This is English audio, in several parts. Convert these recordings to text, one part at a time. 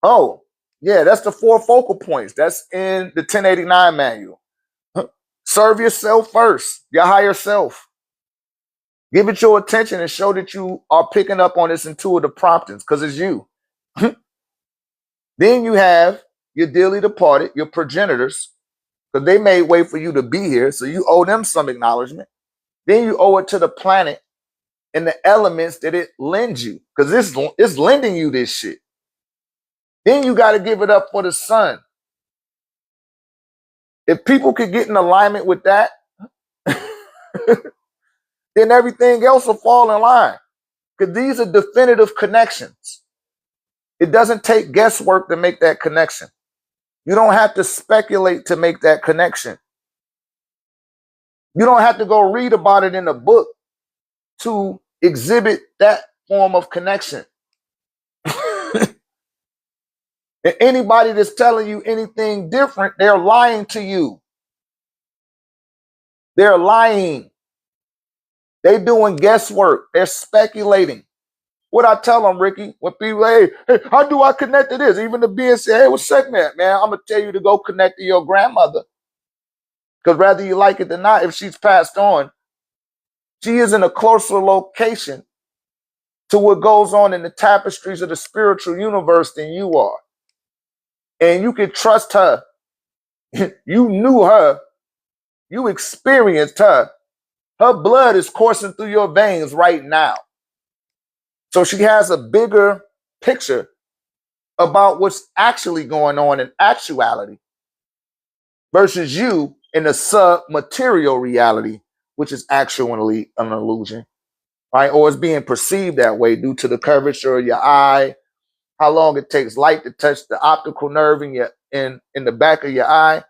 Oh, yeah, that's the 4 focal points. That's in the 1089 manual. Serve yourself first, your higher self. Give it your attention and show that you are picking up on this intuitive promptings because it's you. Then you have your dearly departed, your progenitors, because they made way for you to be here. So you owe them some acknowledgement. Then you owe it to the planet and the elements that it lends you, because it's lending you this shit. Then you got to give it up for the sun. If people could get in alignment with that, then everything else will fall in line. Because these are definitive connections. It doesn't take guesswork to make that connection. You don't have to speculate to make that connection. You don't have to go read about it in a book to exhibit that form of connection. And anybody that's telling you anything different, they're lying to you. They're lying. They're doing guesswork. They're speculating. What I tell them, Ricky, when people, hey, how do I connect to this? Even the being say, hey, what's segment, man? I'm going to tell you to go connect to your grandmother. Because whether you like it or not, if she's passed on, she is in a closer location to what goes on in the tapestries of the spiritual universe than you are. And you can trust her. You knew her. You experienced her. Her blood is coursing through your veins right now. So she has a bigger picture about what's actually going on in actuality versus you in a sub-material reality, which is actually an illusion, right? Or it's being perceived that way due to the curvature of your eye, how long it takes light to touch the optical nerve in the back of your eye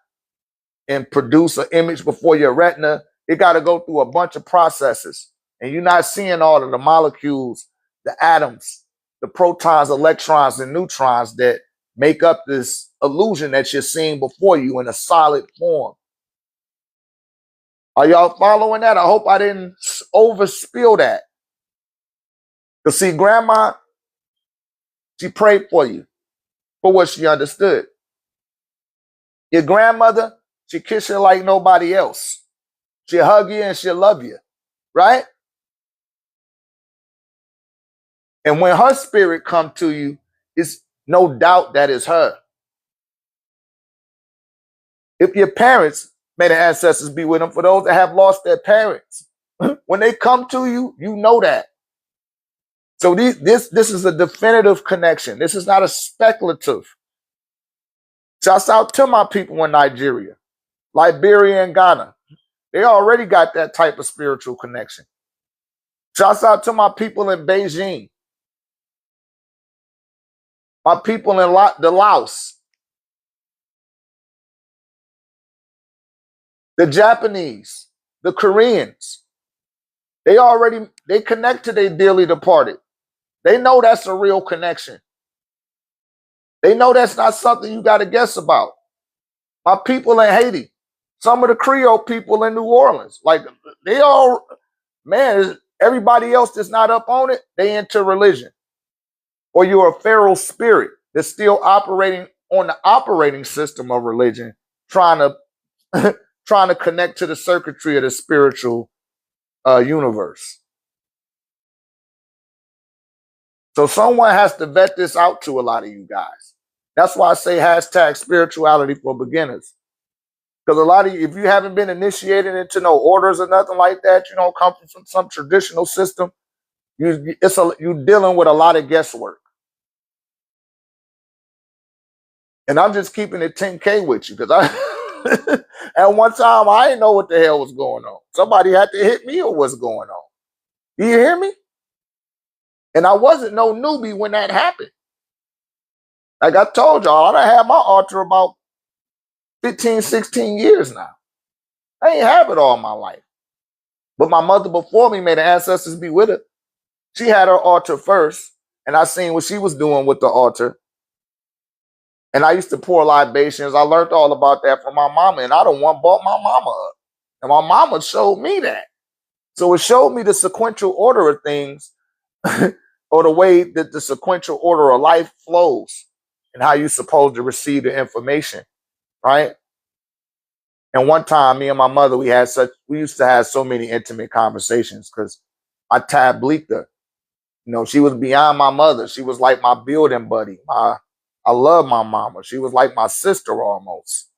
and produce an image before your retina. It got to go through a bunch of processes, and you're not seeing all of the molecules, the atoms, the protons, electrons, and neutrons that make up this illusion that you're seeing before you in a solid form. Are y'all following that? I hope I didn't overspill that. Because see, grandma, she prayed for you for what she understood. Your grandmother, she kissed you like nobody else. She'll hug you and she'll love you, right? And when her spirit come to you, it's no doubt that is her. If your parents, may the ancestors be with them, for those that have lost their parents, when they come to you, you know that. So this is a definitive connection. This is not a speculative. Shouts out to my people in Nigeria, Liberia, and Ghana. They already got that type of spiritual connection. Shouts out to my people in Beijing, my people in the Laos, the Japanese, the Koreans. They connect to their dearly departed. They know that's a real connection. They know that's not something you got to guess about. My people in Haiti, some of the Creole people in New Orleans, like they all, man, everybody else that's not up on it, they into religion. Or you're a feral spirit that's still operating on the operating system of religion, trying to connect to the circuitry of the spiritual universe. So someone has to vet this out to a lot of you guys. That's why I say hashtag spirituality for beginners. Because a lot of you, if you haven't been initiated into no orders or nothing like that, you don't come from some traditional system, you're dealing with a lot of guesswork. And I'm just keeping it 10K with you because at one time I didn't know what the hell was going on. Somebody had to hit me or what's going on. You hear me? And I wasn't no newbie when that happened. Like I told y'all, I done had my altar about 15, 16 years now. I ain't have it all my life. But my mother before me, may the ancestors be with her, she had her altar first, and I seen what she was doing with the altar. And I used to pour libations. I learned all about that from my mama, and I don't want bought my mama up. And my mama showed me that. So it showed me the sequential order of things or the way that the sequential order of life flows. and how you supposed to receive the information, right? And one time, me and my mother, we used to have so many intimate conversations because I tableeked her. You know, she was beyond my mother. She was like my building buddy. I love my mama. She was like my sister almost.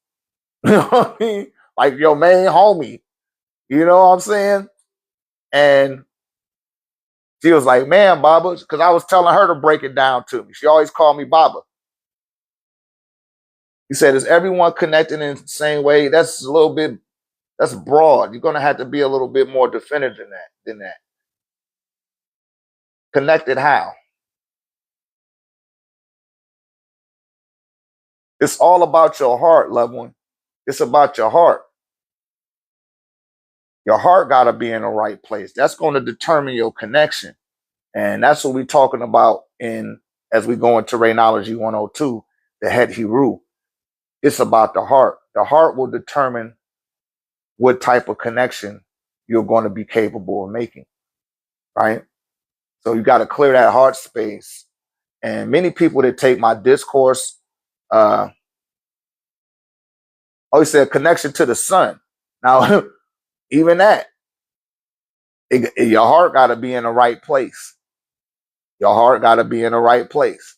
You know what I mean? Like your main homie. You know what I'm saying? And she was like, man, Baba, because I was telling her to break it down to me. She always called me Baba. He said, is everyone connected in the same way? That's a little bit, that's broad. You're going to have to be a little bit more definitive than that. Connected how? It's all about your heart, loved one. It's about your heart. Your heart got to be in the right place. That's going to determine your connection. And that's what we're talking about as we go into Raynology 102, the Het Hiru. It's about the heart. The heart will determine what type of connection you're going to be capable of making, right? So you got to clear that heart space. And many people that take my discourse, always say a connection to the sun. Now, even that, your heart got to be in the right place. Your heart got to be in the right place.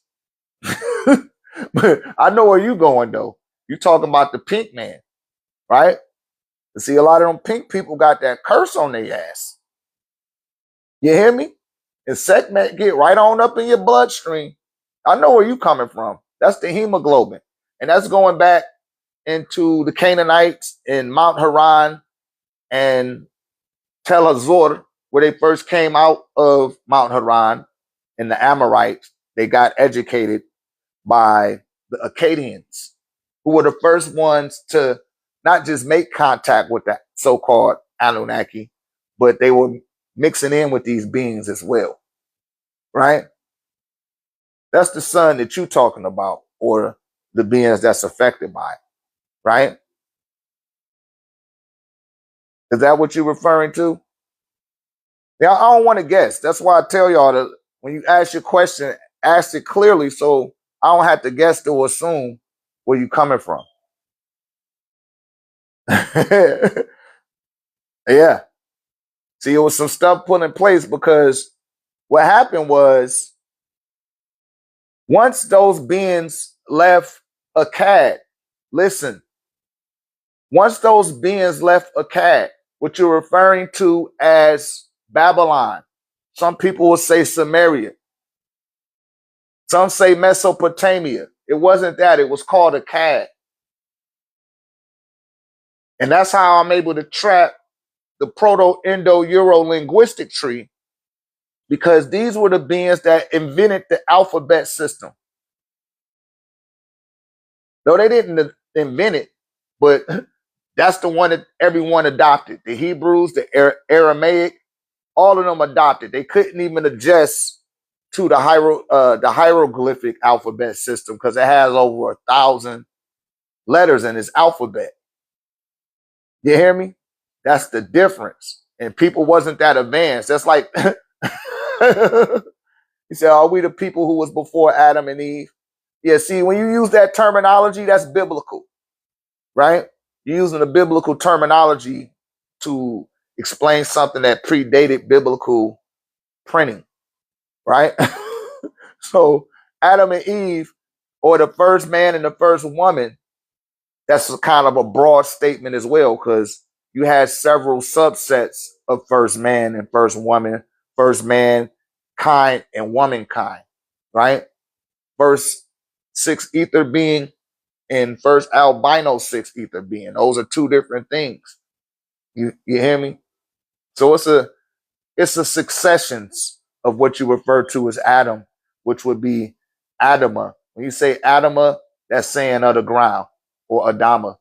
But I know where you going though. You talking about the pink man, right? See, a lot of them pink people got that curse on their ass. You hear me? And segment get right on up in your bloodstream. I know where you coming from. That's the hemoglobin. And that's going back into the Canaanites in Mount Haran and Tel Hazor, where they first came out of Mount Haran, and the Amorites, they got educated by the Akkadians, who were the first ones to not just make contact with that so-called Anunnaki, but they were mixing in with these beings as well, right? That's the sun that you're talking about, or the beings that's affected by it, right? Is that what you're referring to? Yeah, I don't want to guess. That's why I tell y'all that when you ask your question, ask it clearly so I don't have to guess to assume where you're coming from. Yeah. See, it was some stuff put in place because what happened was once those beings left Akkad, listen, once those beings left Akkad, what you're referring to as Babylon, some people will say Samaria, some say Mesopotamia. It wasn't that, it was called Akkad. And that's how I'm able to track the Proto-Indo-Euro linguistic tree, because these were the beings that invented the alphabet system. No, they didn't invent it, but that's the one that everyone adopted. The Hebrews, the Aramaic, all of them adopted. They couldn't even adjust to the hieroglyphic alphabet system because it has over 1,000 letters in its alphabet. You hear me? That's the difference. And people wasn't that advanced. That's like, he said, are we the people who was before Adam and Eve? Yeah, see, when you use that terminology, that's biblical, right? You're using the biblical terminology to explain something that predated biblical printing, right? So Adam and Eve, or the first man and the first woman, that's a kind of a broad statement as well, because you had several subsets of first man and first woman, first man kind and womankind, right? First six ether being and first albino six ether being. Those are two different things. You hear me? So it's a successions of what you refer to as Adam, which would be Adama. When you say Adama, that's saying of the ground, or Adama,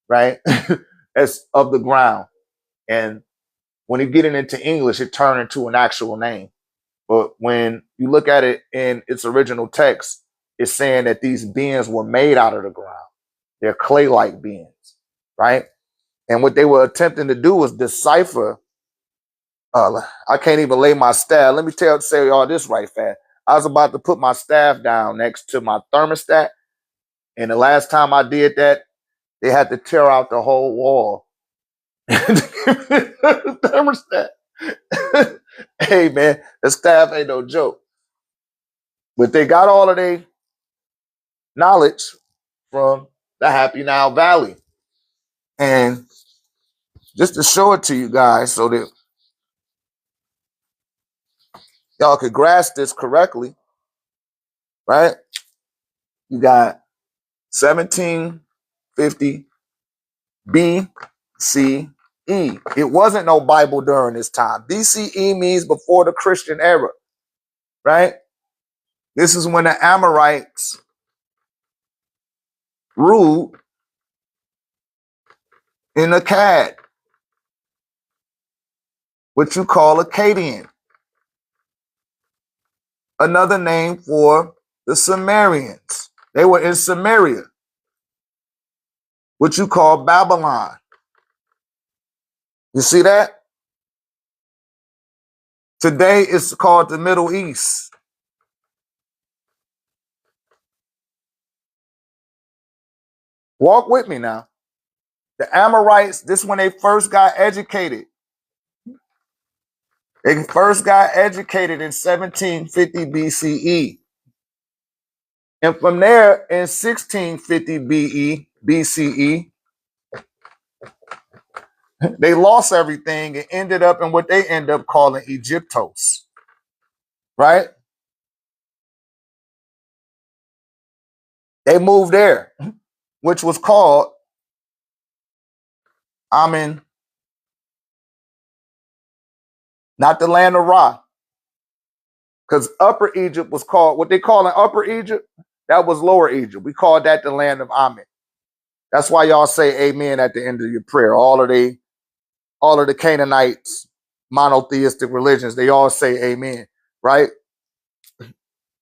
right? That's of the ground. And when you get it into English, it turns into an actual name. But when you look at it in its original text, it's saying that these beings were made out of the ground. They're clay-like beings, right? And what they were attempting to do was decipher. I can't even lay my staff. Let me say all this right fast. I was about to put my staff down next to my thermostat, And the last time I did that, they had to tear out the whole wall. Thermostat. Hey man, the staff ain't no joke. But they got all of their knowledge from the Happy Now Valley. And just to show it to you guys so that y'all could grasp this correctly, right? You got 1750 BCE. It wasn't no Bible during this time. BCE means before the Christian era, right? This is when the Amorites ruled in Akkad, what you call Akkadian, another name for the Sumerians. They were in Samaria, what you call Babylon. You see that? Today it's called the Middle East. Walk with me now. The Amorites, this is when they first got educated. They first got educated in 1750 BCE. And from there, in 1650 BCE, they lost everything and ended up in what they end up calling Egyptos, right? They moved there, which was called Amen, not the land of Ra, because Upper Egypt was called, what they call in Upper Egypt, that was Lower Egypt. We call that the land of Amen. That's why y'all say amen at the end of your prayer. All of the Canaanites, monotheistic religions, they all say amen, right?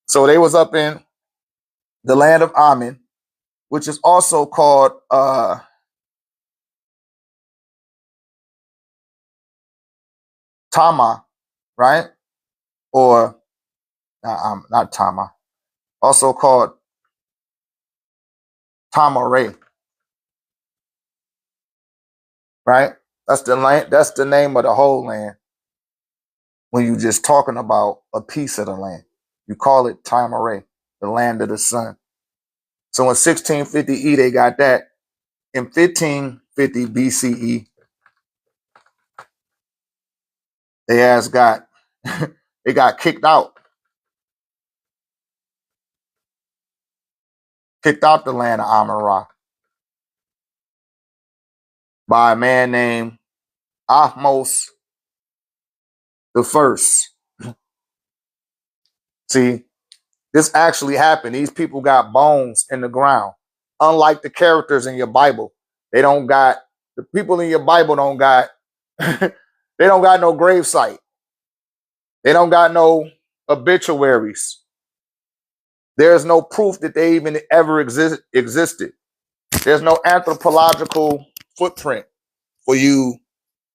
So they was up in the land of Amen, which is also called Tama, right? Or not Tama, also called Tamare, right? That's the land. That's the name of the whole land. When you just talking about a piece of the land, you call it Tamare, the land of the sun. So in 1650 E, they got that. In 1550 BCE, got they got kicked out the land of Amun-Ra by a man named Ahmose the First. See, this actually happened. These people got bones in the ground. Unlike the characters in your Bible, they don't got the people in your Bible don't got they don't got no gravesite. They don't got no obituaries. There's no proof that they even ever existed. There's no anthropological footprint for you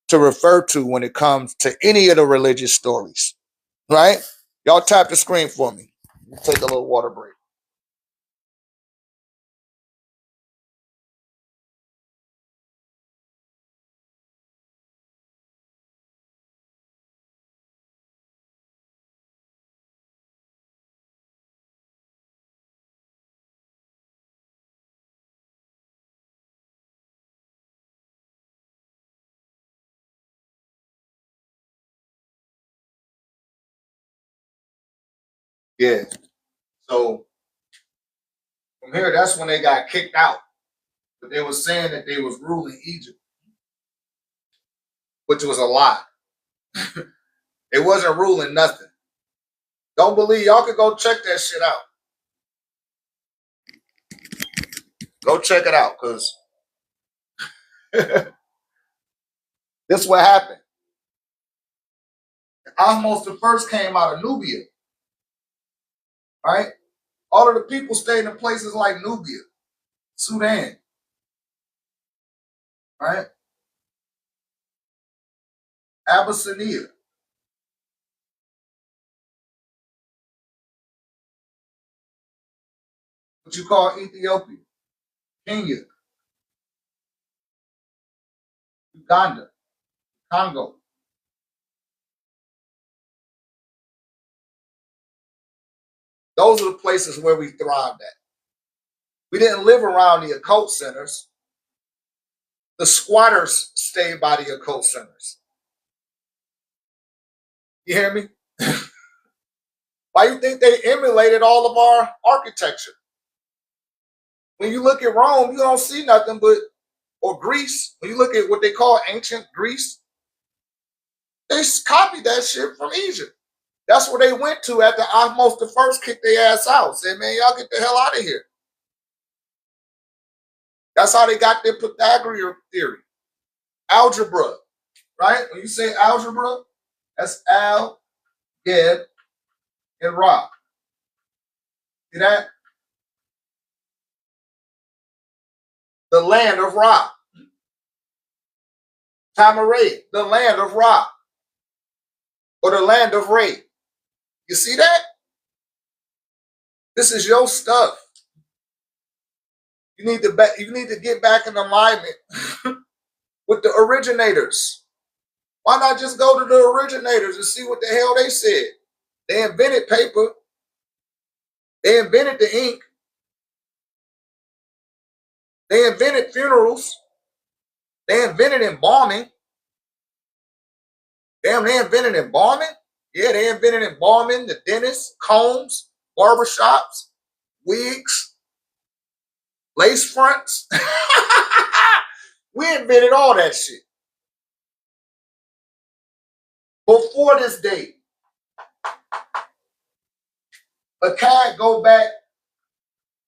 to refer to when it comes to any of the religious stories, right? Y'all tap the screen for me. Take a little water break. Yeah. So from here, that's when they got kicked out. But they were saying that they was ruling Egypt, which was a lie. They wasn't ruling nothing. Don't believe y'all could go check that shit out. Go check it out, because this is what happened. Almost the first came out of Nubia, right? All of the people stayed in places like Nubia, Sudan, right? Abyssinia. what you call Ethiopia, Kenya, Uganda, Congo. Those are the places where we thrived at. We didn't live around the occult centers. The squatters stayed by the occult centers. You hear me? Why you think they emulated all of our architecture? When you look at Rome, you don't see nothing but, or Greece, when you look at what they call ancient Greece, they copied that shit from Egypt. That's where they went to after Ahmose the First kicked their ass out. Said, man, y'all get the hell out of here. That's how they got their Pythagorean theory. Algebra, right? When you say algebra, that's Al, Geb, and Ra. See that? The land of Ra. Tamaray, the land of Ra. Or the land of Ray. You see that? This is your stuff. You need to get back in alignment with the originators. Why not just go to the originators and see what the hell they said? They invented paper. They invented the ink. They invented funerals. They invented embalming. Damn, they invented embalming? Yeah, they invented embalming, the dentists, combs, barbershops, wigs, lace fronts. We invented all that shit. Before this date, Akkad go back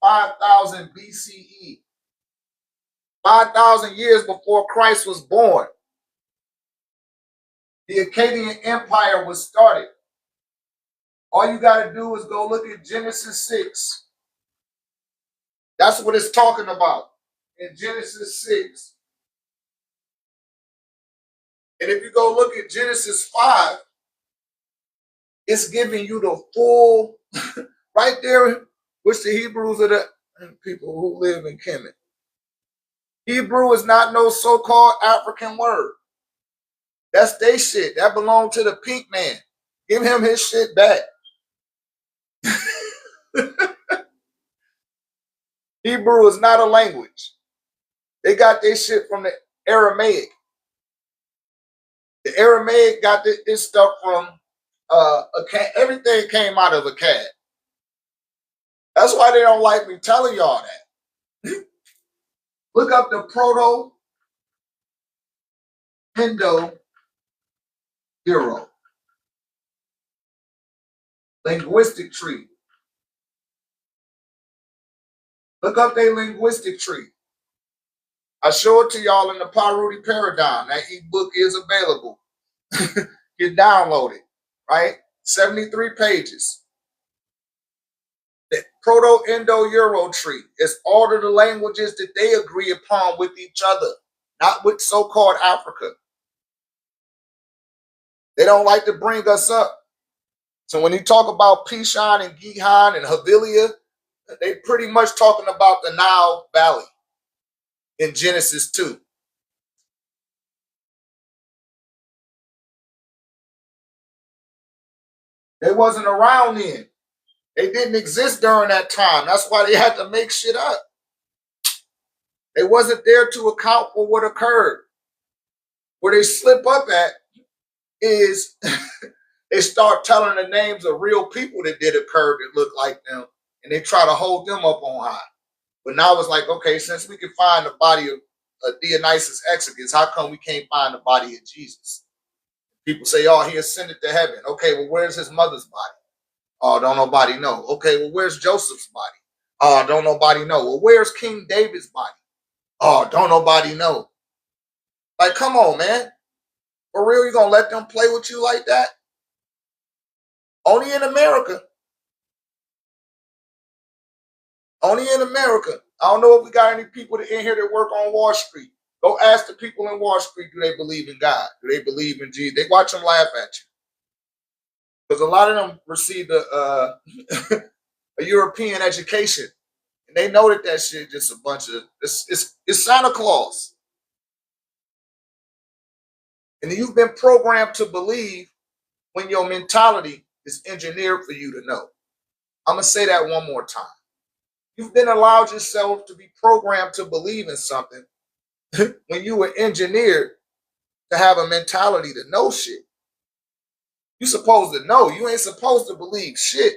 5,000 BCE. 5,000 years before Christ was born. The Akkadian Empire was started. All you got to do is go look at Genesis 6. That's what it's talking about in Genesis 6. And if you go look at Genesis 5, it's giving you the full, right there, which the Hebrews are the people who live in Kemet. Hebrew is not no so-called African word. That's their shit. That belonged to the pink man. Give him his shit back. Hebrew is not a language. They got their shit from the Aramaic. The Aramaic got this stuff from Akkad. Everything came out of Akkad. That's why they don't like me telling y'all that. Look up the Proto-Indo-Euro linguistic tree. Look up their linguistic tree. I show it to y'all in the Ruwty paradigm. That ebook is available. You download it, right? 73 pages. The Proto-Indo-Euro tree is all of the languages that they agree upon with each other, not with so-called Africa. They don't like to bring us up. So when you talk about Pishon and Gihon and Havilia, they pretty much talking about the Nile Valley in Genesis 2. They wasn't around then. They didn't exist during that time. That's why they had to make shit up. They wasn't there to account for what occurred. Where they slip up at is they start telling the names of real people that did occur that look like them, and they try to hold them up on high. But now it's like, okay, since we can find the body of Dionysus Exiguus, how come we can't find the body of Jesus? People say, oh, he ascended to heaven. Okay, well, where's his mother's body? Oh, don't nobody know. Okay, well, where's Joseph's body? Oh, don't nobody know. Well, where's King David's body? Oh, don't nobody know. Like, come on, man. For real, you gonna let them play with you like that? Only in America. Only in America. I don't know if we got any people in here that work on Wall Street. Go ask the people in Wall Street, do they believe in God? Do they believe in Jesus? They watch them laugh at you. Because a lot of them received a European education And they know that that shit just a bunch of it's Santa Claus. And you've been programmed to believe when your mentality is engineered for you to know. I'm gonna say that one more time. You've been allowed yourself to be programmed to believe in something when you were engineered to have a mentality to know shit. You supposed to know. You ain't supposed to believe shit.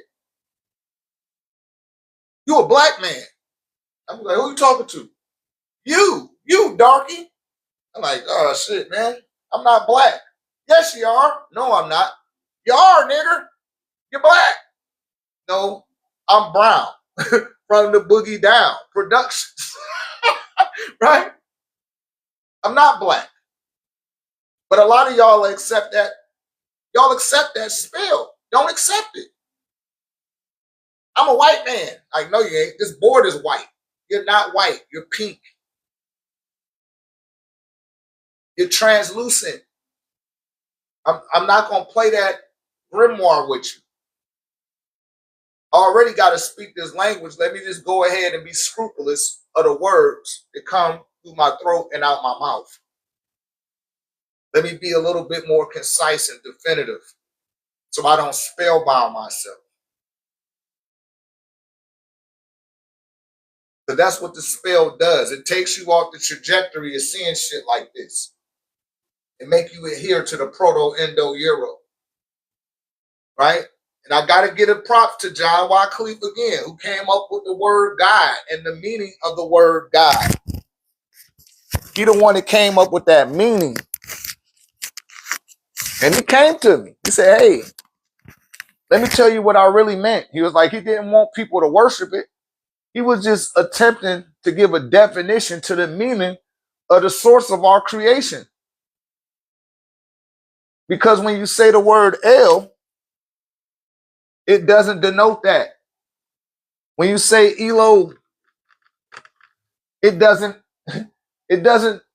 You a black man. I'm like, who you talking to? You darky. I'm like, oh shit, man. I'm not black. Yes, you are. No, I'm not. You are, nigger. You're black. No, I'm brown. From the Boogie Down Productions. Right? I'm not black. But a lot of y'all accept that. Y'all accept that spell. Don't accept it. I'm a white man. Like, no, you ain't. This board is white. You're not white. You're pink. You're translucent. I'm not going to play that grimoire with you. I already got to speak this language. Let me just go ahead and be scrupulous of the words that come through my throat and out my mouth. Let me be a little bit more concise and definitive so I don't spellbound myself. But that's what the spell does. It takes you off the trajectory of seeing shit like this and make you adhere to the Proto-Indo-Euro. Right? And I got to give a props to John Wycliffe again, who came up with the word God and the meaning of the word God. He the one that came up with that meaning. And he came to me. He said, hey, let me tell you what I really meant. He was like, he didn't want people to worship it. He was just attempting to give a definition to the meaning of the source of our creation. Because when you say the word El, it doesn't denote that. When you say Elo, it doesn't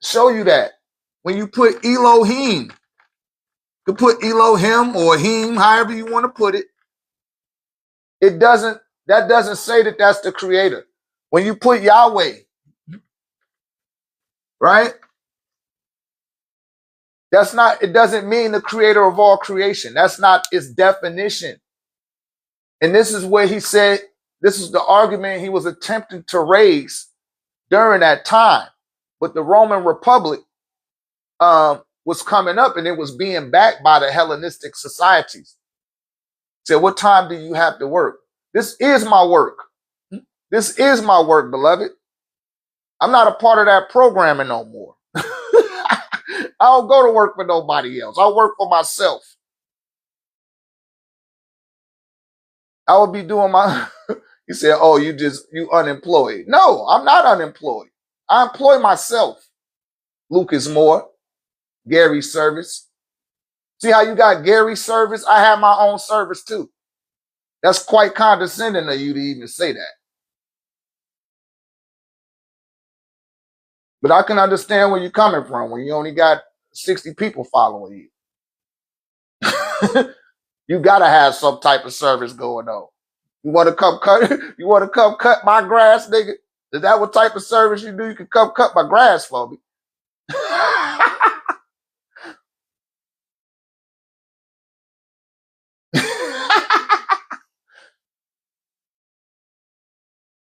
show you that. When you put Elohim, you can put Elohim or Him, however you want to put it. That doesn't say that that's the creator. When you put Yahweh, right? It doesn't mean the creator of all creation. That's not its definition. And this is where he said, this is the argument he was attempting to raise during that time. But the Roman Republic was coming up and it was being backed by the Hellenistic societies. Said, what time do you have to work? This is my work. This is my work, beloved. I'm not a part of that programming no more. I don't go to work for nobody else. I work for myself. I would be doing my, he said, oh, you unemployed. No, I'm not unemployed. I employ myself. Lucas Moore, Gary Service. See how you got Gary Service? I have my own service too. That's quite condescending of you to even say that. But I can understand where you're coming from when you only got 60 people following you. You gotta have some type of service going on. You want to come cut? You want to come cut my grass, nigga? Is that what type of service you do? You can come cut my grass for me.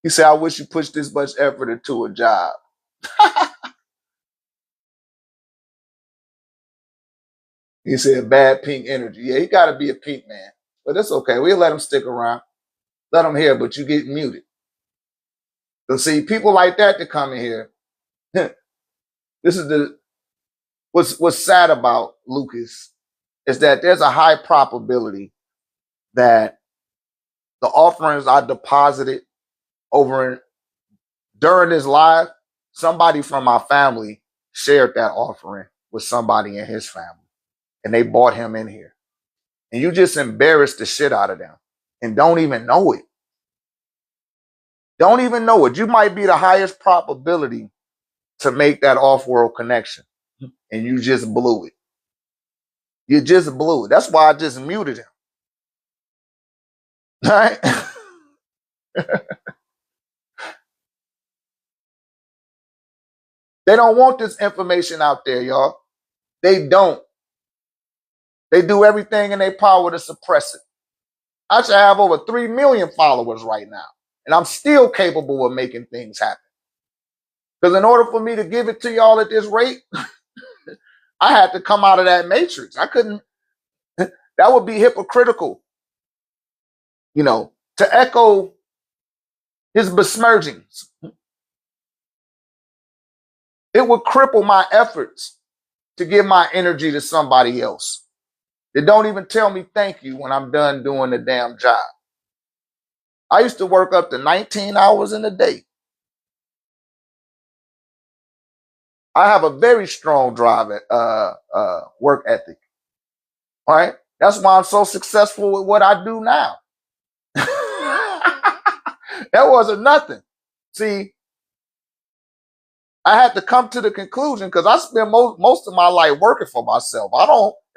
He said, I wish you pushed this much effort into a job. He said, bad pink energy. Yeah, he got to be a pink man. But that's okay. We'll let him stick around. Let him hear, but you get muted. So see, people like that come in here. This is what's sad about Lucas is that there's a high probability that the offerings I deposited during this live, somebody from my family shared that offering with somebody in his family. And they brought him in here. And you just embarrassed the shit out of them and don't even know it. Don't even know it. You might be the highest probability to make that off-world connection. And you just blew it. You just blew it. That's why I just muted him. Right? They don't want this information out there, y'all. They don't. They do everything in their power to suppress it. I should have over 3 million followers right now, and I'm still capable of making things happen. Because in order for me to give it to y'all at this rate, I had to come out of that matrix. I couldn't, that would be hypocritical, to echo his besmirchings. It would cripple my efforts to give my energy to somebody else. They don't even tell me thank you when I'm done doing the damn job. I used to work up to 19 hours in a day. I have a very strong drive at work ethic. All right? That's why I'm so successful with what I do now. That wasn't nothing. See, I had to come to the conclusion because I spend most of my life working for myself.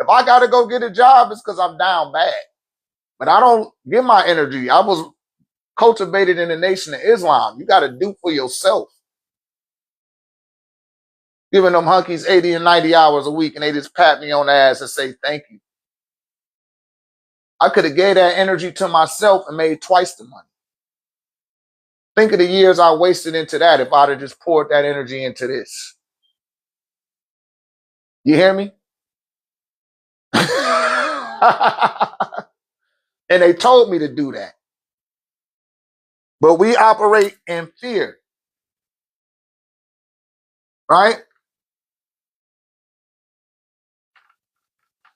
If I got to go get a job, it's because I'm down bad. But I don't give my energy. I was cultivated in the Nation of Islam. You got to do for yourself. Giving them hunkies 80 and 90 hours a week and they just pat me on the ass and say thank you. I could have gave that energy to myself and made twice the money. Think of the years I wasted into that if I'd have just poured that energy into this. You hear me? And they told me to do that. But we operate in fear. Right?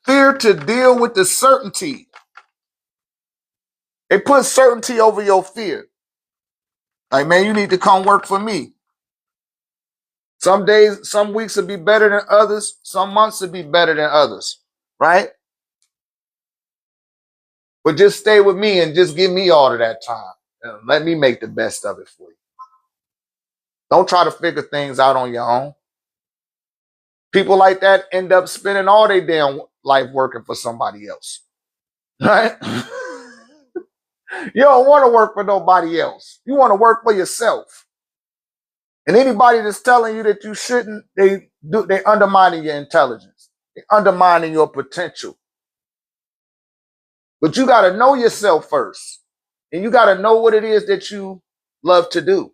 Fear to deal with the certainty. They put certainty over your fear. Like, man, you need to come work for me. Some days, some weeks will be better than others. Some months will be better than others. Right? But just stay with me and just give me all of that time. And let me make the best of it for you. Don't try to figure things out on your own. People like that end up spending all their damn life working for somebody else. Right? You don't want to work for nobody else. You want to work for yourself. And anybody that's telling you that you shouldn't, they undermining your intelligence. They undermining your potential. But you got to know yourself first. And you got to know what it is that you love to do.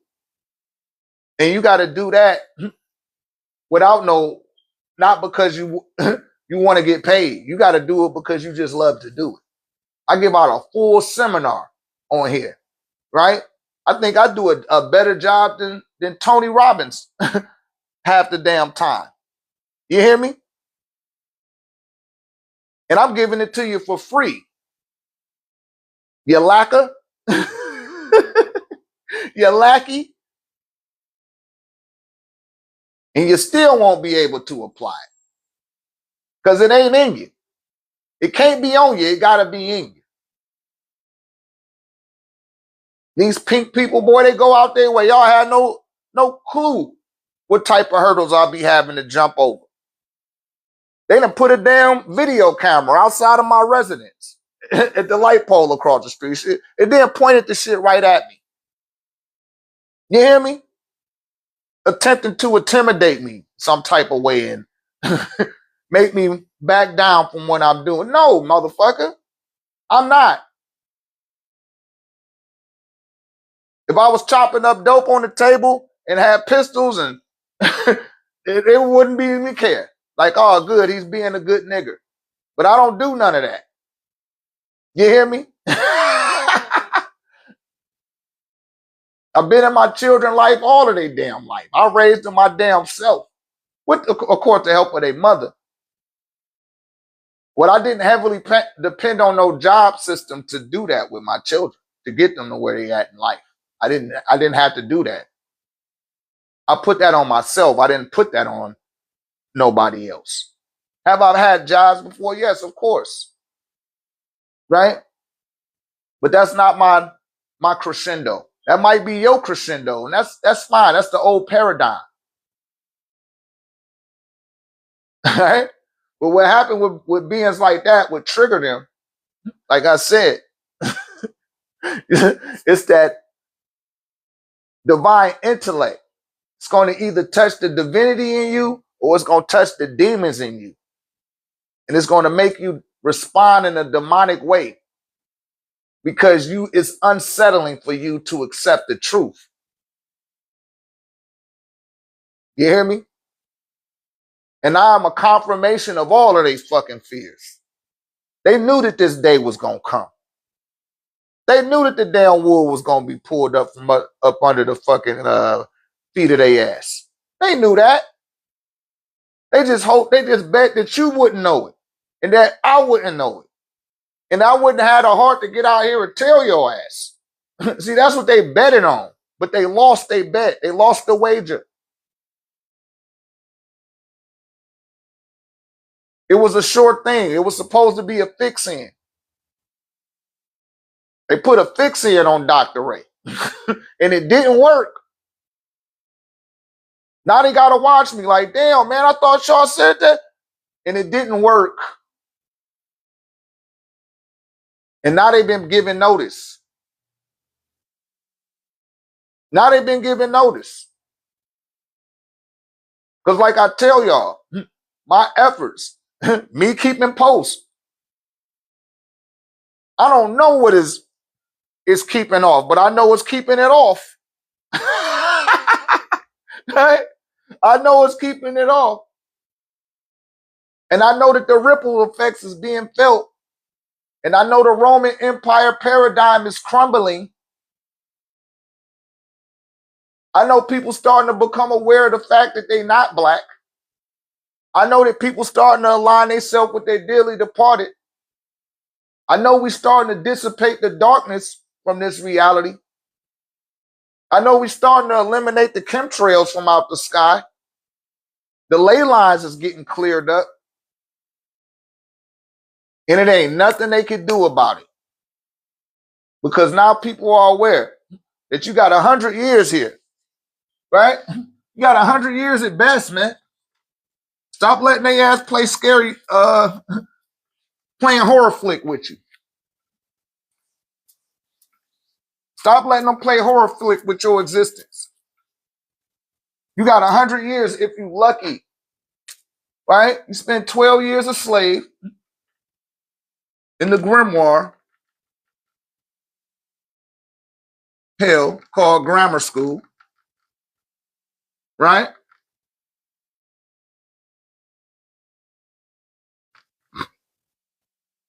And you got to do that without not because you want to get paid. You got to do it because you just love to do it. I give out a full seminar on here, right? I think I do a better job than Tony Robbins half the damn time. You hear me? And I'm giving it to you for free. You lacker? You lackey? And you still won't be able to apply it. Because it ain't in you. It can't be on you. It got to be in you. These pink people, boy, they go out there where y'all have no clue what type of hurdles I'll be having to jump over. They done put a damn video camera outside of my residence at the light pole across the street. It then pointed the shit right at me. You hear me? Attempting to intimidate me some type of way and make me back down from what I'm doing. No, motherfucker. I'm not. If I was chopping up dope on the table and had pistols and it wouldn't be me care. Like, oh, good, he's being a good nigger. But I don't do none of that. You hear me? I've been in my children's life all of their damn life. I raised them my damn self. With, of course, the help of their mother. Well, I didn't heavily depend on no job system to do that with my children, to get them to where they at in life. I didn't have to do that. I put that on myself. I didn't put that on nobody else. Have I had jobs before? Yes, of course. Right? But that's not my crescendo. That might be your crescendo, and that's fine. That's the old paradigm. Right? But what happened with beings like that would trigger them. Like I said, it's that divine intellect It's going to either touch the divinity in you or it's going to touch the demons in you. And it's going to make you respond in a demonic way because it's unsettling for you to accept the truth. You hear me? And I'm a confirmation of all of these fucking fears. They knew that this day was going to come. They knew that the damn wool was going to be pulled up from up under the fucking feet of their ass. They knew that. They just bet that you wouldn't know it and that I wouldn't know it. And I wouldn't have the heart to get out here and tell your ass. See, that's what they betted on. But they lost their bet. They lost the wager. It was a short thing. It was supposed to be a fix-in. They put a fix-in on Dr. Ray. And it didn't work. Now they got to watch me like, damn, man, I thought y'all said that. And it didn't work. And now they've been giving notice. Now they've been giving notice. Because like I tell y'all, my efforts, me keeping posts, I don't know what is keeping off, but I know it's keeping it off. Right? I know it's keeping it off. And I know that the ripple effects is being felt. And I know the Roman Empire paradigm is crumbling. I know people starting to become aware of the fact that they're not black. I know that people starting to align themselves with their dearly departed. I know we starting to dissipate the darkness from this reality. I know we starting to eliminate the chemtrails from out the sky. The ley lines is getting cleared up. And it ain't nothing they can do about it. Because now people are aware that you got 100 years here. Right? You got 100 years at best, man. Stop letting their ass play scary, playing horror flick with you. Stop letting them play horror flick with your existence. You got 100 years if you lucky. Right? You spent 12 years a slave in the grimoire hell called grammar school. Right?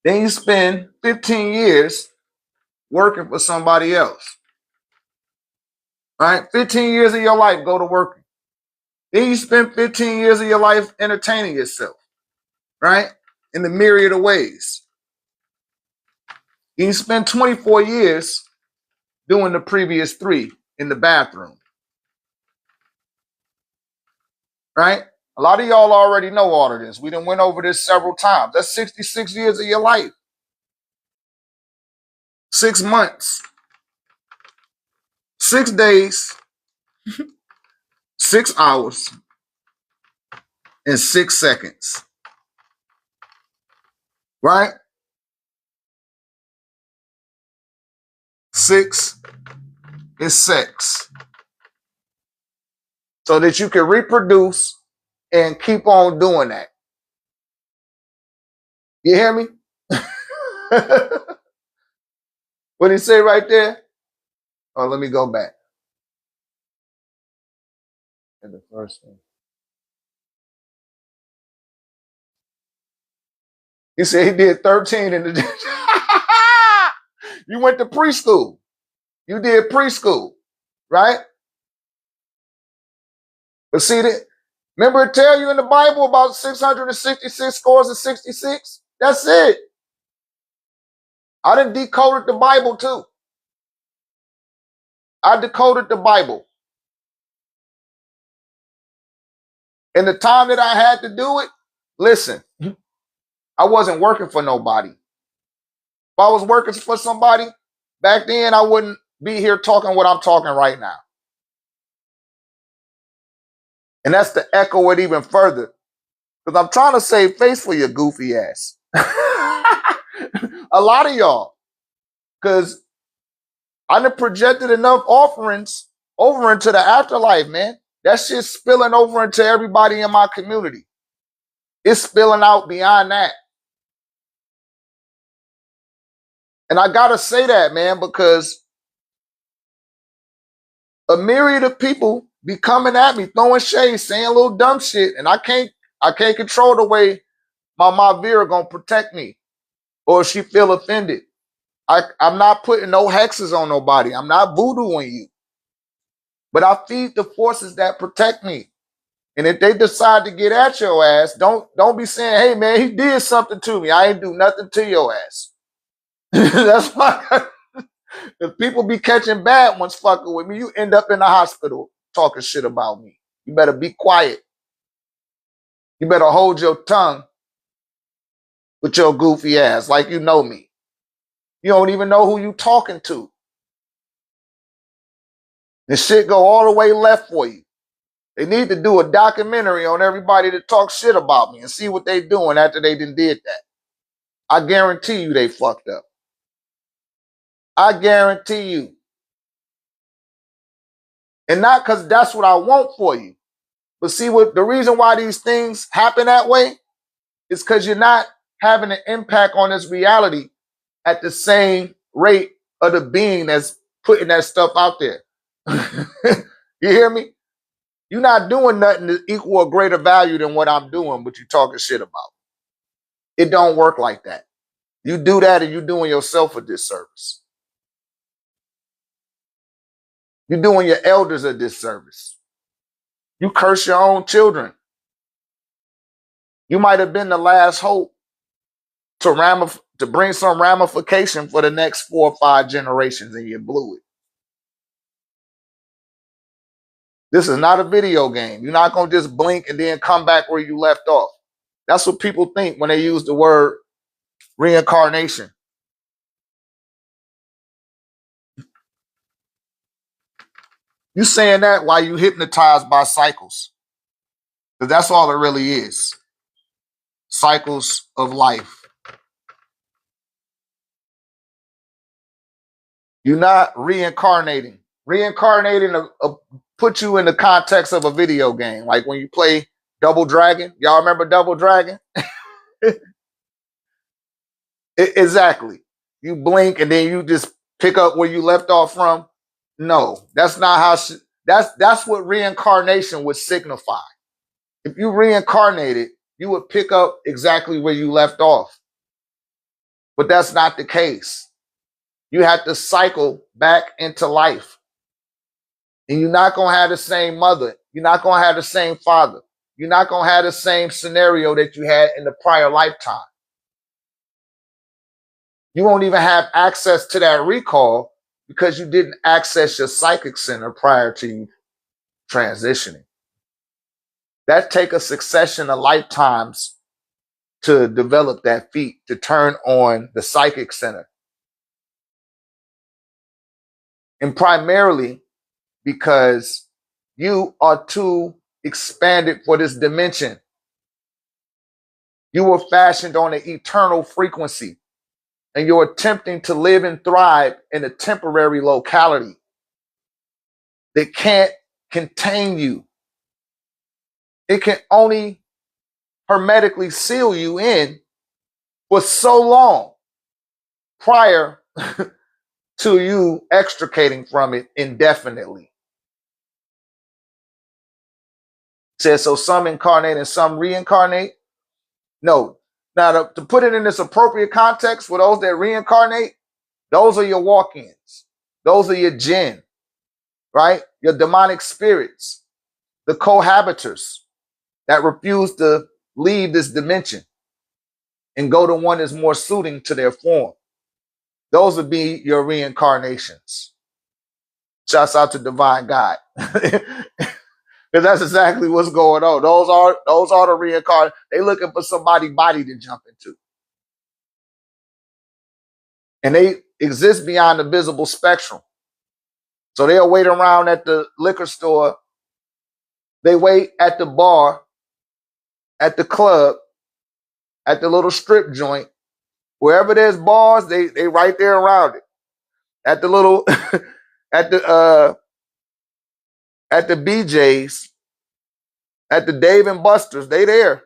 Then you spend 15 years working for somebody else. Right? 15 years of your life go to working. Then you spend 15 years of your life entertaining yourself. Right? In the myriad of ways. Then you spend 24 years doing the previous 3 in the bathroom. Right? A lot of y'all already know all of this. We done went over this several times. That's 66 years of your life. 6 months. 6 days. 6 hours. And 6 seconds. Right? 6 is sex. So that you can reproduce and keep on doing that. You hear me? What did he say right there? Oh, let me go back. And the first one. He said he did 13 in the You went to preschool. You did preschool, right? But see that, remember it tell you in the Bible about 666 scores and 66? That's it. I done decoded the Bible too. I decoded the Bible. And the time that I had to do it, listen, I wasn't working for nobody. If I was working for somebody, back then I wouldn't be here talking what I'm talking right now. And that's to echo it even further. Because I'm trying to save face for your goofy ass. A lot of y'all. Because I done projected enough offerings over into the afterlife, man. That shit's spilling over into everybody in my community. It's spilling out beyond that. And I gotta say that, man, because a myriad of people be coming at me, throwing shade, saying little dumb shit, and I can't control the way my Vera gonna protect me, or if she feel offended. I'm not putting no hexes on nobody. I'm not voodooing you, but I feed the forces that protect me. And if they decide to get at your ass, don't be saying, "Hey man, he did something to me." I ain't do nothing to your ass. That's why. If people be catching bad ones fucking with me, you end up in the hospital talking shit about me. You better be quiet. You better hold your tongue with your goofy ass like you know me. You don't even know who you talking to. This shit go all the way left for you. They need to do a documentary on everybody that talks shit about me and see what they doing after they did that. I guarantee you they fucked up. I guarantee you. And not because that's what I want for you. But see, what the reason why these things happen that way is because you're not having an impact on this reality at the same rate of the being that's putting that stuff out there. You hear me? You're not doing nothing to equal or greater value than what I'm doing, but you're talking shit about. It don't work like that. You do that and you're doing yourself a disservice. You're doing your elders a disservice. You curse your own children. You might have been the last hope to bring some ramification for the next 4 or 5 generations, and you blew it. This is not a video game. You're not going to just blink and then come back where you left off. That's what people think when they use the word reincarnation. You saying that while you hypnotized by cycles. Because that's all it really is. Cycles of life. You're not reincarnating. Reincarnating put you in the context of a video game. Like when you play Double Dragon. Y'all remember Double Dragon? Exactly. You blink and then you just pick up where you left off from. No, that's not how. That's what reincarnation would signify. If you reincarnated, you would pick up exactly where you left off. But that's not the case. You have to cycle back into life. And you're not going to have the same mother. You're not going to have the same father. You're not going to have the same scenario that you had in the prior lifetime. You won't even have access to that recall because you didn't access your psychic center prior to you transitioning. That take a succession of lifetimes to develop that feat, to turn on the psychic center. And primarily because you are too expanded for this dimension. You were fashioned on an eternal frequency, and you're attempting to live and thrive in a temporary locality that can't contain you. It can only hermetically seal you in for so long prior to you extricating from it indefinitely. Says so some incarnate and some reincarnate. No. Now to put it in this appropriate context for those that reincarnate, those are your walk-ins. Those are your jinn, right? Your demonic spirits, the cohabitors that refuse to leave this dimension and go to one that's more suiting to their form. Those would be your reincarnations. Shouts out to Divine God. Because that's exactly what's going on. Those are the reincarnated. They looking for somebody's body to jump into. And they exist beyond the visible spectrum. So they'll wait around at the liquor store. They wait at the bar, at the club, at the little strip joint. Wherever there's bars, they right there around it. At the little, at the at the BJ's, at the Dave and Buster's. They there.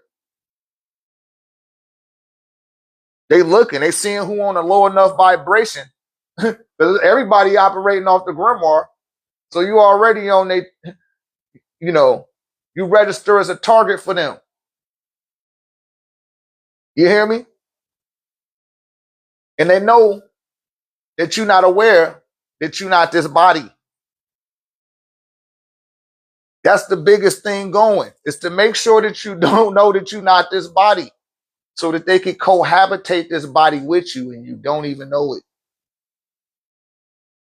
They looking. They seeing who on a low enough vibration. Because everybody operating off the grimoire. So you already on they, you know, you register as a target for them. You hear me? And they know that you're not aware that you're not this body. That's the biggest thing going, is to make sure that you don't know that you're not this body, so that they can cohabitate this body with you and you don't even know it.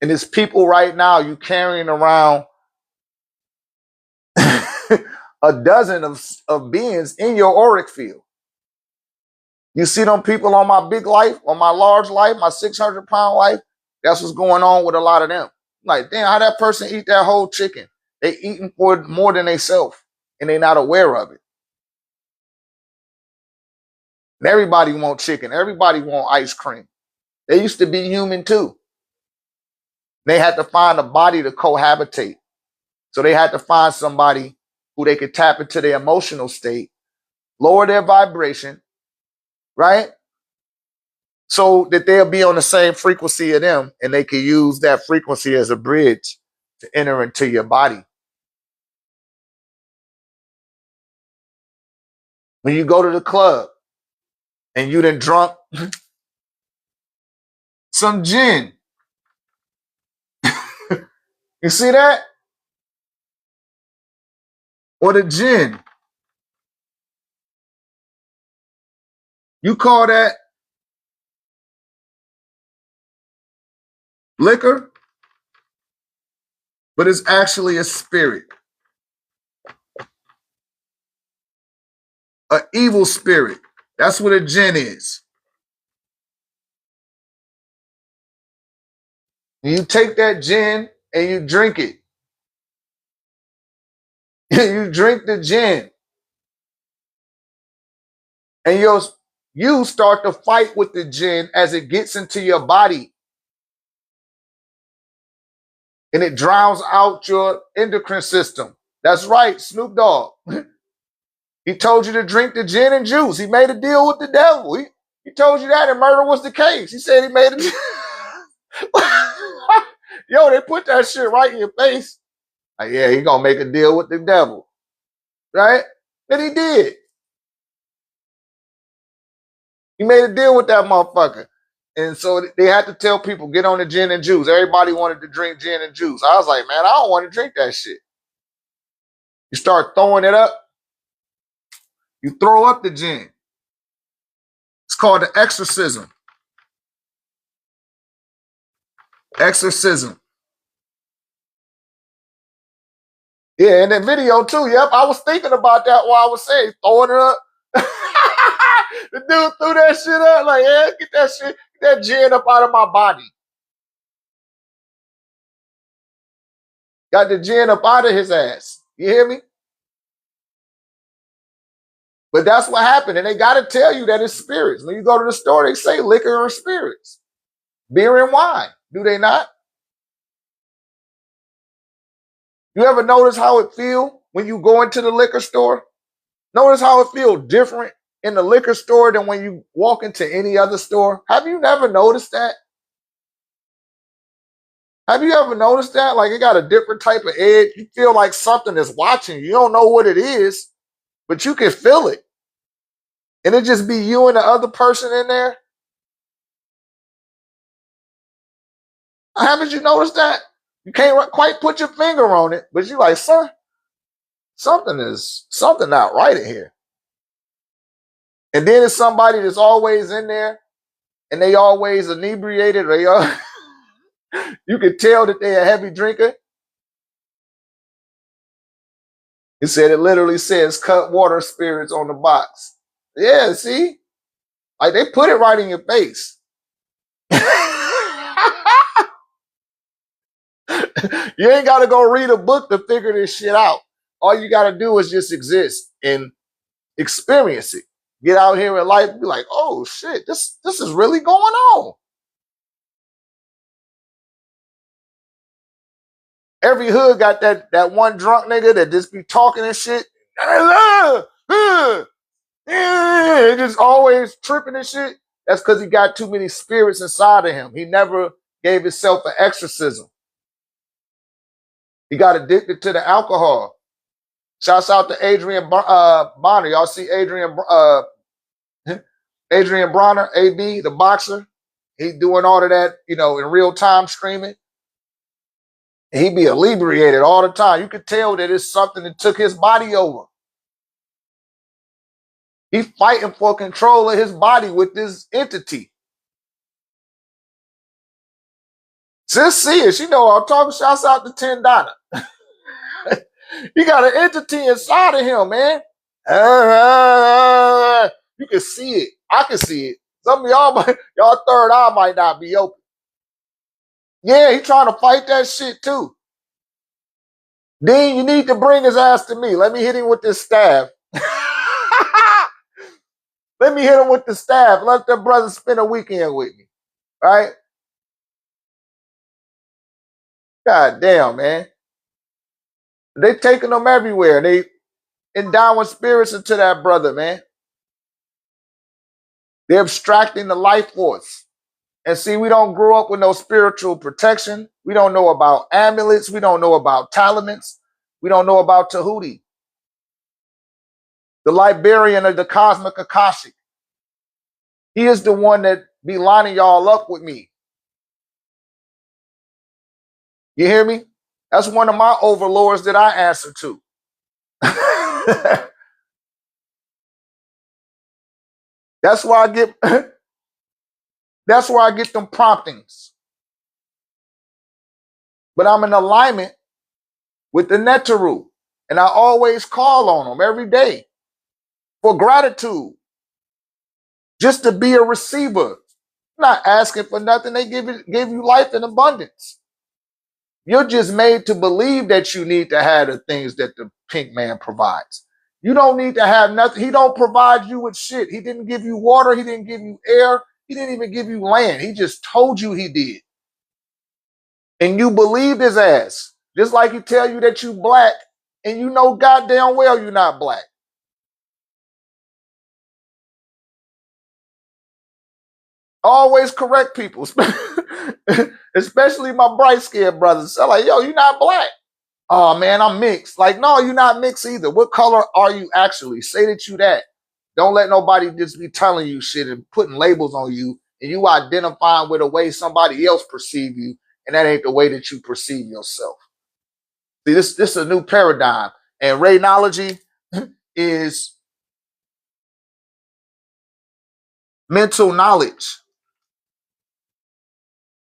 And there's people right now, you carrying around a dozen of beings in your auric field. You see them people on my big life, on my large life, my 600-pound life. That's what's going on with a lot of them. Like, damn, how that person eat that whole chicken? They eating for more than they self, and they not aware of it. And everybody want chicken. Everybody want ice cream. They used to be human too. They had to find a body to cohabitate. So they had to find somebody who they could tap into their emotional state, lower their vibration, right? So that they'll be on the same frequency of them, and they can use that frequency as a bridge to enter into your body. When you go to the club and you done drunk some gin, you see that? Or the gin. You call that liquor, but it's actually a spirit, an evil spirit. That's what a gin is. You take that gin and you drink it. You drink the gin. And you start to fight with the gin as it gets into your body. And it drowns out your endocrine system. That's right, Snoop Dogg. He told you to drink the gin and juice. He made a deal with the devil. He told you that, and murder was the case. He said he made a Yo, they put that shit right in your face. Like, yeah, he gonna make a deal with the devil. Right? And he did. He made a deal with that motherfucker. And so they had to tell people, get on the gin and juice. Everybody wanted to drink gin and juice. I was like, man, I don't want to drink that shit. You start throwing it up. You throw up the gin. It's called the exorcism. Exorcism. Yeah, in that video too. Yep, I was thinking about that while I was saying, throwing it up. The dude threw that shit up. Like, yeah, get that shit, get that gin up out of my body. Got the gin up out of his ass. You hear me? But that's what happened. And they got to tell you that it's spirits. When you go to the store, they say liquor or spirits. Beer and wine. Do they not? You ever notice how it feel when you go into the liquor store? Notice how it feels different in the liquor store than when you walk into any other store? Have you never noticed that? Have you ever noticed that? Like, it got a different type of edge. You feel like something is watching you. You don't know what it is, but you can feel it. And it just be you and the other person in there. Haven't you noticed that? You can't quite put your finger on it, but you're like, son, something not right in here. And then it's somebody that's always in there, and they always inebriated. Or you can tell that they're a heavy drinker. It said, it literally says cut water spirits on the box. Yeah, see? Like, they put it right in your face. You ain't got to go read a book to figure this shit out. All you got to do is just exist and experience it. Get out here in life and be like, oh shit, this is really going on. Every hood got that one drunk nigga that just be talking and shit. Just always tripping and shit. That's because he got too many spirits inside of him. He never gave himself an exorcism. He got addicted to the alcohol. Shouts out to Adrian Bonner. Y'all see Adrian Bronner, AB, the boxer? He doing all of that, in real time streaming. And he be inebriated all the time. You could tell that it's something that took his body over. He's fighting for control of his body with this entity. Just see it. She know I'm talking. Shouts out to Ten Donna. He got an entity inside of him, man. You can see it. I can see it. Some of y'all third eye might not be open. Yeah, he trying to fight that shit too. Dean, you need to bring his ass to me. Let me hit him with this staff. Let me hit him with the staff. Let the brother spend a weekend with me. Right? God damn, man. They taking them everywhere. They endowing spirits into that brother, man. They're abstracting the life force. And see, we don't grow up with no spiritual protection. We don't know about amulets. We don't know about talismans. We don't know about Tehuti, the Liberian of the cosmic Akashic. He is the one that be lining y'all up with me. You hear me? That's one of my overlords that I answer to. That's where I get that's where I get them promptings. But I'm in alignment with the Netaru. And I always call on them every day for gratitude. Just to be a receiver. Not asking for nothing. They give you life in abundance. You're just made to believe that you need to have the things that the pink man provides. You don't need to have nothing. He don't provide you with shit. He didn't give you water. He didn't give you air. He didn't even give you land. He just told you he did. And you believed his ass. Just like he tell you that you black and you know goddamn well you're not black. Always correct people. Especially my bright-skinned brothers. They're like, yo, you're not black. Oh, man, I'm mixed. Like, no, you're not mixed either. What color are you actually? Say that you that. Don't let nobody just be telling you shit and putting labels on you and you identifying with a way somebody else perceive you, and that ain't the way that you perceive yourself. See, this is a new paradigm. And raynology is mental knowledge.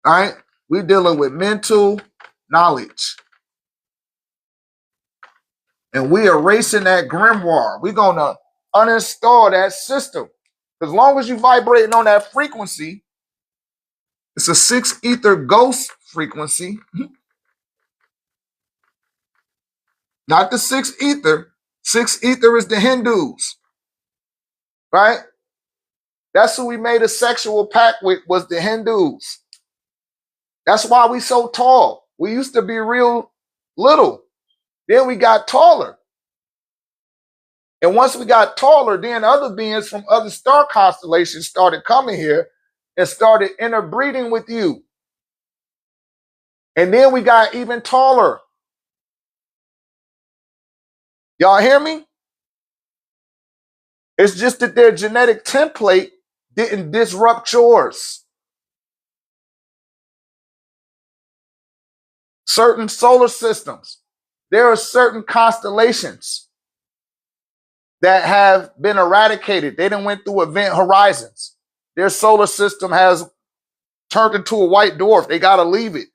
All right? We're dealing with mental knowledge. And we are erasing that grimoire. We're going to uninstall that system. As long as you vibrating on that frequency, it's a 6 ether ghost frequency. Not the 6 ether. 6 ether is the Hindus. Right? That's who we made a sexual pact with, was the Hindus. That's why we so tall. We used to be real little. Then we got taller. And once we got taller, then other beings from other star constellations started coming here and started interbreeding with you. And then we got even taller. Y'all hear me? It's just that their genetic template didn't disrupt yours. Certain solar systems, there are certain constellations that have been eradicated. They done went through event horizons. Their solar system has turned into a white dwarf. They got to leave it.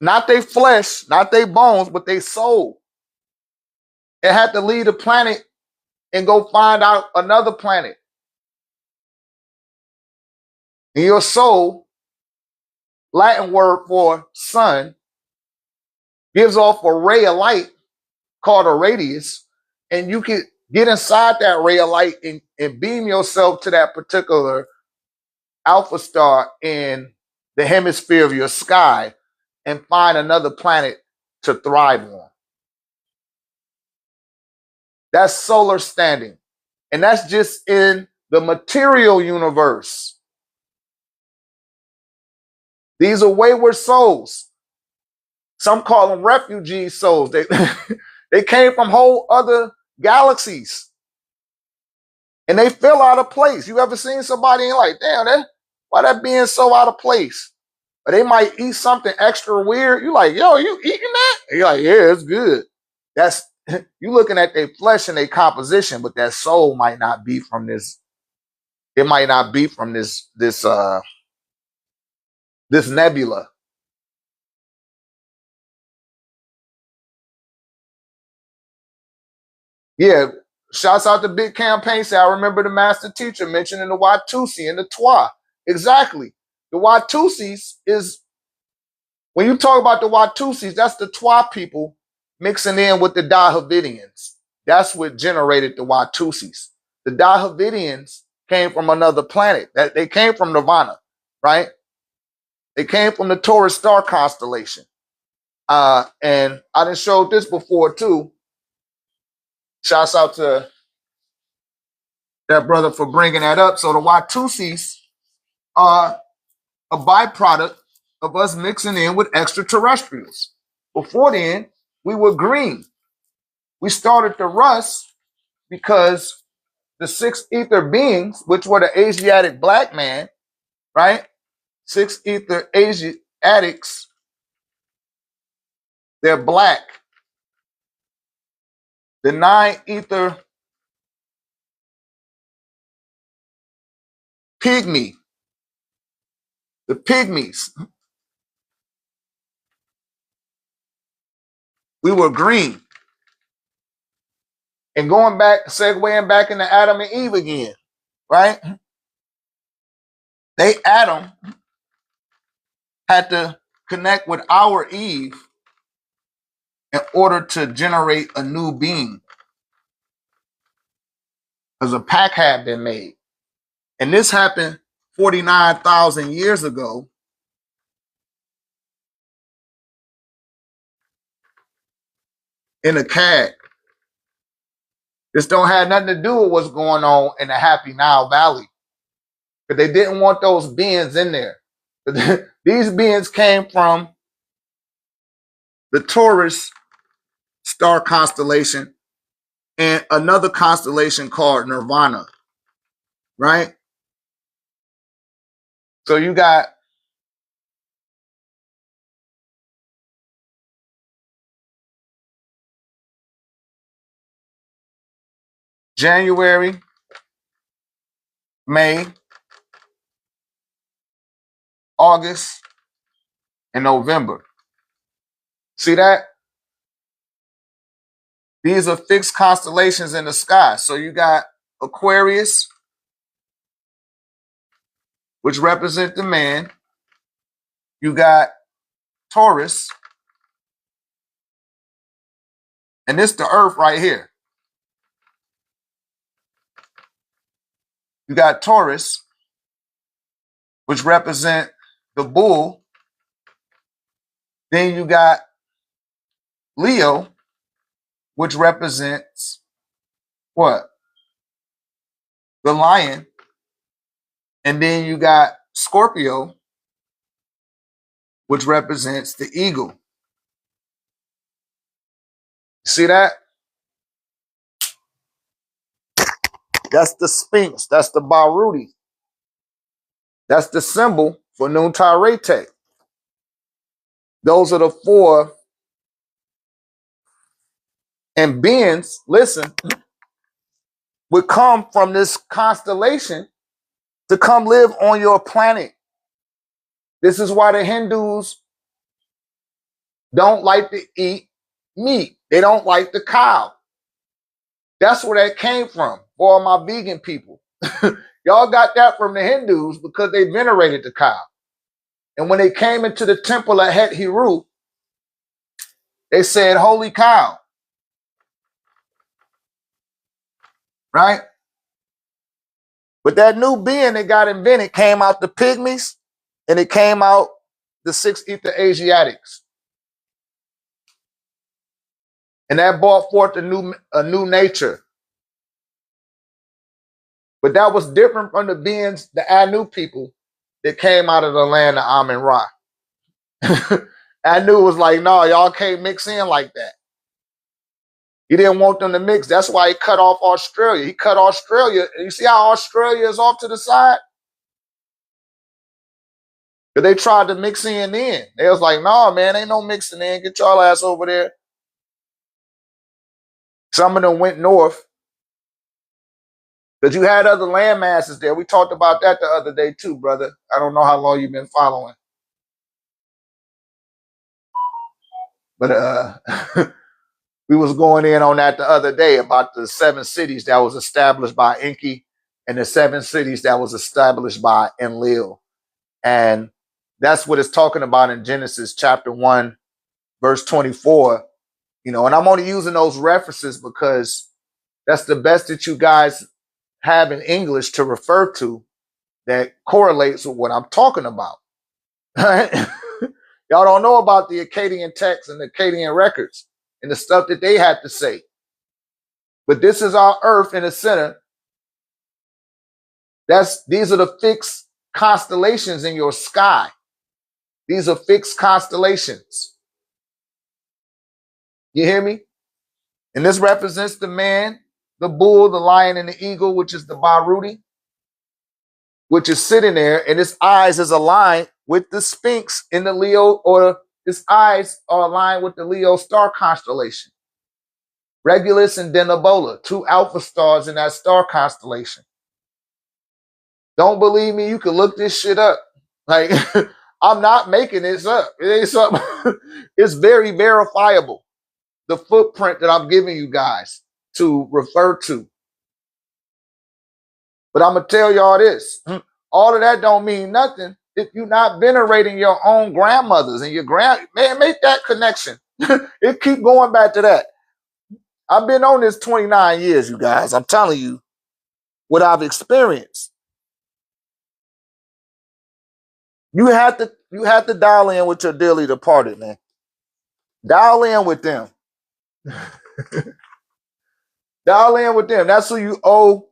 Not their flesh, not their bones, but their soul. It had to leave the planet and go find out another planet. And your soul, Latin word for sun, gives off a ray of light called a radius, and you can get inside that ray of light and beam yourself to that particular alpha star in the hemisphere of your sky and find another planet to thrive on. That's solar standing. And that's just in the material universe. These are wayward souls. Some call them refugee souls. They, they came from whole other galaxies. And they feel out of place. You ever seen somebody and like, damn, why that being so out of place? Or they might eat something extra weird. You like, yo, you eating that? And you're like, yeah, it's good. That's you looking at their flesh and their composition, but that soul might not be from this. It might not be from this nebula. Yeah, shouts out to Big Campaign. Say, I remember the master teacher mentioning the Watusi and the Twa. Exactly. The Watusis is, when you talk about the Watusis, that's the Twa people mixing in with the Dahavidians. That's what generated the Watusis. The Dahavidians came from another planet. That they came from Nirvana, right? They came from the Taurus star constellation. And I done showed this before too. Shouts out to that brother for bringing that up. So the Watusis are a byproduct of us mixing in with extraterrestrials. Before then, we were green. We started to rust because the six ether beings, which were the Asiatic black man, right? Six ether Asiatics, they're black. The nine ether pygmy, the pygmies, we were green. And going back, segueing back into Adam and Eve again, right? Adam had to connect with our Eve in order to generate a new being. Because a pact had been made. And this happened 49,000 years ago. In a CAD. This don't have nothing to do with what's going on in the Happy Nile Valley. Because they didn't want those beings in there. These beings came from the Taurus star constellation and another constellation called Nirvana, right? So you got January, May, August, and November. See that? These are fixed constellations in the sky. So you got Aquarius, which represent the man. You got Taurus, and this the Earth right here. You got Taurus, which represent the bull. Then you got Leo, which represents what? The lion. And then you got Scorpio, which represents the eagle. See that? That's the Sphinx. That's the Ruwty. That's the symbol for Nuntare. Those are the four. And beings, listen, would come from this constellation to come live on your planet. This is why the Hindus don't like to eat meat. They don't like the cow. That's where that came from for all my vegan people. Y'all got that from the Hindus because they venerated the cow. And when they came into the temple of Het Hiru, they said, holy cow. Right? But that new being that got invented came out the pygmies and it came out the 6 ether Asiatics. And that brought forth a new nature. But that was different from the beings, the Anu people that came out of the land of Amun Ra. Anu was like, no, y'all can't mix in like that. He didn't want them to mix. That's why he cut off Australia. He cut Australia. You see how Australia is off to the side? Because they tried to mix in. They was like, no, man, ain't no mixing in. Get y'all ass over there. Some of them went north. Because you had other land masses there. We talked about that the other day too, brother. I don't know how long you've been following. But we was going in on that the other day about the 7 cities that was established by Enki and the 7 cities that was established by Enlil. And that's what it's talking about in Genesis chapter 1, verse 24. And I'm only using those references because that's the best that you guys have in English to refer to that correlates with what I'm talking about. Y'all don't know about the Akkadian texts and the Akkadian records and the stuff that they had to say. But this is our earth in the center. These are the fixed constellations in your sky. These are fixed constellations. You hear me? And this represents the man, the bull, the lion, and the eagle, which is the Ruwty, which is sitting there, and his eyes is aligned with the Sphinx in the Leo, or his eyes are aligned with the Leo star constellation. Regulus and Denebola, 2 alpha stars in that star constellation. Don't believe me? You can look this shit up. Like, I'm not making this up. It ain't something. It's very verifiable. The footprint that I'm giving you guys to refer to. But I'm going to tell y'all this. All of that don't mean nothing if you're not venerating your own grandmothers and your man, make that connection. It keep going back to that. I've been on this 29 years, you guys. I'm telling you what I've experienced. You have to dial in with your dearly departed, man. Dial in with them. Dial in with them. That's who you owe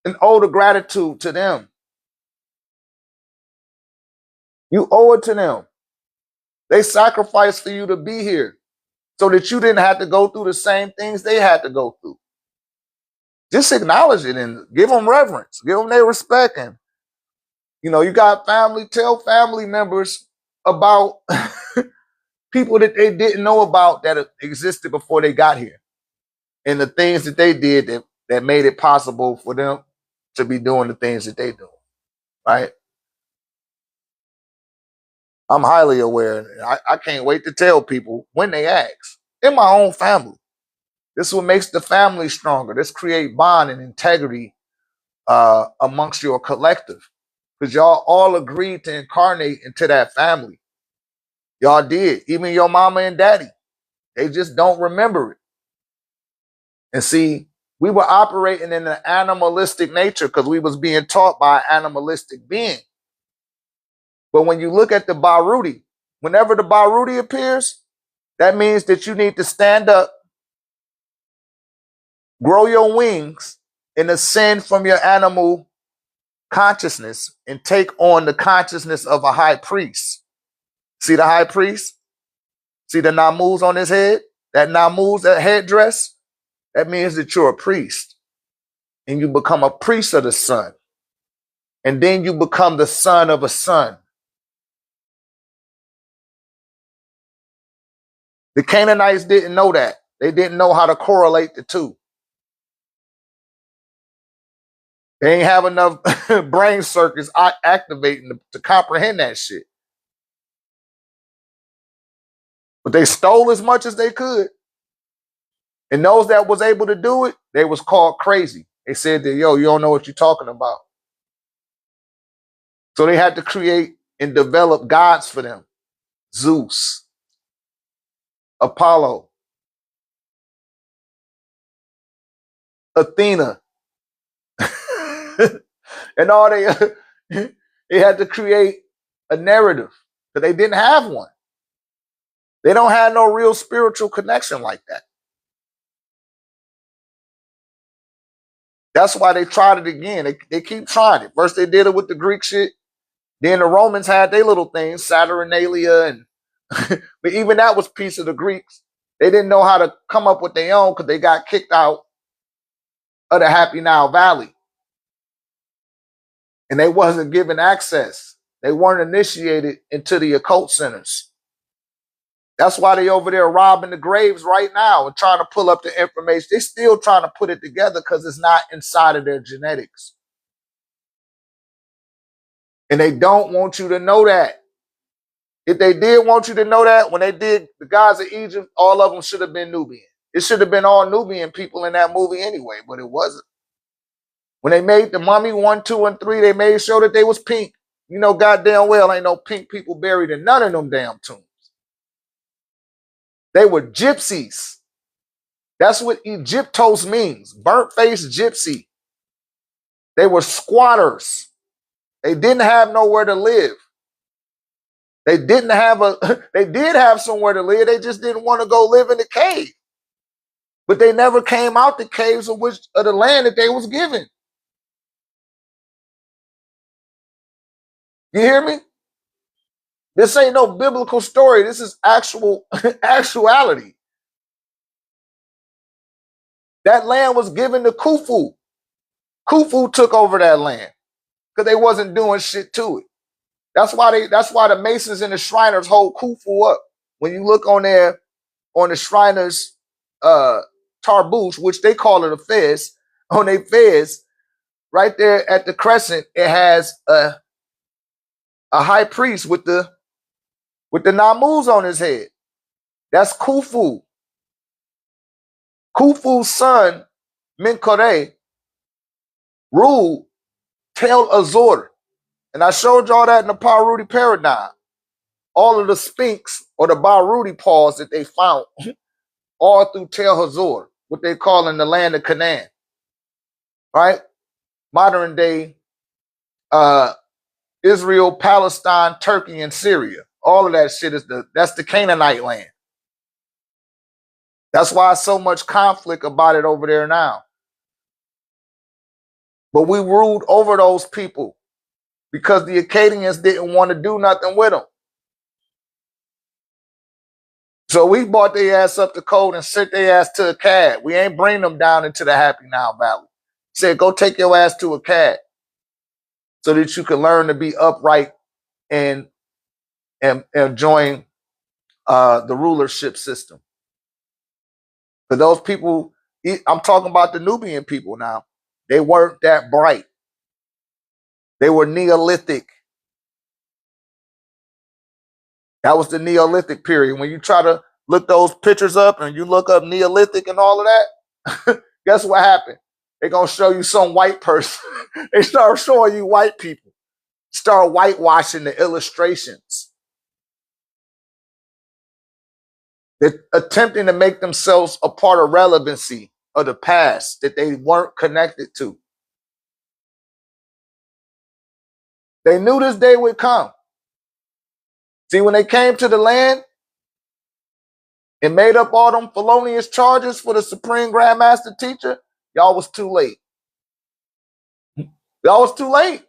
the gratitude to them. You owe it to them. They sacrificed for you to be here so that you didn't have to go through the same things they had to go through. Just acknowledge it and give them reverence. Give them their respect. And, you got family, tell family members about people that they didn't know about that existed before they got here. And the things that they did that made it possible for them to be doing the things that they do. Right? I'm highly aware. I can't wait to tell people when they ask. In my own family. This is what makes the family stronger. This create bond and integrity amongst your collective. Because y'all all agreed to incarnate into that family. Y'all did. Even your mama and daddy. They just don't remember it. And see, we were operating in an animalistic nature because we was being taught by an animalistic being. But when you look at the Ruwty, whenever the Ruwty appears, that means that you need to stand up, grow your wings, and ascend from your animal consciousness and take on the consciousness of a high priest. See the high priest? See the namuz on his head? That namuz, that headdress? That means that you're a priest. And you become a priest of the sun. And then you become the son of a son. The Canaanites didn't know that. They didn't know how to correlate the two. They ain't have enough brain circuits activating to comprehend that shit. But they stole as much as they could. And those that was able to do it, they was called crazy. They said that, yo, you don't know what you're talking about. So they had to create and develop gods for them. Zeus, Apollo, Athena. And all they had to create a narrative. because they didn't have one. They don't have no real spiritual connection like that. That's why they tried it again. They keep trying it. First they did it with the Greek shit. Then the Romans had their little things, Saturnalia, and but even that was piece of the Greeks. They didn't know how to come up with their own because they got kicked out of the Happy Nile Valley. And they wasn't given access. They weren't initiated into the occult centers. That's why they over there robbing the graves right now and trying to pull up the information. They still trying to put it together because it's not inside of their genetics. And they don't want you to know that. If they did want you to know that, when they did the gods of Egypt, all of them should have been Nubian. It should have been all Nubian people in that movie anyway, but it wasn't. When they made the Mummy 1, 2, and 3, they made sure that they was pink. You know goddamn well ain't no pink people buried in none of them damn tombs. They were gypsies. That's what Egyptos means. Burnt-faced gypsy. They were squatters. They didn't have nowhere to live. They didn't have they did have somewhere to live. They just didn't want to go live in the cave. But they never came out the caves of the land that they was given. You hear me? This ain't no biblical story. This is actuality. That land was given to Khufu. Khufu took over that land because they wasn't doing shit to it. That's why the Masons and the Shriners hold Khufu up. When you look on there on the Shriners tarboosh, which they call it a fez, on their fez, right there at the crescent, it has a high priest with the Namuz on his head. That's Khufu. Khufu's son, Menkaure, ruled Tel Azor. And I showed y'all that in the Ruwty paradigm. All of the Sphinx or the Ruwty paws that they found all through Tel Azor, what they call in the land of Canaan. Right? Modern day Israel, Palestine, Turkey, and Syria. All of that shit that's the Canaanite land. That's why so much conflict about it over there now. But we ruled over those people because the Akkadians didn't want to do nothing with them. So we brought their ass up the coast and sent their ass to Akkad. We ain't bring them down into the Happy Nile Valley. Said, go take your ass to Akkad so that you can learn to be upright and join the rulership system. For those people, I'm talking about the Nubian people now. They weren't that bright. They were Neolithic. That was the Neolithic period. When you try to look those pictures up and you look up Neolithic and all of that, guess what happened? They're going to show you some white person. They start showing you white people. Start whitewashing the illustrations. They're attempting to make themselves a part of relevancy of the past that they weren't connected to. They knew this day would come. See, when they came to the land and made up all them felonious charges for the Supreme Grand Master Teacher, y'all was too late. Y'all was too late.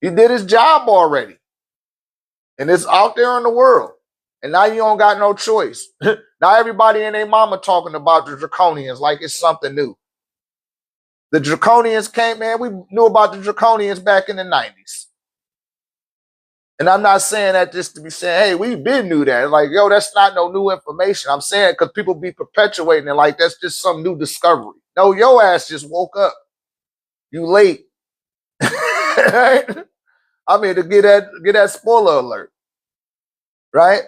He did his job already. And it's out there in the world. And now you don't got no choice. Now everybody and their mama talking about the Draconians like it's something new. The Draconians came, man, we knew about the Draconians back in the 90s. And I'm not saying that just to be saying, hey, we been knew that. Like, yo, that's not no new information. I'm saying because people be perpetuating it like that's just some new discovery. No, your ass just woke up. You late. Right? I mean, to get that spoiler alert. Right?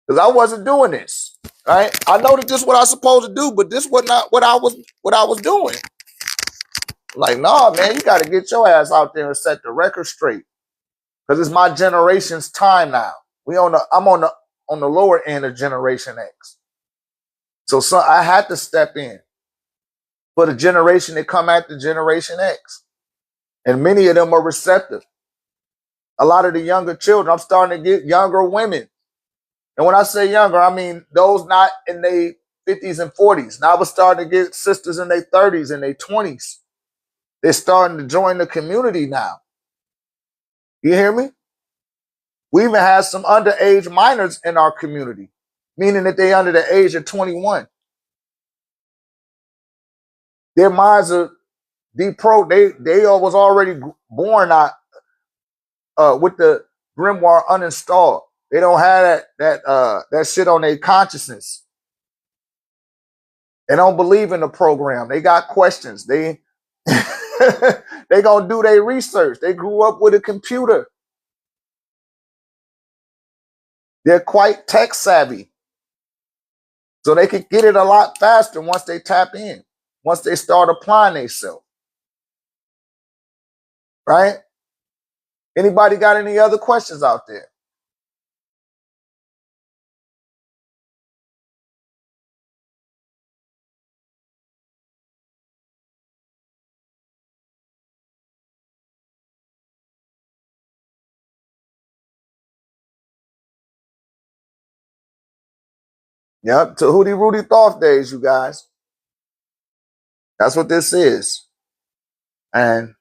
Because I wasn't doing this. Right? I know that this is what I was supposed to do, but this was not what I was doing. Like, no, man, you got to get your ass out there and set the record straight. Because it's my generation's time now. I'm on the lower end of Generation X. So I had to step in for the generation that come after Generation X. And many of them are receptive. A lot of the younger children, I'm starting to get younger women. And when I say younger, I mean those not in their 50s and 40s. Now we're starting to get sisters in their 30s and their 20s. They're starting to join the community now. You hear me? We even have some underage minors in our community, meaning that they under the age of 21. Their minds are they was already born out with the grimoire uninstalled. They don't have that shit on their consciousness. They don't believe in the program. They got questions. They they gonna do their research. They grew up with a computer. They're quite tech savvy. So they can get it a lot faster once they tap in, once they start applying themselves. Right? Anybody got any other questions out there? Yep, Tehuti Ruwty Thothdays, you guys. That's what this is. And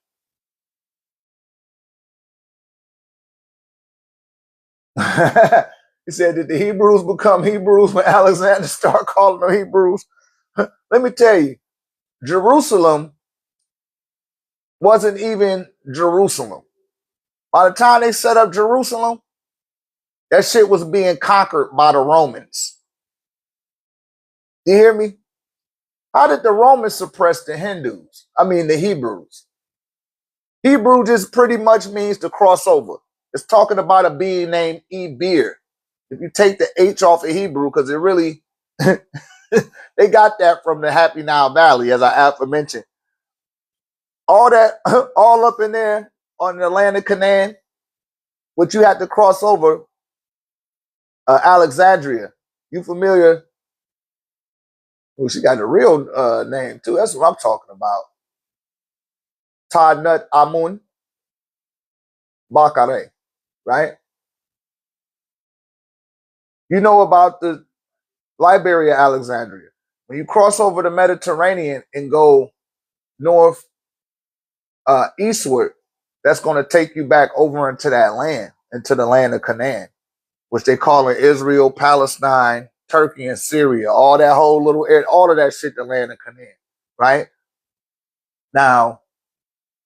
he said, did the Hebrews become Hebrews when Alexander started calling them Hebrews? Let me tell you, Jerusalem wasn't even Jerusalem. By the time they set up Jerusalem, that shit was being conquered by the Romans. You hear me? How did the Romans suppress the Hindus? I mean, the Hebrews. Hebrew just pretty much means to cross over. It's talking about a being named Ebir. If you take the H off of Hebrew, because it really, they got that from the Happy Nile Valley, as I aforementioned. All that, all up in there on the land of Canaan, which you had to cross over, Alexandria. You familiar? Well, she got a real name too. That's what I'm talking about. Tadnut Amun Bakare, right? You know about the Liberia, Alexandria. When you cross over the Mediterranean and go north eastward, that's going to take you back over into that land, into the land of Canaan, which they call it Israel, Palestine, Turkey, and Syria. All that whole little area, all of that shit, the land of Canaan, right? Now,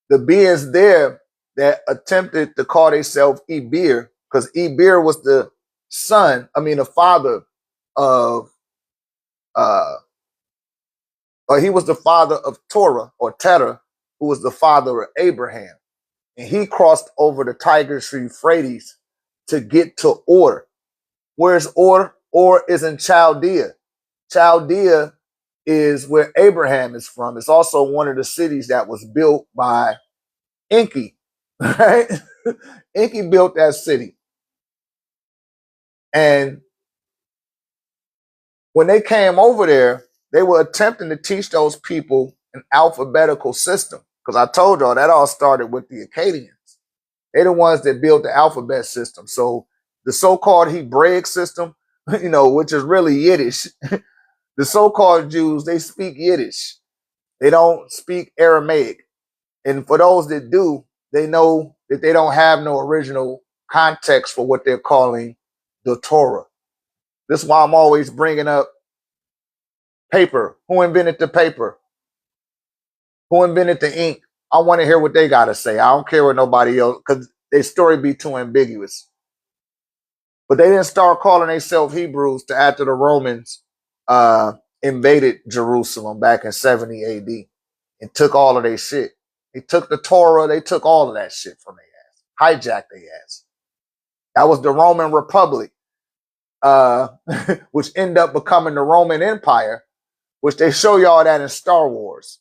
the beings there that attempted to call themselves Ebir, because Ebir was the the father of or he was the father of Torah or Terah, who was the father of Abraham. And he crossed over the Tigris Euphrates to get to Ur. Where's Ur? Ur is in Chaldea. Chaldea is where Abraham is from. It's also one of the cities that was built by Enki, right? Enki built that city. And when they came over there, they were attempting to teach those people an alphabetical system. Because I told y'all that all started with the Akkadians. They're the ones that built the alphabet system. So the so-called Hebraic system, which is really Yiddish, the so-called Jews, they speak Yiddish. They don't speak Aramaic. And for those that do, they know that they don't have no original context for what they're calling the Torah. This is why I'm always bringing up paper. Who invented the paper? Who invented the ink? I want to hear what they got to say. I don't care what nobody else, because their story be too ambiguous. But they didn't start calling themselves Hebrews till after the Romans invaded Jerusalem back in 70 AD and took all of their shit. They took the Torah. They took all of that shit from their ass. Hijacked their ass. That was the Roman Republic, which ended up becoming the Roman Empire, which they show y'all that in Star Wars.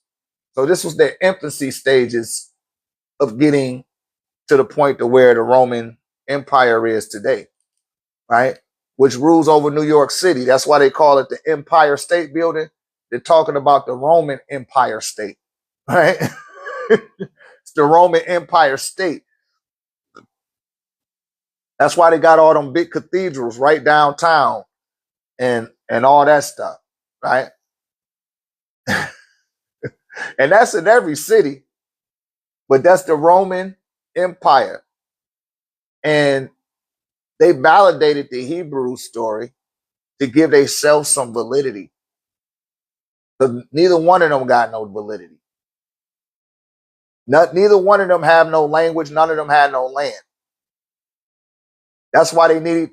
So this was their infancy stages of getting to the point to where the Roman Empire is today, right? Which rules over New York City. That's why they call it the Empire State Building. They're talking about the Roman Empire State, right? It's the Roman Empire State. That's why they got all them big cathedrals right downtown and all that stuff, right? And that's in every city, but that's the Roman Empire. And they validated the Hebrew story to give themselves some validity. Because neither one of them got no validity. Neither one of them have no language. None of them had no land. That's why they needed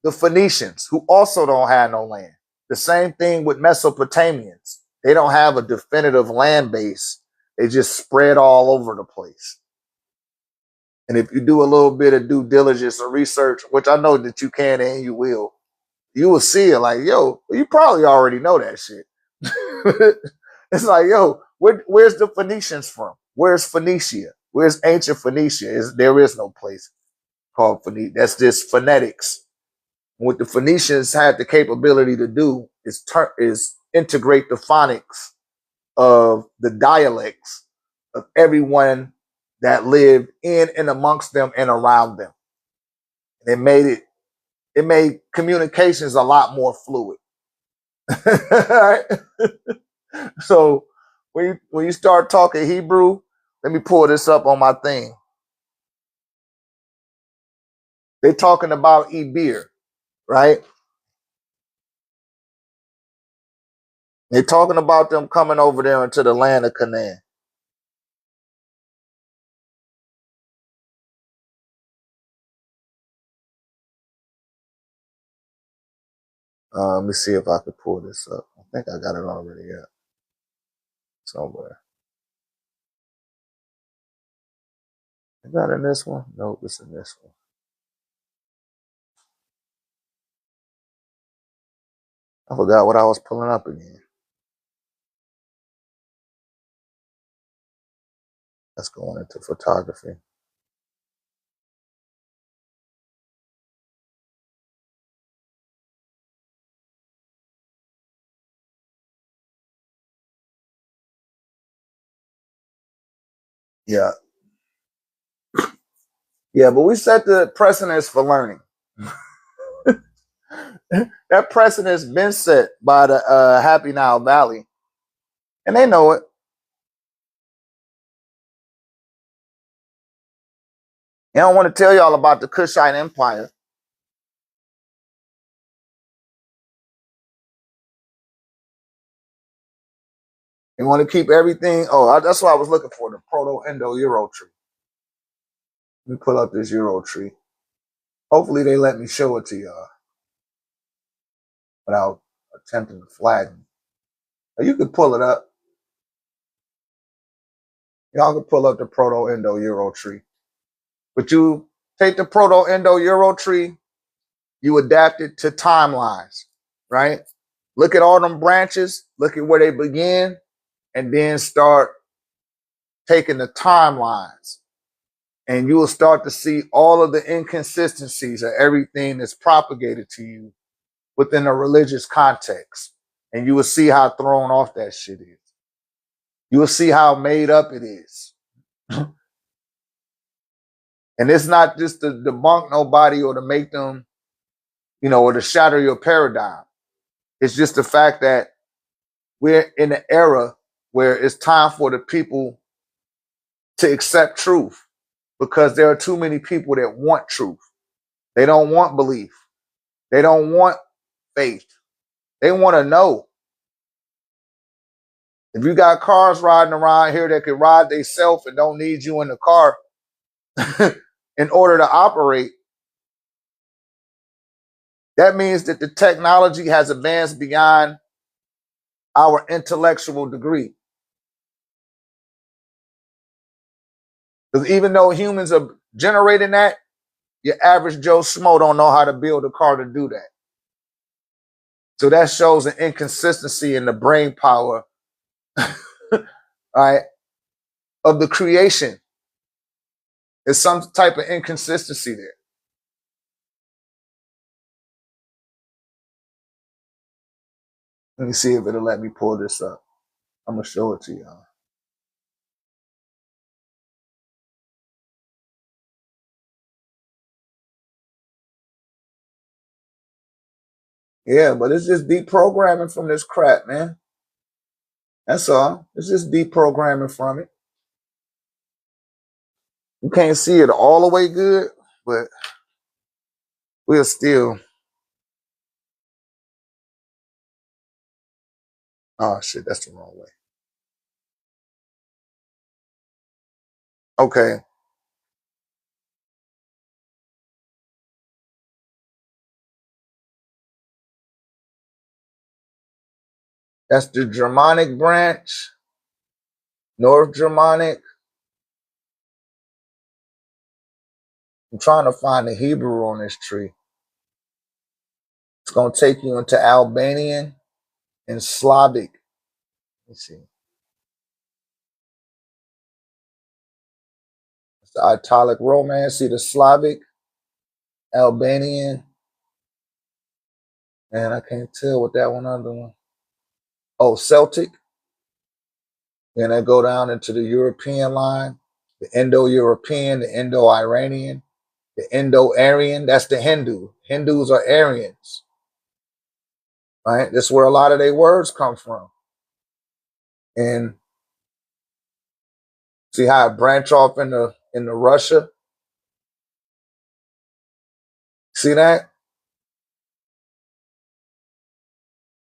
the Phoenicians, who also don't have no land. The same thing with Mesopotamians. They don't have a definitive land base. They just spread all over the place. And if you do a little bit of due diligence or research, which I know that you can and you will see it like, yo, you probably already know that shit. It's like, yo, where's the Phoenicians from? Where's Phoenicia? Where's ancient Phoenicia? There is no place called Phoenicia. That's just phonetics. What the Phoenicians had the capability to do is integrate the phonics of the dialects of everyone that lived in and amongst them and around them. And it made communications a lot more fluid. Right? So when you start talking Hebrew, let me pull this up on my thing. They're talking about Ibir, right? They're talking about them coming over there into the land of Canaan. Let me see if I can pull this up. I think I got it already up somewhere. Is that in this one? Nope, it's in this one. I forgot what I was pulling up again. That's going into photography. Yeah. Yeah, but we set the precedence for learning. That precedent's been set by the Happy Now Valley, and they know it. They don't want to tell y'all about the Kushite Empire. They want to keep everything. Oh, that's what I was looking for, the Proto-Indo-Euro tree. Let me pull up this Euro tree. Hopefully they let me show it to y'all without attempting to flatten. You can pull it up. Y'all can pull up the Proto-Indo-Euro tree. But you take the Proto-Indo-Euro tree, you adapt it to timelines, right? Look at all them branches, look at where they begin, and then start taking the timelines. And you will start to see all of the inconsistencies of everything that's propagated to you within a religious context. And you will see how thrown off that shit is. You will see how made up it is. And it's not just to debunk nobody or to make them, or to shatter your paradigm. It's just the fact that we're in an era where it's time for the people to accept truth, because there are too many people that want truth. They don't want belief. They don't want faith. They want to know. If you got cars riding around here that can ride themselves and don't need you in the car in order to operate, that means that the technology has advanced beyond our intellectual degree. Because even though humans are generating that, your average Joe Schmo don't know how to build a car to do that. So that shows an inconsistency in the brain power, right, of the creation. There's some type of inconsistency there. Let me see if it'll let me pull this up. I'm going to show it to y'all. Yeah, but it's just deprogramming from this crap, man. That's all. It's just deprogramming from it. You can't see it all the way good, but we're still. Oh shit, that's the wrong way. Okay, that's the Germanic branch, North Germanic. I'm trying to find the Hebrew on this tree. It's gonna take you into Albanian and Slavic. Let's see. It's the Italic Romance. See the Slavic, Albanian, and I can't tell what that one other one. Oh, Celtic. Then I go down into the European line, the Indo-European, the Indo-Iranian, the Indo-Aryan. That's the Hindu. Hindus are Aryans, right? That's where a lot of their words come from. And see how it branch off into Russia. See that?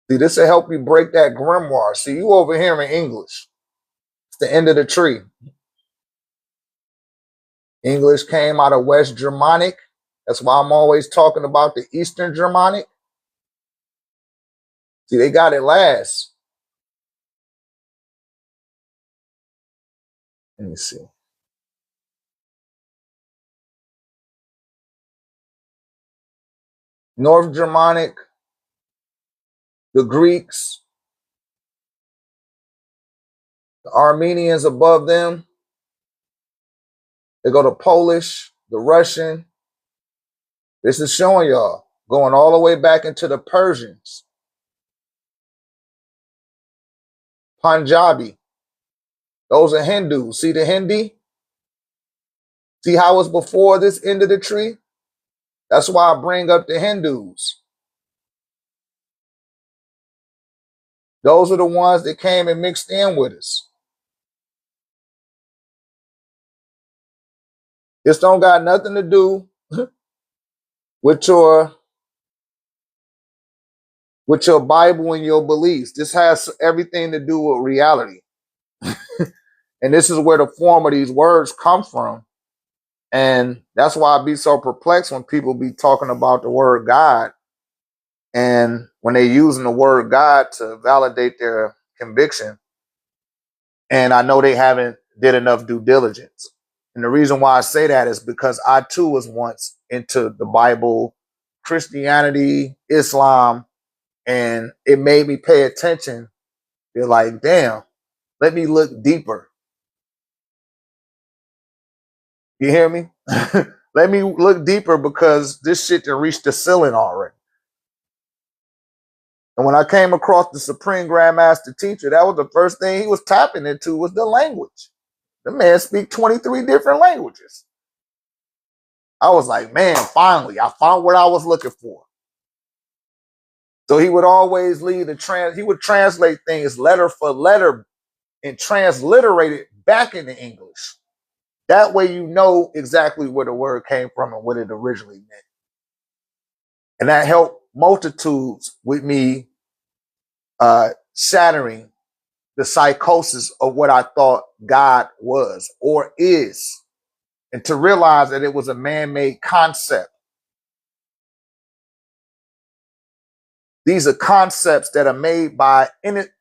See, this will help you break that grimoire. See, you over here in English. It's the end of the tree. English came out of West Germanic. That's why I'm always talking about the Eastern Germanic. See, they got it last. Let me see. North Germanic, the Greeks, the Armenians above them. They go to Polish, the Russian. This is showing y'all going all the way back into the Persians, Punjabi. Those are Hindus. See the Hindi? See how it's before this end of the tree? That's why I bring up the Hindus. Those are the ones that came and mixed in with us. This don't got nothing to do with your Bible and your beliefs. This has everything to do with reality. And this is where the form of these words come from. And that's why I be so perplexed when people be talking about the word God and when they're using the word God to validate their conviction. And I know they haven't did enough due diligence. And the reason why I say that is because I too was once into the Bible, Christianity, Islam, and it made me pay attention. They're like, damn, let me look deeper. You hear me? Let me look deeper because this shit done reached the ceiling already. And when I came across the Supreme Grandmaster Teacher, that was the first thing he was tapping into was the language. The man speak 23 different languages. I was like, man, finally, I found what I was looking for. So he would always lead he would translate things letter for letter and transliterate it back into English. That way you know exactly where the word came from and what it originally meant. And that helped multitudes with me shattering the psychosis of what I thought God was or is, and to realize that it was a man-made concept. These are concepts that are made by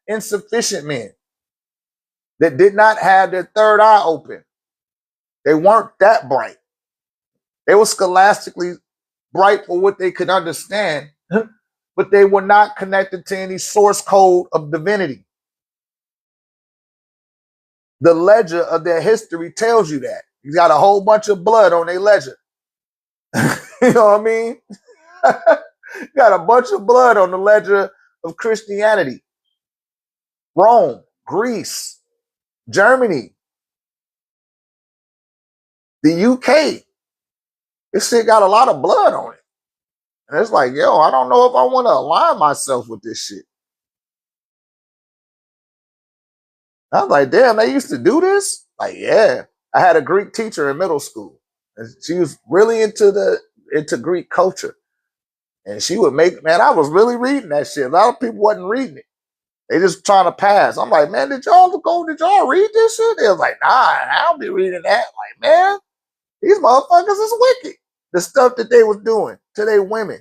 insufficient men that did not have their third eye open. They weren't that bright. They were scholastically bright for what they could understand, but they were not connected to any source code of divinity. The ledger of their history tells you that. You got a whole bunch of blood on their ledger. You know what I mean? Got a bunch of blood on the ledger of Christianity. Rome, Greece, Germany, the UK. This shit got a lot of blood on it. And it's like, yo, I don't know if I want to align myself with this shit. I was like, damn, they used to do this? Like, yeah. I had a Greek teacher in middle school. And she was really into Greek culture. And she would make, man, I was really reading that shit. A lot of people wasn't reading it. They just trying to pass. I'm like, man, did y'all read this shit? They was like, nah, I don't be reading that. Like, man, these motherfuckers is wicked. The stuff that they was doing to their women,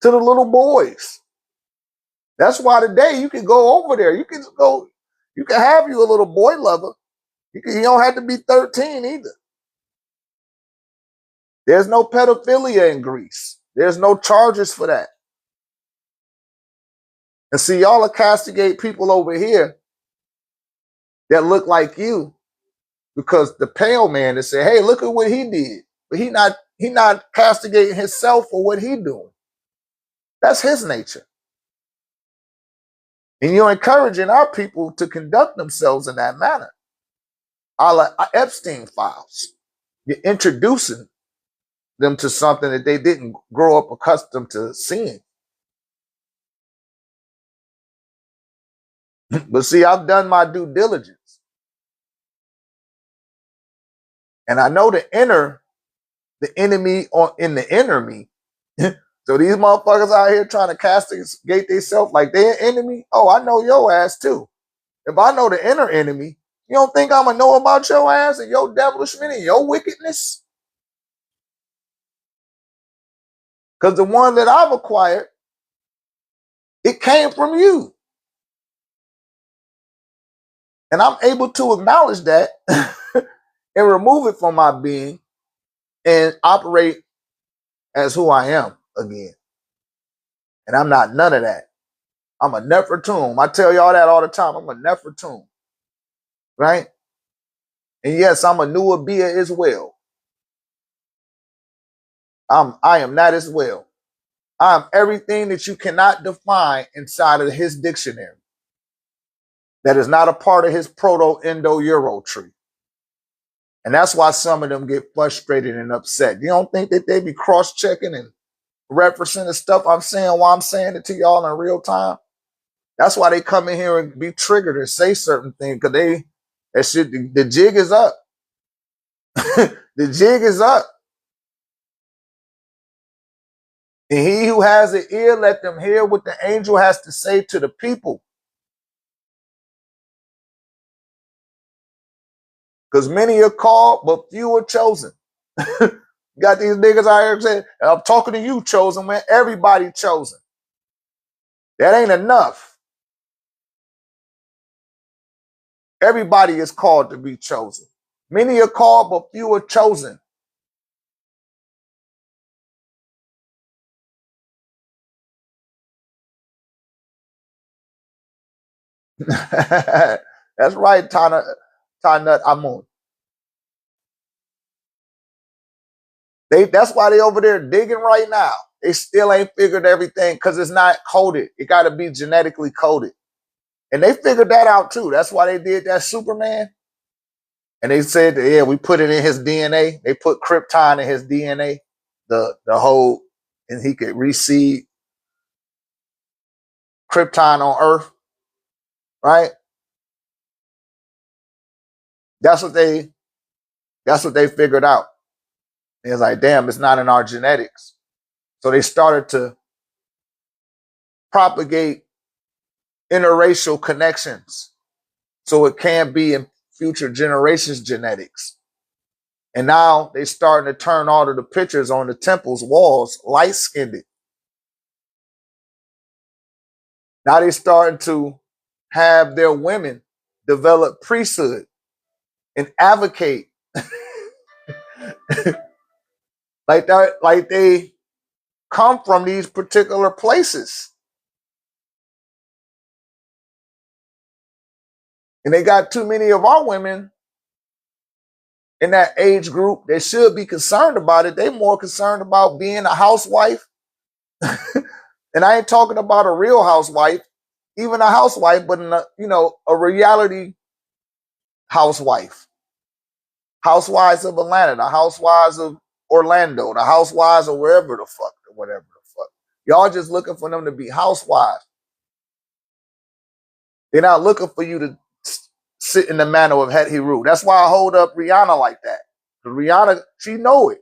to the little boys. That's why today you can go over there. You can have you a little boy lover. You don't have to be 13 either. There's no pedophilia in Greece. There's no charges for that. And see, y'all will castigate people over here that look like you because the pale man that say, hey, look at what he did. But he not castigating himself for what he doing. That's his nature. And you're encouraging our people to conduct themselves in that manner. A la Epstein files. You're introducing them to something that they didn't grow up accustomed to seeing. But see, I've done my due diligence. And I know the enemy in the inner me. So these motherfuckers out here trying to castigate themselves like they're an enemy. Oh, I know your ass too. If I know the inner enemy, you don't think I'm going to know about your ass and your devilishment and your wickedness? Because the one that I've acquired, it came from you. And I'm able to acknowledge that and remove it from my being and operate as who I am again. And I'm not none of that. I'm a Nefertum. I tell y'all that all the time. I'm a Nefertum. Right? And yes, I'm a Nuabia as well. I am that as well. I'm everything that you cannot define inside of his dictionary. That is not a part of his Proto-Indo-Euro tree. And that's why some of them get frustrated and upset. You don't think that they be cross-checking and referencing the stuff I'm saying while I'm saying it to y'all in real time? That's why they come in here and be triggered and say certain things, because the jig is up. The jig is up. And he who has an ear, let them hear what the angel has to say to the people. Because many are called, but few are chosen. Got these niggas out here saying, I'm talking to you, chosen, man. Everybody chosen. That ain't enough. Everybody is called to be chosen. Many are called, but few are chosen. That's right, Tanut Amun. That's why they over there digging right now. They still ain't figured everything because it's not coded. It got to be genetically coded. And they figured that out too. That's why they did that Superman. And they said, that, yeah, we put it in his DNA. They put Krypton in his DNA, the whole, and he could reseed Krypton on Earth, right? That's what they figured out. And it's like, damn, it's not in our genetics. So they started to propagate interracial connections so it can be in future generations' genetics. And now they starting to turn all of the pictures on the temple's walls light-skinned. Now they starting to have their women develop priesthood and advocate like that, like they come from these particular places. And they got too many of our women in that age group that should be concerned about it. They more concerned about being a housewife. And I ain't talking about a real housewife, even a housewife, but a reality housewife. Housewives of Atlanta, the housewives of Orlando, the housewives or wherever the fuck, or whatever the fuck. Y'all just looking for them to be housewives. They're not looking for you to sit in the manner of Tehuti. That's why I hold up Rihanna like that. Rihanna, she know it.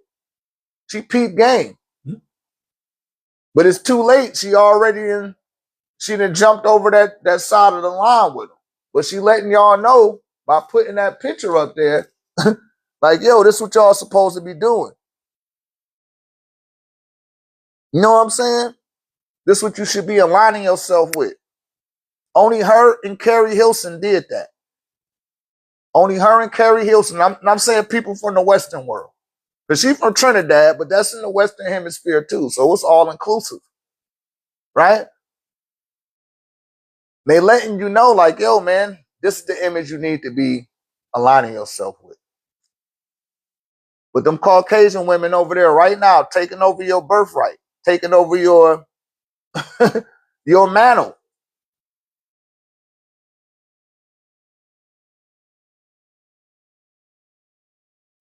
She peep game. But it's too late. She already in, she done jumped over that side of the line with him. But she letting y'all know by putting that picture up there, like, yo, this is what y'all supposed to be doing. You know what I'm saying? This is what you should be aligning yourself with. Only her and Carrie Hilson did that. Only her and Carrie Hilson. I'm saying people from the Western world. Because she's from Trinidad, but that's in the Western Hemisphere too. So it's all inclusive. Right? They letting you know, like, yo, man, this is the image you need to be aligning yourself with. But them Caucasian women over there right now, taking over your birthright, taking over your your mantle.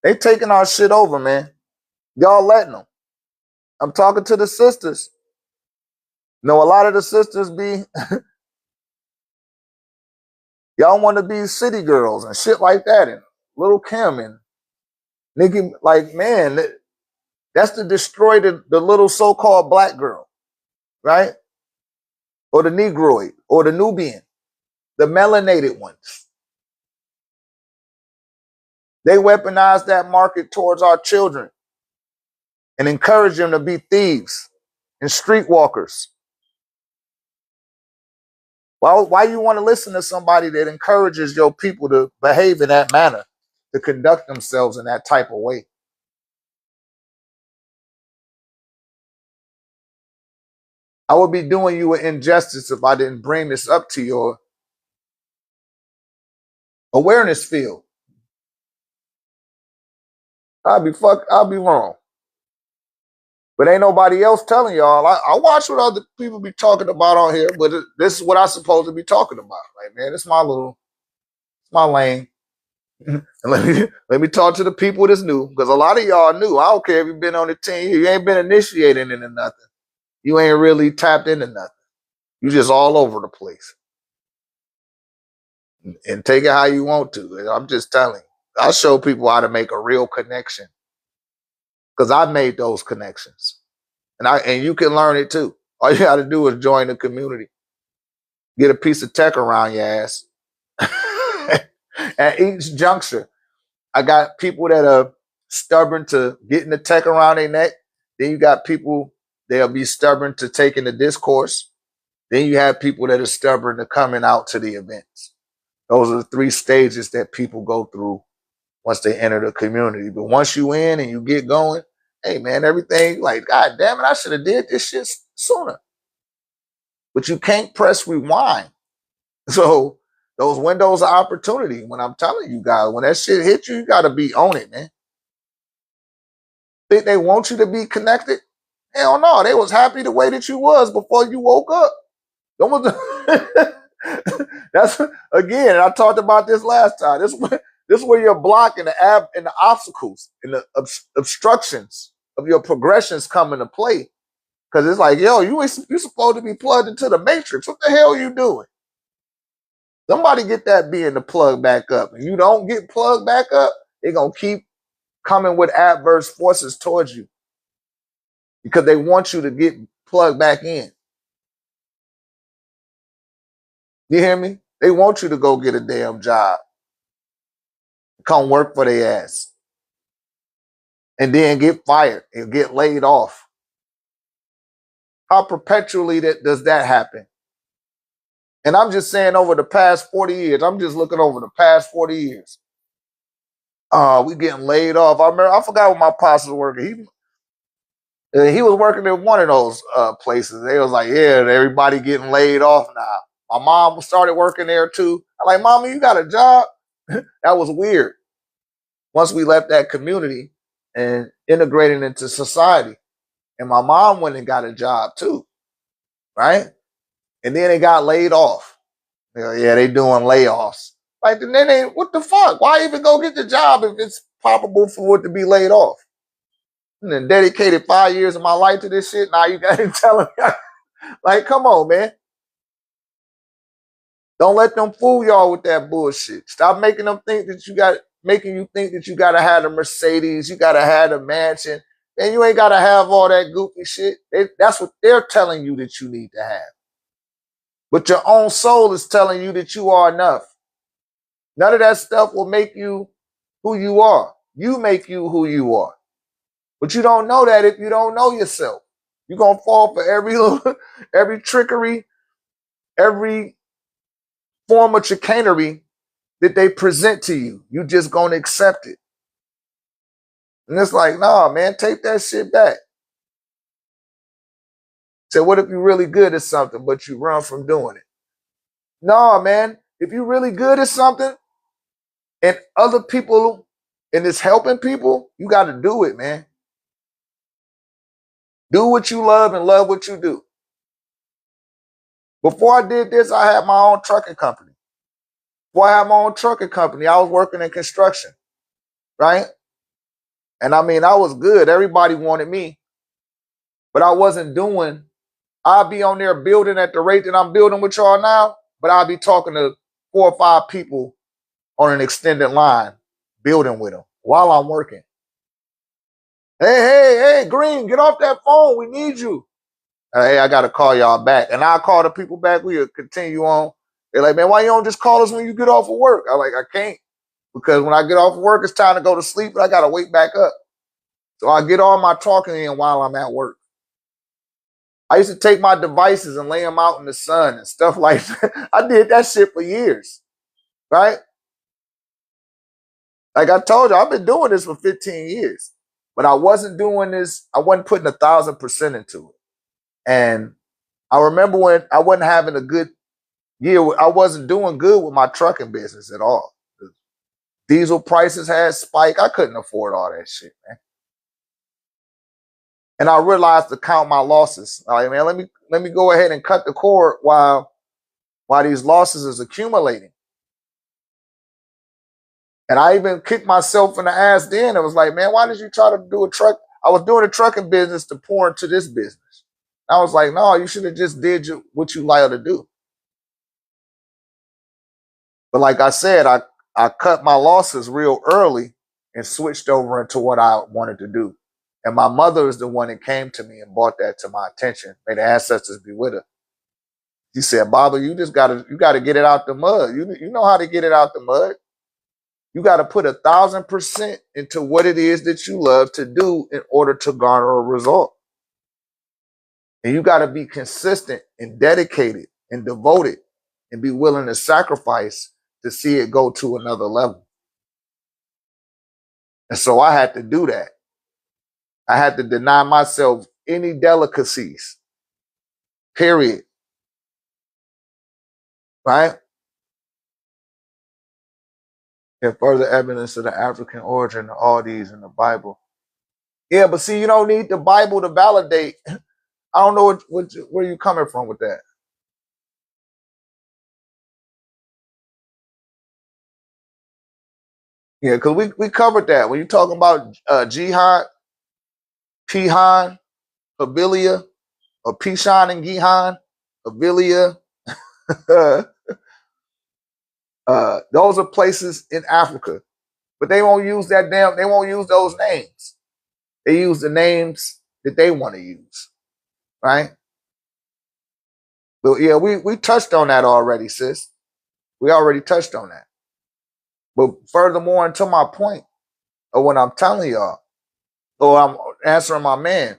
They taking our shit over, man. Y'all letting them. I'm talking to the sisters. You know, a lot of the sisters be, y'all want to be city girls and shit like that. And Little Kim and Nicki, like, man, that's to destroy the little so-called black girl, right? Or the Negroid, or the Nubian, the melanated ones. They weaponize that market towards our children and encourage them to be thieves and streetwalkers. Why you want to listen to somebody that encourages your people to behave in that manner, to conduct themselves in that type of way? I would be doing you an injustice if I didn't bring this up to your awareness field. I'll be wrong. But ain't nobody else telling y'all. I watch what other people be talking about on here, but this is what I'm supposed to be talking about. Like, man, it's my lane. And let me talk to the people that's new, because a lot of y'all new. I don't care if you've been on the team. You ain't been initiated into nothing. You ain't really tapped into nothing. You just all over the place. And take it how you want to. And I'm just telling you. I show people how to make a real connection, because I've made those connections. And you can learn it too. All you got to do is join the community. Get a piece of tech around your ass. At each juncture, I got people that are stubborn to getting the tech around their neck. Then you got people that'll be stubborn to taking the discourse. Then you have people that are stubborn to coming out to the events. Those are the 3 stages that people go through once they enter the community. But once you in and you get going, hey man, everything like, God damn it, I should have did this shit sooner. But you can't press rewind. So those windows of opportunity, when I'm telling you guys, when that shit hit you, you got to be on it, man. Think they want you to be connected? Hell no. They was happy the way that you was before you woke up. That's again, I talked about this last time. This is where you're blocking the obstacles and the obstructions of your progressions come into play. Because it's like, yo, you supposed to be plugged into the matrix. What the hell are you doing? Somebody get that being to plug back up. If you don't get plugged back up, they're going to keep coming with adverse forces towards you, because they want you to get plugged back in. You hear me? They want you to go get a damn job, come work for their ass, and then get fired and get laid off. How perpetually does that happen? And I'm just saying, over the past 40 years, I'm just looking over the past 40 years. We getting laid off. I forgot what my pops was working. He was working in one of those places. They was like, yeah, everybody getting laid off now. My mom started working there too. I'm like, Mama, you got a job? That was weird. Once we left that community and integrated into society, and my mom went and got a job too, right? And then they got laid off. Yeah, they doing layoffs. Like, then they, what the fuck? Why even go get the job if it's probable for it to be laid off? And dedicated 5 years of my life to this shit. Now you got to tell me, like, come on, man. Don't let them fool y'all with that bullshit. Stop making them think that making you think that you gotta have a Mercedes, you gotta have a mansion, and you ain't gotta have all that goofy shit. That's what they're telling you that you need to have. But your own soul is telling you that you are enough. None of that stuff will make you who you are. You make you who you are. But you don't know that if you don't know yourself. You're gonna fall for every trickery, every form of chicanery that they present to you. You just gonna accept it. And it's like, nah, man, take that shit back. So what if you're really good at something, but you run from doing it? Nah, man, if you're really good at something and other people and it's helping people, you got to do it, man. Do what you love and love what you do. Before I did this, I had my own trucking company. Before I had my own trucking company, I was working in construction, right? And I mean, I was good. Everybody wanted me, but I wasn't doing. I'll be on there building at the rate that I'm building with y'all now, but I'll be talking to 4 or 5 people on an extended line, building with them while I'm working. Hey, Green, get off that phone. We need you. Hey, I got to call y'all back. And I'll call the people back. We'll continue on. They're like, man, why you don't just call us when you get off of work? I'm like, I can't. Because when I get off of work, it's time to go to sleep, but I got to wake back up. So I get all my talking in while I'm at work. I used to take my devices and lay them out in the sun and stuff like that. I did that shit for years, right? Like I told you, I've been doing this for 15 years, but I wasn't doing this. I wasn't putting 1,000% into it. And I remember when I wasn't having a good year. I wasn't doing good with my trucking business at all. The diesel prices had spiked. I couldn't afford all that shit, man. And I realized to count my losses. All right, man, let me go ahead and cut the cord while these losses is accumulating. And I even kicked myself in the ass then. It was like, man, why did you try to do a truck? I was doing a trucking business to pour into this business. I was like, no, you should have just did what you like to do. But like I said, I cut my losses real early and switched over into what I wanted to do. And my mother is the one that came to me and brought that to my attention. May the ancestors be with her. She said, Baba, you gotta get it out the mud. You know how to get it out the mud. You got to put 1,000% into what it is that you love to do in order to garner a result. And you got to be consistent and dedicated and devoted and be willing to sacrifice to see it go to another level. And so I had to do that. I had to deny myself any delicacies, period. Right? And further evidence of the African origin of all these in the Bible. Yeah, but see, you don't need the Bible to validate. I don't know where you're coming from with that. Yeah, because we covered that. When you're talking about jihad, Pihan, Habilia, or Pishan and Gihan, Habilia, those are places in Africa. But they won't use they won't use those names. They use the names that they want to use. Right? But yeah, we touched on that already, sis. We already touched on that. But furthermore, into my point of what I'm telling y'all, or I'm answering my man,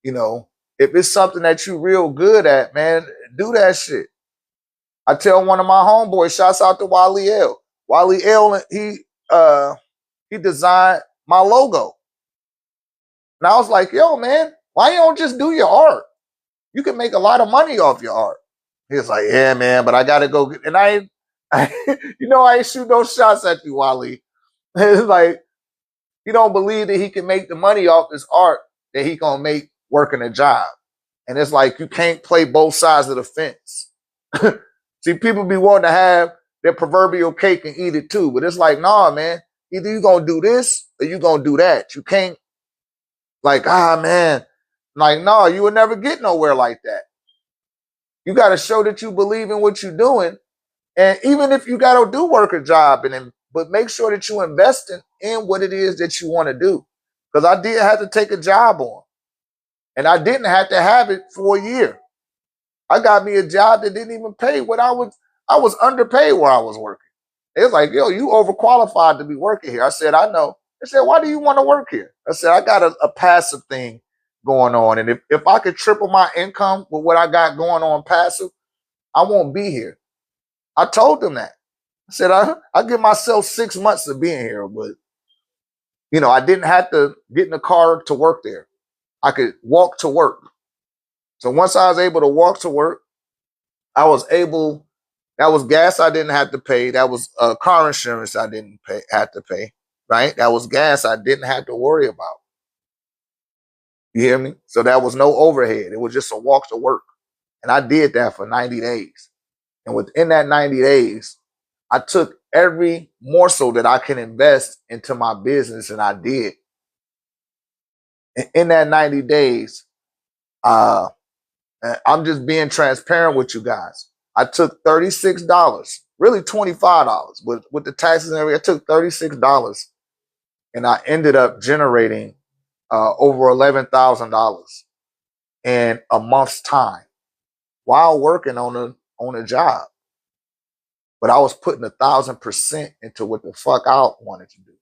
if it's something that you real good at, man, do that shit. I tell one of my homeboys, shouts out to Wally L. Wally L, he designed my logo. And I was like, yo, man, why you don't just do your art? You can make a lot of money off your art. He was like, yeah, man, but I gotta go get, and I ain't shoot no shots at you, Wally. It's like, he don't believe that he can make the money off his art that he gonna make working a job. And it's like, you can't play both sides of the fence. See, people be wanting to have their proverbial cake and eat it too. But it's like, nah, man, either you gonna do this or you gonna do that. You can't Like, man, like, no, you would never get nowhere like that. You got to show that you believe in what you're doing. And even if you got to do work a job, but make sure that you invest in what it is that you want to do. Because I did have to take a job on, and I didn't have to have it for a year. I got me a job that didn't even pay what I was underpaid where I was working. It was like, yo, you overqualified to be working here. I said, I know. They said, why do you want to work here? I said, I got a passive thing going on. And if I could triple my income with what I got going on passive, I won't be here. I told them that. I said, I give myself 6 months of being here, but I didn't have to get in the car to work there. I could walk to work. So once I was able to walk to work, that was gas I didn't have to pay. That was car insurance I didn't have to pay, right? That was gas I didn't have to worry about. You hear me? So that was no overhead. It was just a walk to work. And I did that for 90 days. And within that 90 days, I took every morsel that I can invest into my business, and I did. And in that 90 days, I'm just being transparent with you guys. I took $36, really $25, but with the taxes and everything, I took $36, and I ended up generating over $11,000 in a month's time while working on a job. But I was putting 1,000% into what the fuck I wanted to do.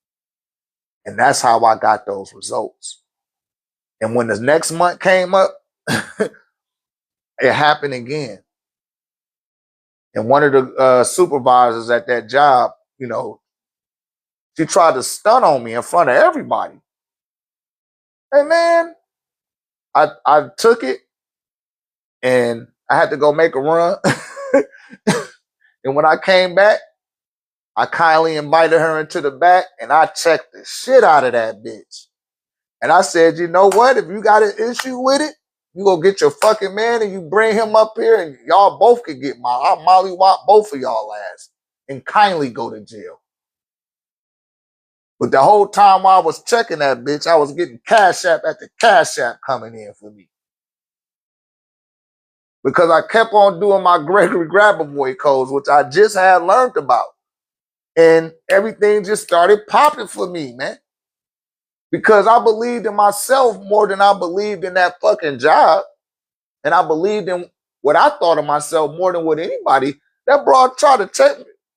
And that's how I got those results. And when the next month came up, it happened again. And one of the supervisors at that job, she tried to stunt on me in front of everybody. Hey, man, I took it and I had to go make a run. And when I came back, I kindly invited her into the back and I checked the shit out of that bitch. And I said, you know what? If you got an issue with it, you go get your fucking man and you bring him up here and y'all both could get I'll mollywop both of y'all ass and kindly go to jail. But the whole time while I was checking that bitch, I was getting cash app after cash app coming in for me. Because I kept on doing my Gregory Grabberboy codes, which I just had learned about. And everything just started popping for me, man. Because I believed in myself more than I believed in that fucking job. And I believed in what I thought of myself more than what anybody. That broad tried to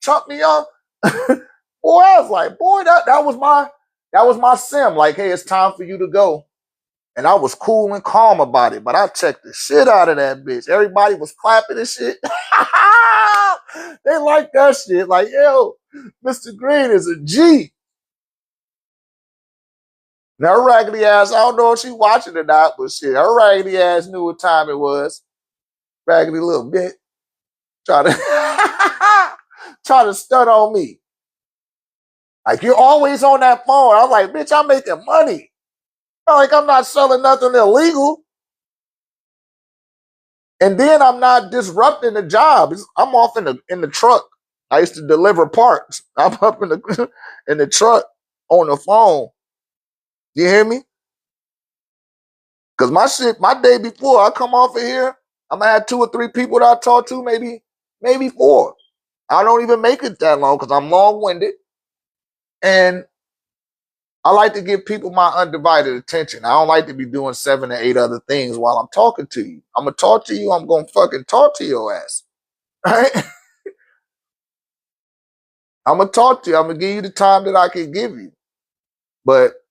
chump me off. Boy, I was like, boy, that was my sim. Like, hey, it's time for you to go. And I was cool and calm about it, but I checked the shit out of that bitch. Everybody was clapping and shit. They like that shit. Like, yo, Mr. Green is a G. Now, her raggedy ass, I don't know if she watching or not, but shit, her raggedy ass knew what time it was. Raggedy little bit. Try to stunt on me. Like, you're always on that phone. I'm like, bitch, I'm making money. Like, I'm not selling nothing illegal. And then I'm not disrupting the job. I'm off in the truck. I used to deliver parts. I'm up in the truck on the phone. You hear me? Because my day before I come off of here, I'm gonna have 2 or 3 people that I talk to, maybe 4. I don't even make it that long because I'm long-winded. And I like to give people my undivided attention. I don't like to be doing 7 or 8 other things while I'm talking to you. I'm going to talk to you. I'm going to fucking talk to your ass. Right? I'm going to talk to you. I'm going to give you the time that I can give you. But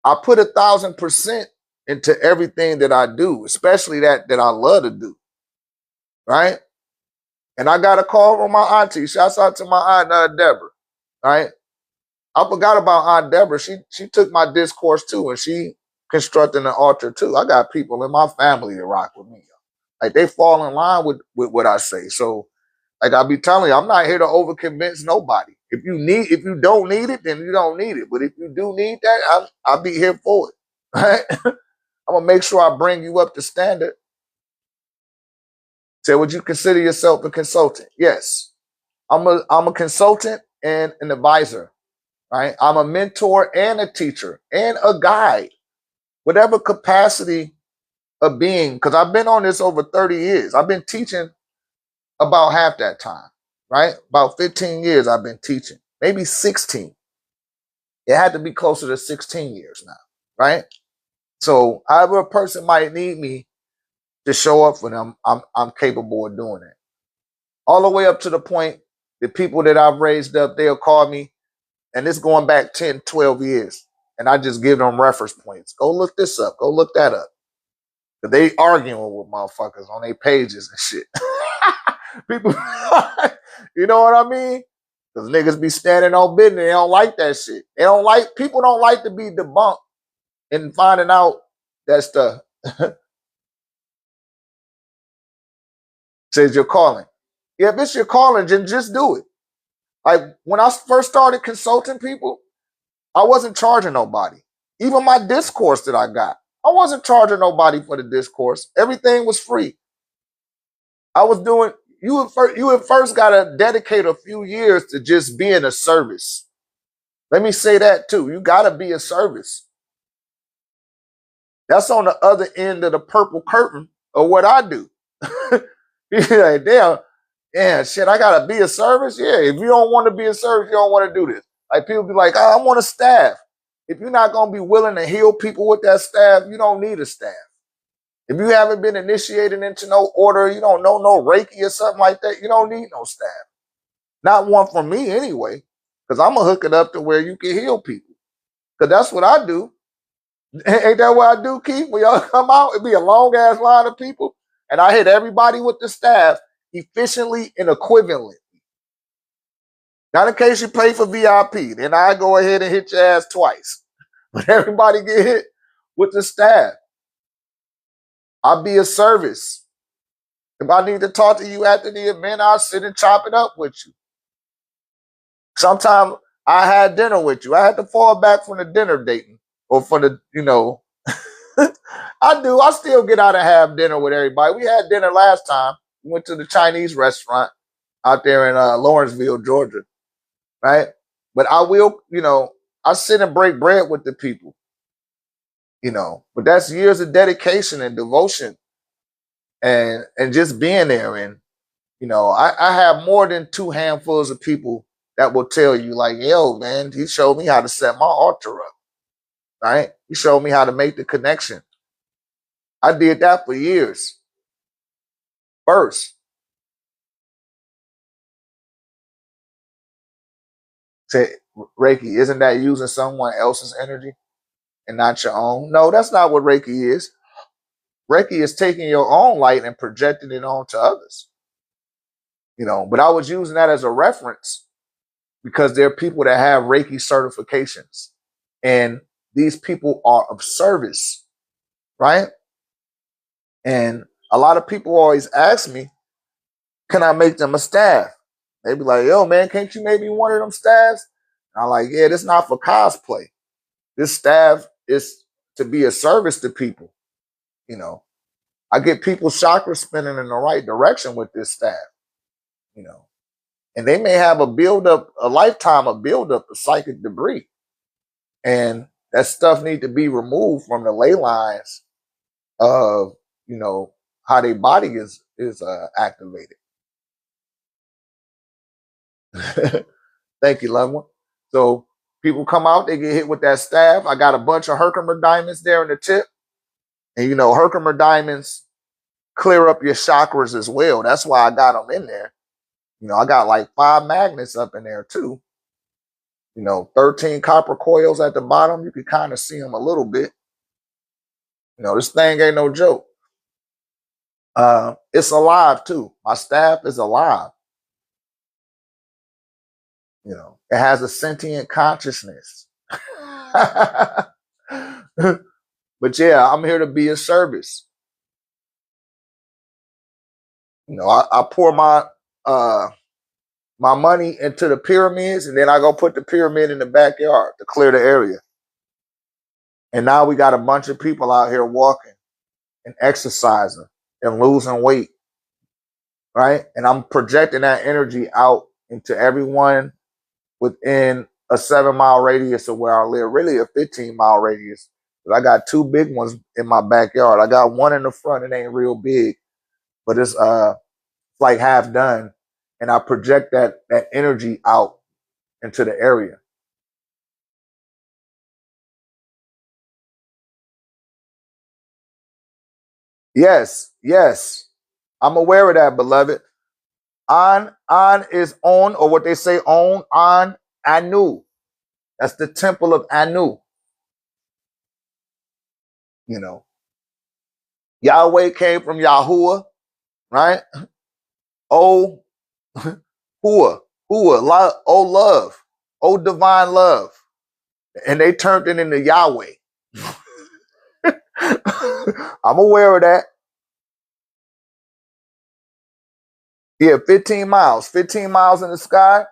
I put 1,000% into everything that I do, especially that I love to do. Right? And I got a call from my auntie. Shouts out to my aunt, Deborah. Right? I forgot about Aunt Deborah. She took my discourse too, and she constructing an altar too. I got people in my family that rock with me. Like, they fall in line with what I say. So, like, I be telling you, I'm not here to overconvince nobody. If you don't need it, then you don't need it. But if you do need that, I'll be here for it. Right? I'm gonna make sure I bring you up to standard. Say, would you consider yourself a consultant? Yes. I'm a consultant and an advisor. Right? I'm a mentor and a teacher and a guide. whatever capacity of being, because I've been on this over 30 years. I've been teaching about half that time, right? About 15 years I've been teaching, maybe 16. It had to be closer to 16 years now, right? So however a person might need me to show up for them, I'm capable of doing it. All the way up to the point the people that I've raised up, they'll call me, and it's going back 10, 12 years. And I just give them reference points. Go look this up. Go look that up. Cause they arguing with motherfuckers on their pages and shit. People, you know what I mean? Cause niggas be standing on business. They don't like that shit. People don't like to be debunked and finding out that stuff. Says your calling. Yeah, if it's your calling, then just do it. Like when I first started consulting people, I wasn't charging nobody. Even my discourse that I got, I wasn't charging nobody for the discourse. Everything was free. I was doing, you had first got to dedicate a few years to just being a service. Let me say that too. You got to be a service. That's on the other end of the purple curtain of what I do. You're like, damn, shit, I got to be a service? Yeah, if you don't want to be a service, you don't want to do this. Like people be like, oh, I want a staff. If you're not going to be willing to heal people with that staff, you don't need a staff. If you haven't been initiated into no order, you don't know no Reiki or something like that, you don't need no staff. Not one from me anyway, because I'm going to hook it up to where you can heal people. Because that's what I do. Ain't that what I do, Keith? When y'all come out, it'd be a long-ass line of people, and I hit everybody with the staff efficiently and equivalently. Not in case you pay for VIP. Then I go ahead and hit your ass twice. But everybody get hit with the staff. I'll be a service. If I need to talk to you after the event, I'll sit and chop it up with you. Sometimes I had dinner with you. I had to fall back from the dinner dating or for the, I still get out and have dinner with everybody. We had dinner last time. We went to the Chinese restaurant out there in Lawrenceville, Georgia. Right? But I will, I sit and break bread with the people. But that's years of dedication and devotion and just being there. And, I have more than 2 handfuls of people that will tell you like, yo, man, he showed me how to set my altar up. Right? He showed me how to make the connection. I did that for years. First. Say, Reiki, isn't that using someone else's energy and not your own? No, that's not what Reiki is. Reiki is taking your own light and projecting it onto others. But I was using that as a reference because there are people that have Reiki certifications and these people are of service, right? And a lot of people always ask me, can I make them a staff? They be like, yo, man, can't you make me one of them staffs? And I'm like, yeah, this not for cosplay. This staff is to be a service to people. I get people's chakras spinning in the right direction with this staff. And they may have a lifetime of buildup of psychic debris. And that stuff need to be removed from the ley lines of, how their body is activated. Thank you, loved one. So people come out, they get hit with that staff. I got a bunch of Herkimer diamonds there in the tip. And Herkimer diamonds clear up your chakras as well. That's why I got them in there. I got like 5 magnets up in there too. 13 copper coils at the bottom. You can kind of see them a little bit. This thing ain't no joke. It's alive too. My staff is alive. It has a sentient consciousness. But yeah, I'm here to be a service. I pour my money into the pyramids, and then I go put the pyramid in the backyard to clear the area. And now we got a bunch of people out here walking and exercising and losing weight, right? And I'm projecting that energy out into everyone within a 7-mile radius of where I live, really a 15-mile radius, I got two big ones in my backyard. I got one in the front, it ain't real big, but it's like half done. And I project that energy out into the area. Yes, yes. I'm aware of that, beloved. On is on, or what they say on Anu. That's the temple of Anu. You know, Yahweh came from Yahuwah, right? Oh, Hua, oh love, oh divine love, and they turned it into Yahweh. I'm aware of that. Yeah, 15 miles in the sky,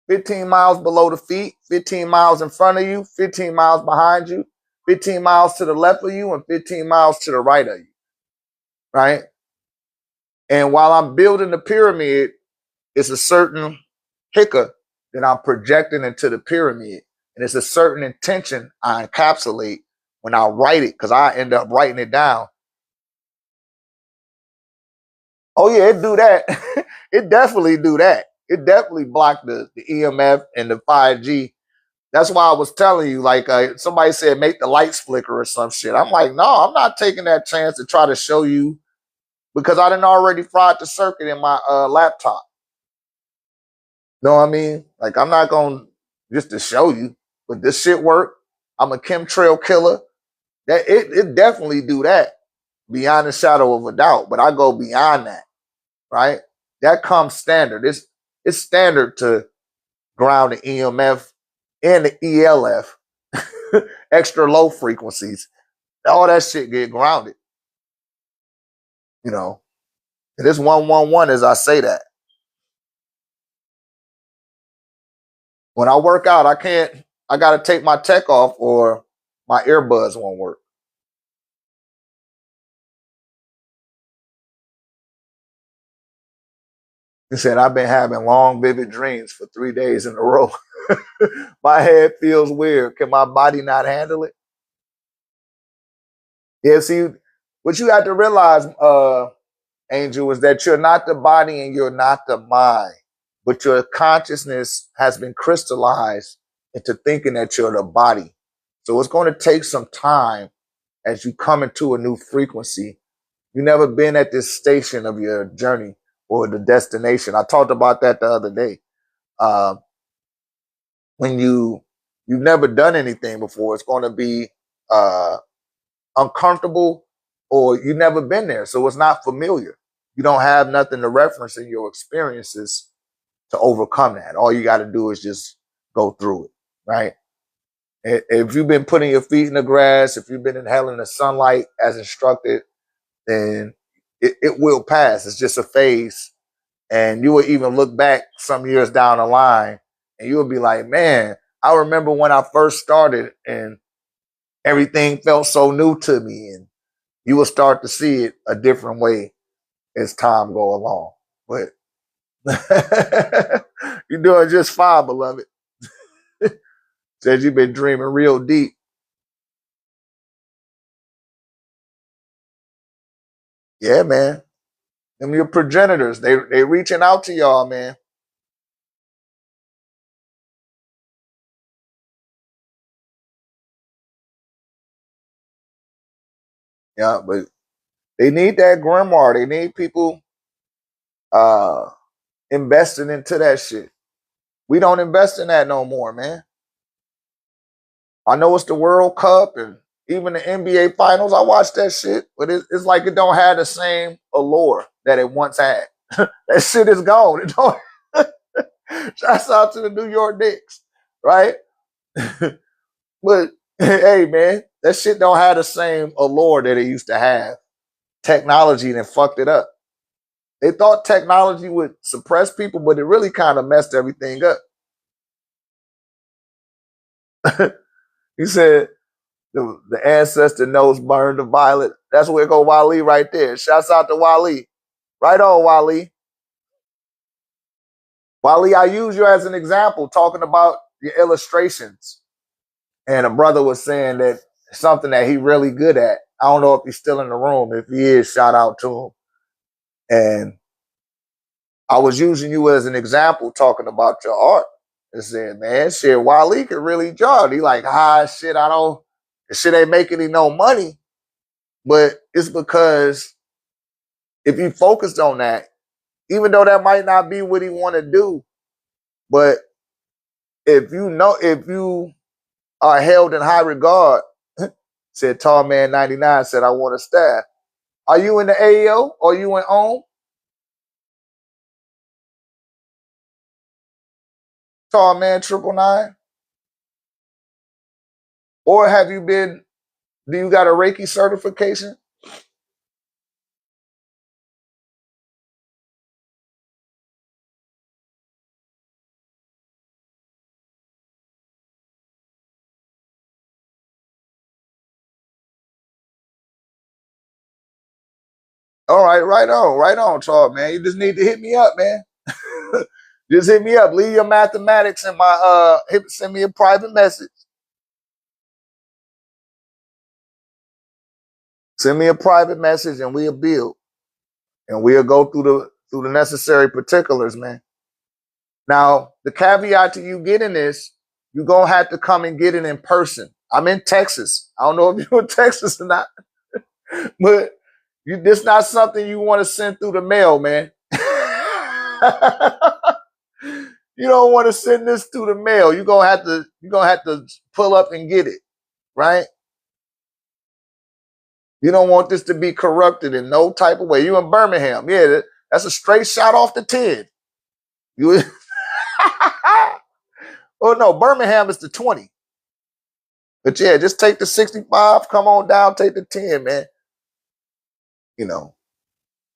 15 miles below the feet, 15 miles in front of you, 15 miles behind you, 15 miles to the left of you, and 15 miles to the right of you, right? And while I'm building the pyramid, it's a certain hiccup that I'm projecting into the pyramid. And it's a certain intention I encapsulate when I write it, because I end up writing it down. Oh yeah, it do that. It definitely do that. It definitely blocked the EMF and the 5G. That's why I was telling you, like somebody said, make the lights flicker or some shit. I'm like, no, I'm not taking that chance to try to show you, because I didn't already fried the circuit in my laptop. Know what I mean? Like, I'm not going just to show you, but this shit work. I'm a chemtrail killer. That it definitely do that beyond a shadow of a doubt. But I go beyond that, right? That comes standard. It's standard to ground the EMF and the ELF, extra low frequencies. All that shit get grounded. You know, it is 111 as I say that. When I work out, I can't. I got to take my tech off, or my earbuds won't work. He said, I've been having long, vivid dreams for 3 days in a row. My head feels weird. Can my body not handle it? Yeah, see, what you have to realize, Angel, is that you're not the body and you're not the mind, but your consciousness has been crystallized into thinking that you're the body. So it's going to take some time as you come into a new frequency. You've never been at this station of your journey or the destination. I talked about that the other day. Uh, when you've never done anything before, it's going to be uh, uncomfortable, or you've never been there, so it's not familiar. You don't have nothing to reference in your experiences to overcome that. All you got to do is just go through it, right? If you've been putting your feet in the grass, if you've been inhaling the sunlight as instructed, then it will pass. It's just a phase. And you will even look back some years down the line and you'll be like, man, I remember when I first started and everything felt so new to me. And you will start to see it a different way as time go along. But you're doing just fine, beloved. Says you've been dreaming real deep. Yeah, man. Them your progenitors. They reaching out to y'all, man. Yeah, but they need that grimoire. They need people uh investing into that shit. We don't invest in that no more, man. I know it's the World Cup and even the NBA Finals. I watch that shit, but it's like it don't have the same allure that it once had. That shit is gone. It don't. Shouts out to the New York Knicks, right? But hey, man, that shit don't have the same allure that it used to have. Technology then fucked it up. They thought technology would suppress people, but it really kind of messed everything up. He said the ancestor knows burn the violet. That's where go Wally right there. Shouts out to Wally. Right on, Wally. Wally, I use you as an example talking about your illustrations. And a brother was saying that something that he really good at. I don't know if he's still in the room. If he is, shout out to him. And I was using you as an example talking about your art. And said, man, shit, Wally can really draw. He like, shit, the shit ain't making any no money. But it's because if you focused on that, even though that might not be what he want to do, but if you are held in high regard, said Tall Man 99 said, I want a staff. Are you in the AEO or you in OWN? Tall Man 999? Or do you got a Reiki certification? All right, right on, Tall Man. You just need to hit me up, man. Just hit me up. Leave your mathematics in my send me a private message. Send me a private message and we'll build. And we'll go through the necessary particulars, man. Now, the caveat to you getting this, you're gonna have to come and get it in person. I'm in Texas. I don't know if you're in Texas or not, but this not something you want to send through the mail, man. You don't want to send this through the mail. You're gonna have to pull up and get it, right? You don't want this to be corrupted in no type of way. You in Birmingham, yeah, that's a straight shot off the 10. You, oh no, Birmingham is the 20. But yeah, just take the 65, come on down, take the 10, man. You know,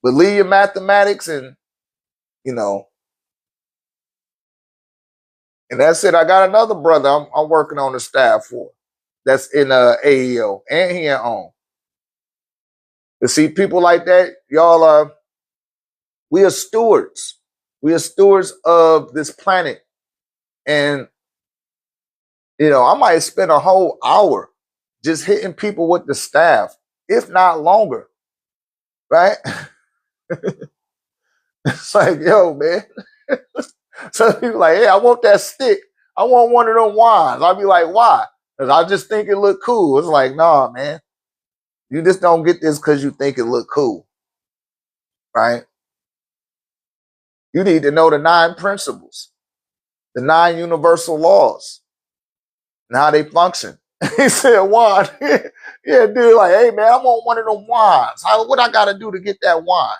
but leave your mathematics and, you know, and that's it. I got another brother I'm working on the staff for that's in AEO and he in OWN. To see people like that, y'all we are stewards. We are stewards of this planet. And, you know, I might spend a whole hour just hitting people with the staff, if not longer. Right? It's like, yo, man. So people like, hey, I want that stick. I want one of them wands. I'll be like, why? Because I just think it look cool. It's like, nah, man. You just don't get this because you think it look cool. Right? You need to know the 9 principles, the 9 universal laws, and how they function. He said, wand. Yeah, dude, like, hey, man, I want one of them wands. What I got to do to get that wand?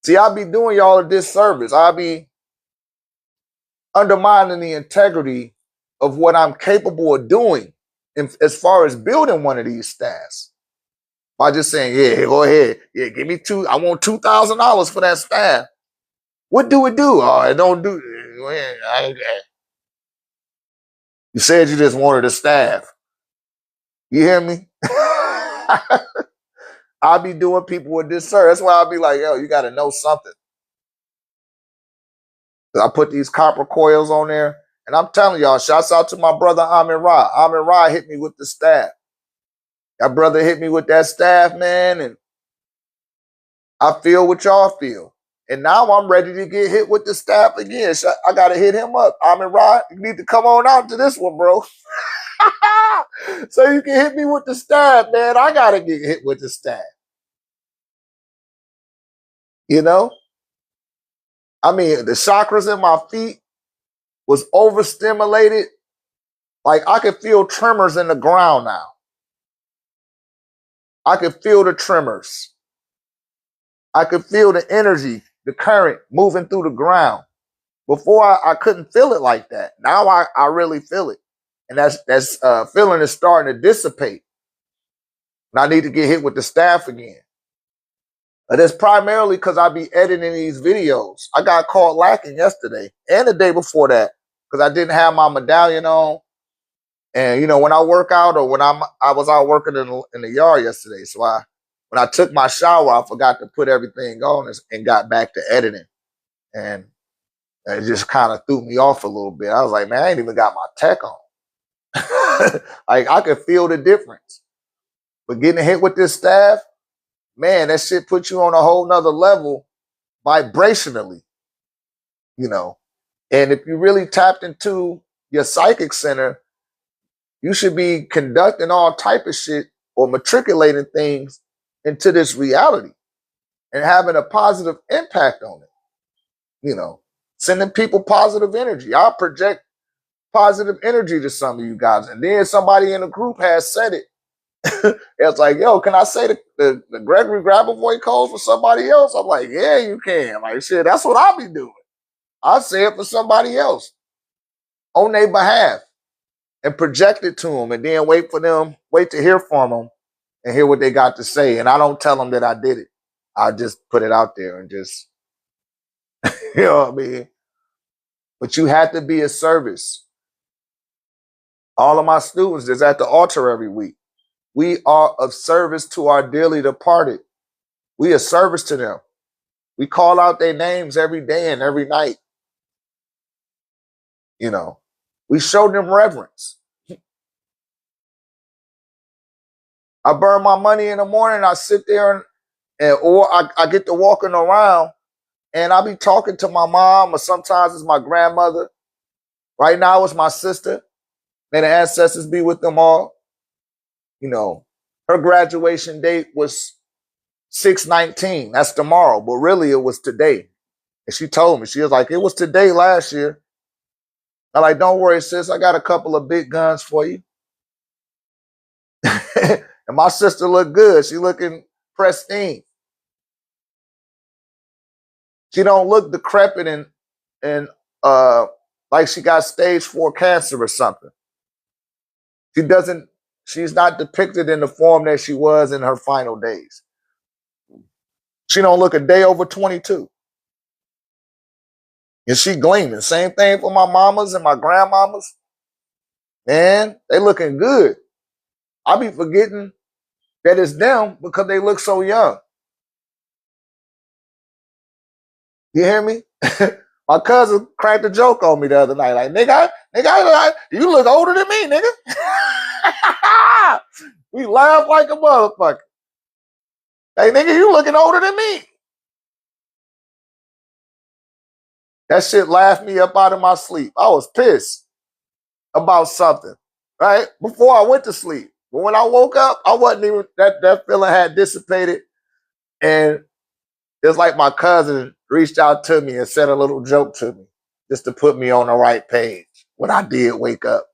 See, I'll be doing y'all a disservice. I'll be undermining the integrity of what I'm capable of doing as far as building one of these staffs. By just saying, yeah, go ahead. Yeah, give me I want $2,000 for that staff. What do it do? Oh, it don't do. You said you just wanted a staff. You hear me? I'll be doing people a disservice. That's why I'll be like, yo, you got to know something. I put these copper coils on there. And I'm telling y'all, shouts out to my brother Amin Ra. Amin Ra hit me with the staff. That brother hit me with that staff, man. And I feel what y'all feel. And now I'm ready to get hit with the staff again. So I got to hit him up. Amin Ra, you need to come on out to this one, bro. So you can hit me with the staff, man. I got to get hit with the staff. You know? I mean, the chakras in my feet was overstimulated. Like I could feel tremors in the ground now. I could feel the tremors. I could feel the energy, the current moving through the ground. Before I couldn't feel it like that. Now I really feel it. And that's feeling is starting to dissipate. And I need to get hit with the staff again. But that's primarily because I be editing these videos. I got caught lacking yesterday and the day before that because I didn't have my medallion on. And you know, when I work out or when I was out working in the yard yesterday, so when I took my shower, I forgot to put everything on and got back to editing, and it just kind of threw me off a little bit. I was like, man, I ain't even got my tech on. Like I could feel the difference. But getting hit with this staff, man, that shit puts you on a whole nother level vibrationally, you know. And if you really tapped into your psychic center, you should be conducting all type of shit or matriculating things into this reality and having a positive impact on it, you know, sending people positive energy. I'll project positive energy to some of you guys. And then somebody in the group has said it. It's like, yo, can I say the Gregory Grabavoy code for somebody else? I'm like, yeah, you can. Like, shit, that's what I'll be doing. I'll say it for somebody else on their behalf and project it to them and then wait to hear from them and hear what they got to say. And I don't tell them that I did it. I just put it out there and just, you know what I mean? But you have to be a service. All of my students is at the altar every week. We are of service to our dearly departed. We are service to them. We call out their names every day and every night. You know, we show them reverence. I burn my money in the morning. I sit there or I get to walking around and I be talking to my mom or sometimes it's my grandmother. Right now it's my sister. May the ancestors be with them all. You know, her graduation date was 6/19. That's tomorrow, but really it was today. And she told me, she was like, it was today last year. I'm like, don't worry, sis. I got a couple of big guns for you. And my sister looked good. She looking pristine. She don't look decrepit and like she got stage 4 cancer or something. She's not depicted in the form that she was in her final days. She don't look a day over 22. And she gleaming. Same thing for my mamas and my grandmamas. Man, they looking good. I be forgetting that it's them because they look so young. You hear me? My cousin cracked a joke on me the other night. Like, nigga, you look older than me, nigga. We laugh like a motherfucker. Hey, nigga, you looking older than me. That shit laughed me up out of my sleep. I was pissed about something, right? Before I went to sleep. But when I woke up, I wasn't even, that feeling had dissipated. And it's like my cousin reached out to me and said a little joke to me just to put me on the right page when I did wake up.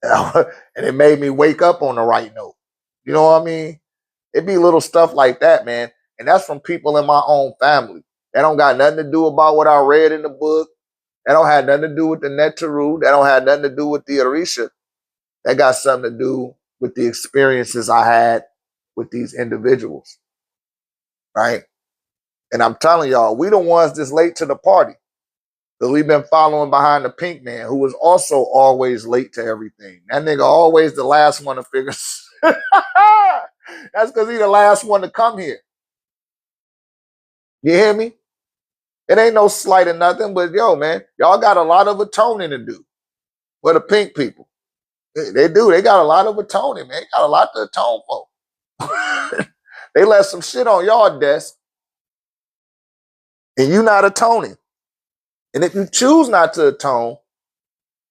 And it made me wake up on the right note. You know what I mean? It be little stuff like that, man. And that's from people in my own family. That don't got nothing to do about what I read in the book. That don't have nothing to do with the Netaru. That don't have nothing to do with the Orisha. That got something to do with the experiences I had with these individuals. Right? And I'm telling y'all, we the ones that's late to the party. Because we've been following behind the pink man, who was also always late to everything. That nigga always the last one to figure. That's because he the last one to come here. You hear me? It ain't no slight or nothing, but yo, man, y'all got a lot of atoning to do for the pink people. They do. They got a lot of atoning, man. They got a lot to atone for. They left some shit on y'all desk, and you not atoning. And if you choose not to atone,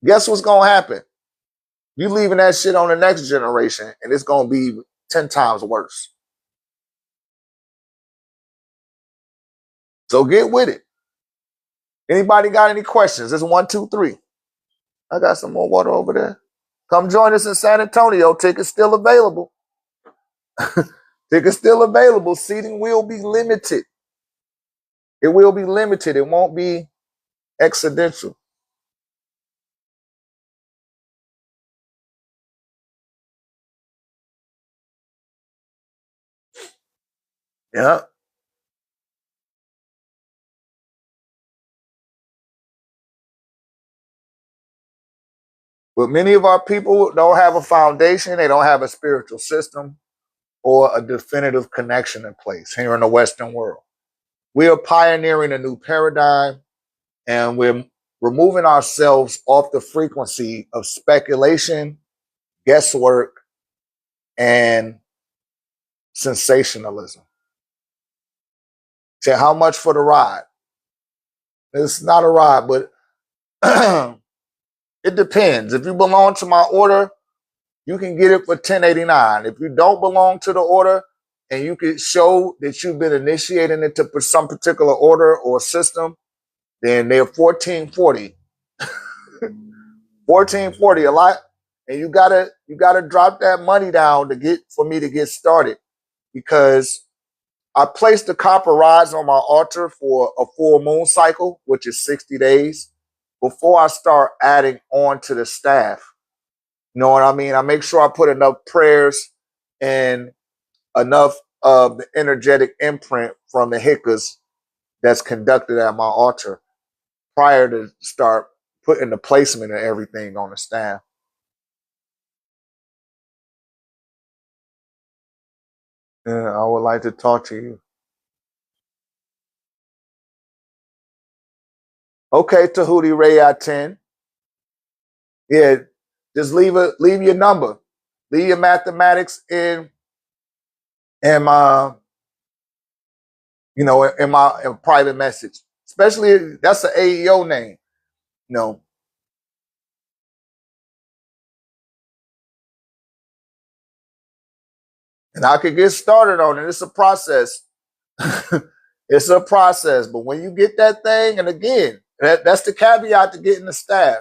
guess what's going to happen? You leaving that shit on the next generation, and it's going to be 10 times worse. So get with it. Anybody got any questions? It's 1, 2, 3. I got some more water over there. Come join us in San Antonio. Tickets still available. Tickets still available. Seating will be limited. It will be limited. It won't be accidental. Yeah. But many of our people don't have a foundation. They don't have a spiritual system or a definitive connection in place here in the Western world. We are pioneering a new paradigm, and we're removing ourselves off the frequency of speculation guesswork, and sensationalism. Say, how much for the ride? It's not a ride, but it depends. If you belong to my order, you can get it for $10.89. If you don't belong to the order and you can show that you've been initiating it to some particular order or system, then they're $14.40. $14.40 a lot. And you gotta drop that money down for me to get started, because I placed the copper rods on my altar for a full moon cycle, which is 60 days, before I start adding on to the staff. You know what I mean? I make sure I put enough prayers and enough of the energetic imprint from the hikkas that's conducted at my altar prior to start putting the placement of everything on the staff. Yeah, I would like to talk to you. Okay, Tehuti Ray at 10. Yeah, just leave your number. Leave your mathematics in my, in my private message. Especially, that's an AEO name. And I could get started on it. It's a process. It's a process. But when you get that thing, and again, that's the caveat to getting the staff.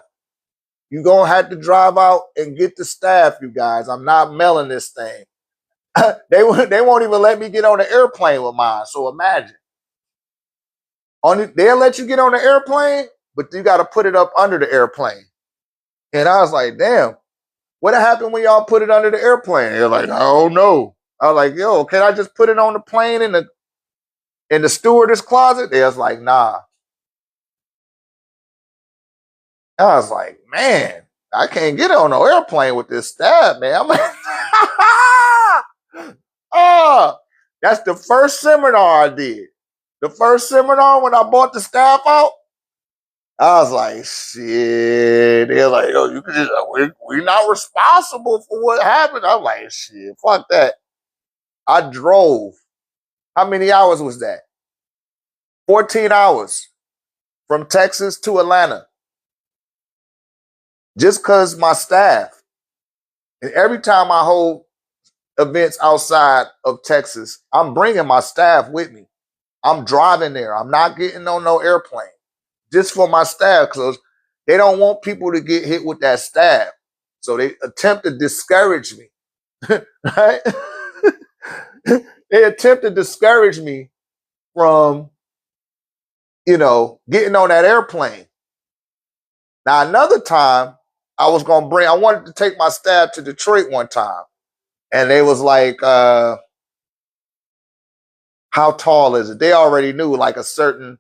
You're going to have to drive out and get the staff, you guys. I'm not mailing this thing. They won't even let me get on the airplane with mine. So imagine. They'll let you get on the airplane, but you got to put it up under the airplane. And I was like, damn, what happened when y'all put it under the airplane? They're like, I don't know. I was like, yo, can I just put it on the plane in the stewardess closet? They was like, nah. I was like, man, I can't get on no airplane with this staff, man. I'm like, oh, that's the first seminar I did. The first seminar when I bought the staff out, I was like, shit. They're like, yo, we're not responsible for what happened. I'm like, shit, fuck that. I drove. How many hours was that? 14 hours from Texas to Atlanta. Just because my staff. And every time I hold events outside of Texas, I'm bringing my staff with me. I'm driving there. I'm not getting on no airplane. Just for my staff, because they don't want people to get hit with that staff. So they attempt to discourage me. Right? They attempt to discourage me from, getting on that airplane. Now, another time, I wanted to take my staff to Detroit one time. And they was like, how tall is it? They already knew like a certain,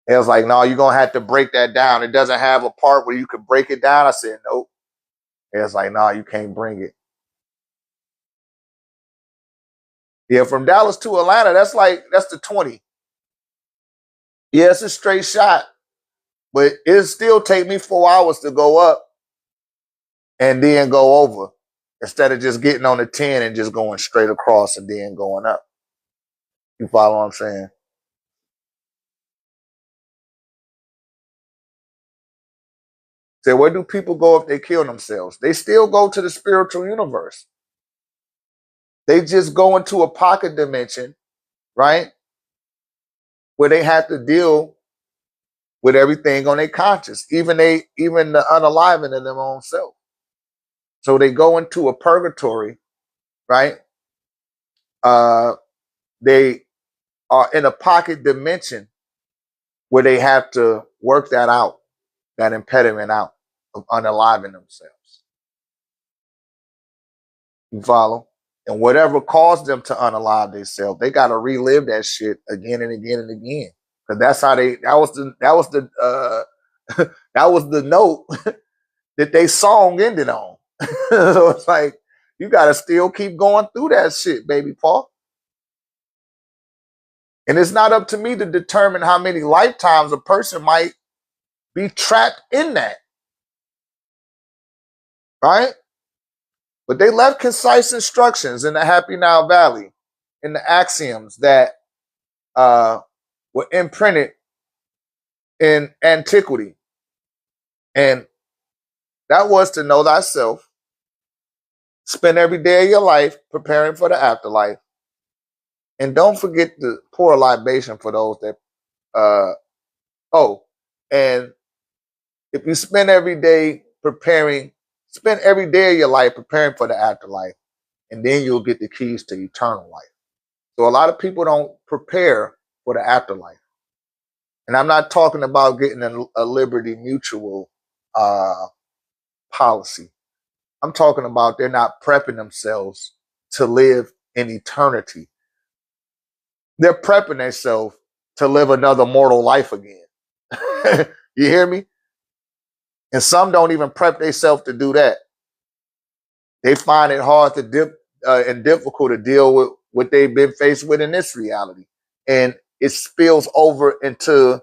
it was like, no, you're going to have to break that down. It doesn't have a part where you could break it down. I said, nope. It was like, no, you can't bring it. Yeah, from Dallas to Atlanta, that's the 20. Yeah, it's a straight shot. But it'll still take me 4 hours to go up and then go over, instead of just getting on the 10 and just going straight across and then going up. You follow what I'm saying? Say, where do people go if they kill themselves? They still go to the spiritual universe. They just go into a pocket dimension, right? Where they have to deal with everything on their conscious, even the unaliving of their own self. So they go into a purgatory, right? They are in a pocket dimension where they have to work that out, that impediment out of unaliving themselves. You follow? And whatever caused them to unalive themselves, they got to relive that shit again and again and again. Because that's how that was the note that they song ended on. So it's like, you got to still keep going through that shit, baby Paul. And it's not up to me to determine how many lifetimes a person might be trapped in that. Right? But they left concise instructions in the Happy Now Valley, in the axioms that were imprinted in antiquity. And that was to know thyself, spend every day of your life preparing for the afterlife, and don't forget to pour a libation for those that, and if you spend every day spend every day of your life preparing for the afterlife, and then you'll get the keys to eternal life. So a lot of people don't prepare for the afterlife. And I'm not talking about getting a Liberty Mutual policy. I'm talking about they're not prepping themselves to live in eternity. They're prepping themselves to live another mortal life again. You hear me? And some don't even prep themselves to do that. They find it hard and difficult to deal with what they've been faced with in this reality. And it spills over into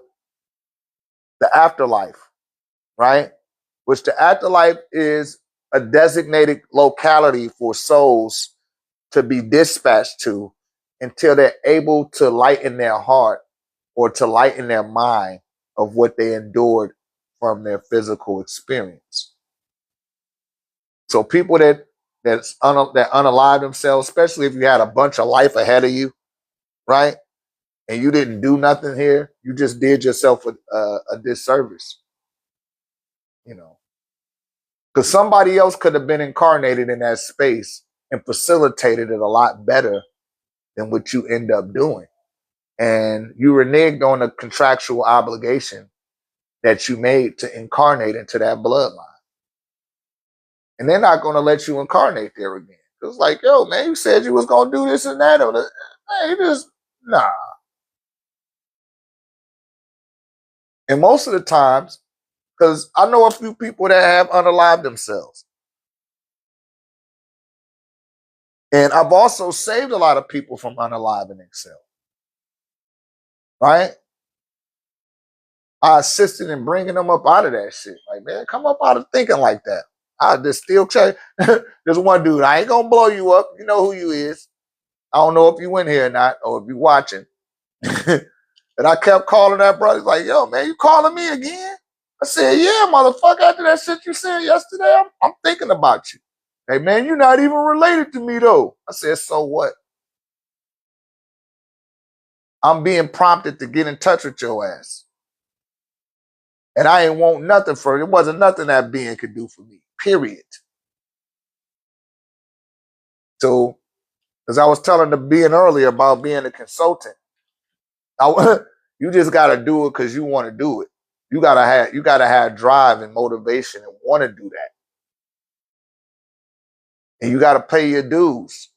the afterlife, right? Which the afterlife is a designated locality for souls to be dispatched to until they're able to lighten their heart or to lighten their mind of what they endured from their physical experience. So people that unalive themselves, especially if you had a bunch of life ahead of you, right? And you didn't do nothing here, you just did yourself a disservice, you know, because somebody else could have been incarnated in that space and facilitated it a lot better than what you end up doing. And you reneged on a contractual obligation that you made to incarnate into that bloodline. And they're not going to let you incarnate there again. It's like, yo, man, you said you was going to do this and that. Man, nah. And most of the times, because I know a few people that have unalived themselves. And I've also saved a lot of people from unaliving themselves. Right? I assisted in bringing them up out of that shit. Like, man, come up out of thinking like that. I just still check. There's one dude, I ain't gonna blow you up. You know who you is. I don't know if you in here or not, or if you watching. And I kept calling that brother. He's like, yo, man, you calling me again? I said, yeah, motherfucker, after that shit you said yesterday, I'm thinking about you. Hey, man, you're not even related to me, though. I said, so what? I'm being prompted to get in touch with your ass. And I ain't want nothing for it. It wasn't nothing that being could do for me, period. So, as I was telling the being earlier about being a consultant, you just got to do it because you want to do it. You gotta have drive and motivation and want to do that. And you got to pay your dues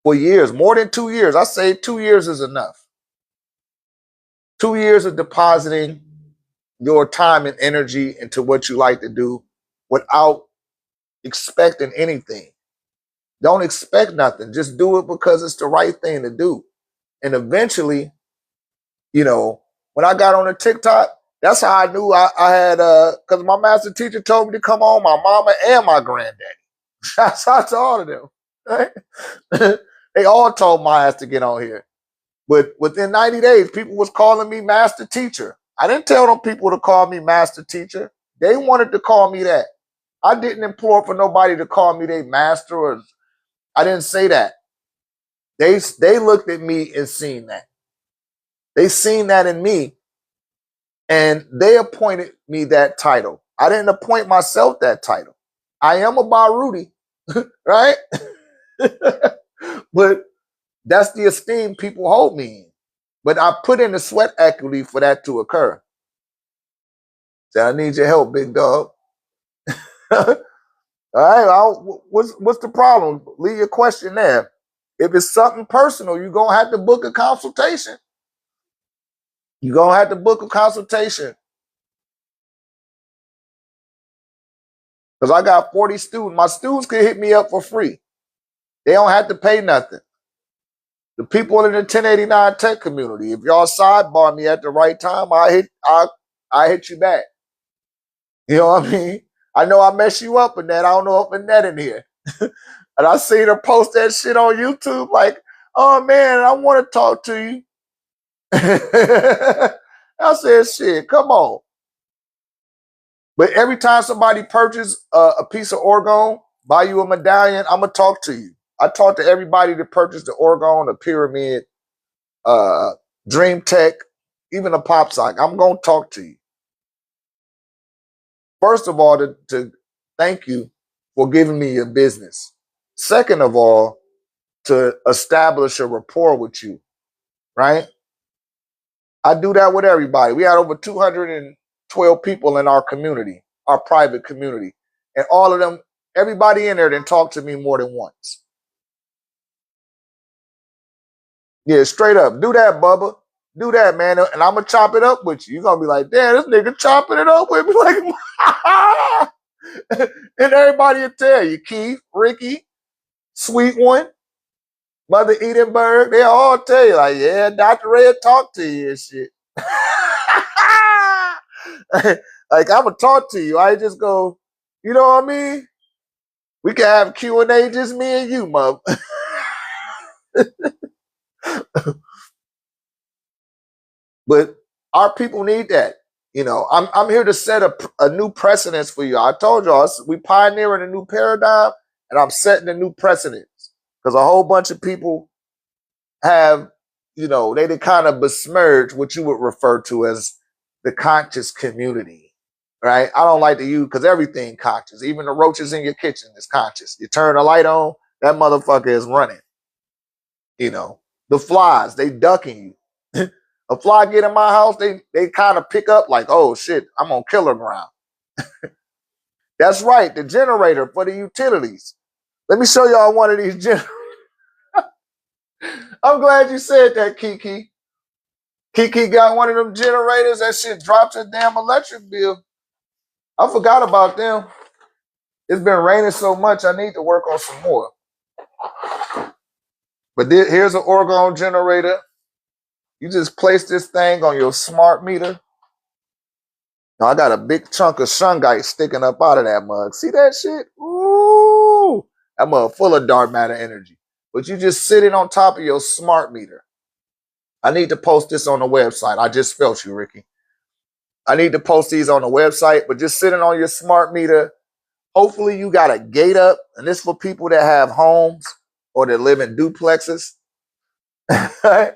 for years, more than 2 years. I say 2 years is enough. 2 years of depositing your time and energy into what you like to do without expecting anything. Don't expect nothing. Just do it because it's the right thing to do. And eventually, you know, when I got on the TikTok, that's how I knew I had, because my master teacher told me to come on, my mama and my granddaddy. Shouts out to all of them. Right? They all told my ass to get on here. But within 90 days, people was calling me master teacher. I didn't tell them people to call me master teacher. They wanted to call me that. I didn't implore for nobody to call me their master, or I didn't say that. They looked at me and seen that. They seen that in me, and they appointed me that title. I didn't appoint myself that title. I am a Ruwty, right? But that's the esteem people hold me in. But I put in the sweat equity for that to occur. So I need your help, big dog. All right, what's the problem? Leave your question there. If it's something personal, you're going to have to book a consultation. You're going to have to book a consultation. Because I got 40 students. My students can hit me up for free. They don't have to pay nothing. The people in the 1089 tech community, if y'all sidebar me at the right time, I hit you back. You know what I mean? I know I mess you up in that. I don't know if Annette in here. And I seen her post that shit on YouTube like, oh man, I want to talk to you. I said, shit, come on. But every time somebody purchases a piece of orgone, buy you a medallion, I'm going to talk to you. I talk to everybody that purchased the orgone, the pyramid, Dream Tech, even a pop sock. I'm going to talk to you. First of all, to thank you for giving me your business. Second of all, to establish a rapport with you, right? I do that with everybody. We had over 212 people in our community, our private community. And all of them, everybody in there didn't talk to me more than once. Yeah, straight up. Do that, Bubba. Do that, man. And I'm going to chop it up with you. You're going to be like, damn, this nigga chopping it up with me. Like, and everybody will tell you, Keith, Ricky, Sweet One, Mother Edenberg, they all tell you, like, yeah, Dr. Red talked to you and shit. Like, I'm going to talk to you. I just go, you know what I mean? We can have Q&A, just me and you, mother. But our people need that. You know, I'm here to set a new precedence for you. I told y'all, we pioneering a new paradigm, and I'm setting a new precedence. Because a whole bunch of people have, you know, they kind of besmirch what you would refer to as the conscious community, right? I don't like to use, because everything conscious, even the roaches in your kitchen is conscious. You turn the light on, that motherfucker is running. You know, the flies, they ducking you. A fly get in my house, they kind of pick up like, oh shit, I'm on killer ground. That's right, the generator for the utilities. Let me show y'all one of these generators. I'm glad you said that, Kiki. Kiki got one of them generators. That shit drops her damn electric bill. I forgot about them. It's been raining so much, I need to work on some more. But here's an orgone generator. You just place this thing on your smart meter. Now I got a big chunk of shungite sticking up out of that mug. See that shit? Ooh, that mug full of dark matter energy. But you just sit it on top of your smart meter. I need to post this on the website. I just felt you, Ricky. I need to post these on the website, but just sitting on your smart meter. Hopefully you got a gate up, and this for people that have homes or that live in duplexes. Right?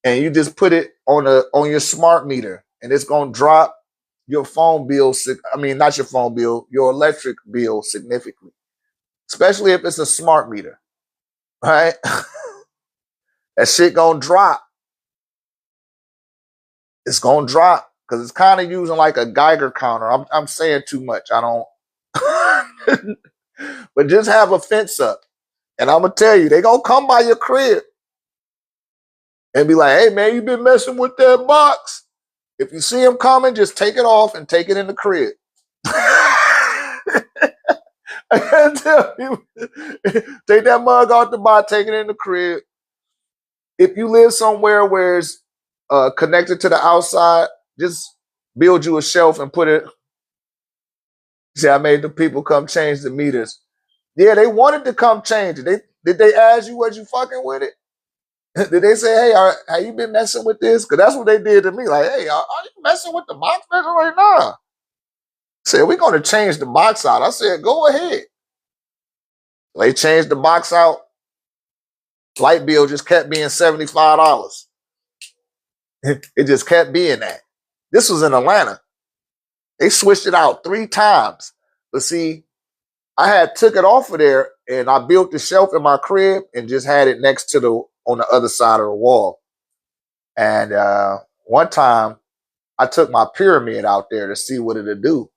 And you just put it on your smart meter, and it's gonna drop your phone bill. I mean, not your phone bill, your electric bill significantly, especially if it's a smart meter, right? That shit gonna drop. It's gonna drop because it's kind of using like a Geiger counter. I'm saying too much. I don't. But just have a fence up, and I'm gonna tell you, they gonna come by your crib and be like, hey man, you been messing with that box. If you see them coming, just take it off and take it in the crib. I gotta tell you, take that mug off the box, take it in the crib. If you live somewhere where it's connected to the outside, just build you a shelf and put it. See, I made the people come change the meters. Yeah, they wanted to come change it. Did they ask you, was you fucking with it? Did they say, hey, have you been messing with this? Because that's what they did to me. Like, hey, are you messing with the box measure right now? Said, we're going to change the box out. I said, go ahead. They changed the box out. Light bill just kept being $75. It just kept being that. This was in Atlanta. They switched it out 3 times. But see, I had took it off of there and I built the shelf in my crib and just had it next to on the other side of the wall. And one time I took my pyramid out there to see what it'd do.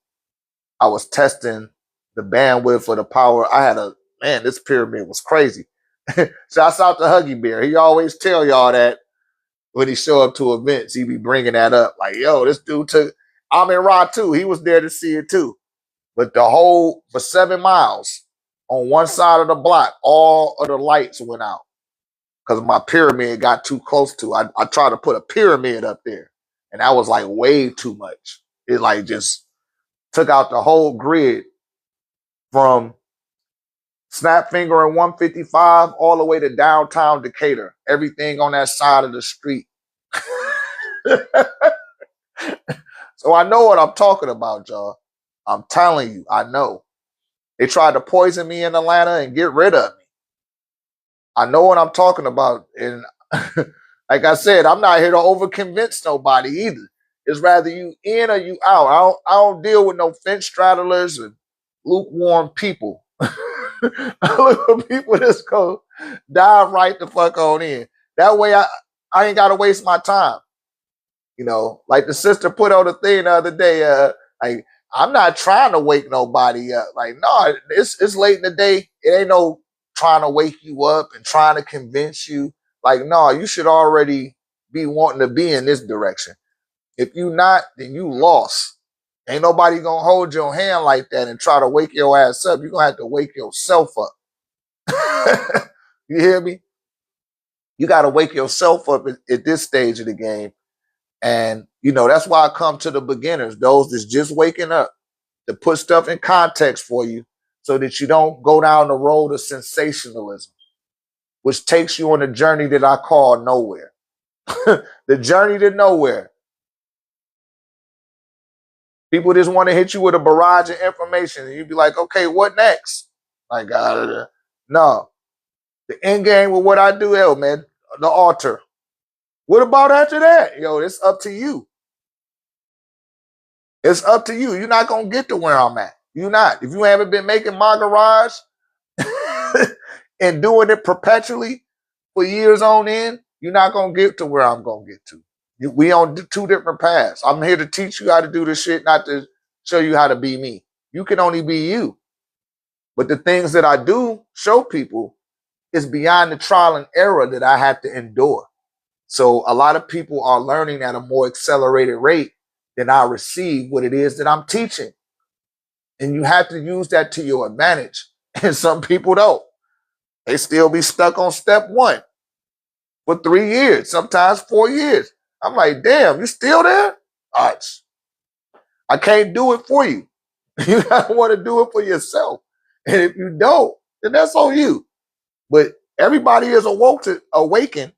I was testing the bandwidth of the power. This pyramid was crazy. Shouts out to Huggy Bear. He always tell y'all that when he show up to events, he be bringing that up. Like, yo, this dude took, Amin Ra too. He was there to see it too. But for 7 miles on one side of the block, all of the lights went out because my pyramid got too close to. I tried to put a pyramid up there, and that was like way too much. It like just Took out the whole grid from Snapfinger and 155 all the way to downtown Decatur. Everything on that side of the street. So I know what I'm talking about, y'all. I'm telling you, I know. They tried to poison me in Atlanta and get rid of me. I know what I'm talking about. And like I said, I'm not here to overconvince nobody either. It's rather you in or you out. I don't deal with no fence straddlers and lukewarm people. I look for people that's go dive right the fuck on in. That way I ain't gotta waste my time. You know, like the sister put on the thing the other day, like I'm not trying to wake nobody up. Like, no, it's late in the day. It ain't no trying to wake you up and trying to convince you. Like, no, you should already be wanting to be in this direction. If you not, then you lost. Ain't nobody gonna hold your hand like that and try to wake your ass up. You're gonna have to wake yourself up. You hear me? You gotta wake yourself up at this stage of the game. And, you know, that's why I come to the beginners, those that's just waking up, to put stuff in context for you so that you don't go down the road of sensationalism, which takes you on a journey that I call nowhere. The journey to nowhere. People just want to hit you with a barrage of information and you'd be like, okay, what next? Like, no. The end game with what I do, hell, man, the altar. What about after that? Yo, it's up to you. It's up to you. You're not going to get to where I'm at. You're not. If you haven't been making my garage and doing it perpetually for years on end, you're not going to get to where I'm going to get to. We on two different paths. I'm here to teach you how to do this shit, not to show you how to be me. You can only be you. But the things that I do show people is beyond the trial and error that I had to endure. So a lot of people are learning at a more accelerated rate than I receive what it is that I'm teaching. And you have to use that to your advantage. And some people don't. They still be stuck on step one for 3 years, sometimes 4 years. I'm like, damn, you still there? I can't do it for you. You gotta want to do it for yourself. And if you don't, then that's on you. But everybody is awakened.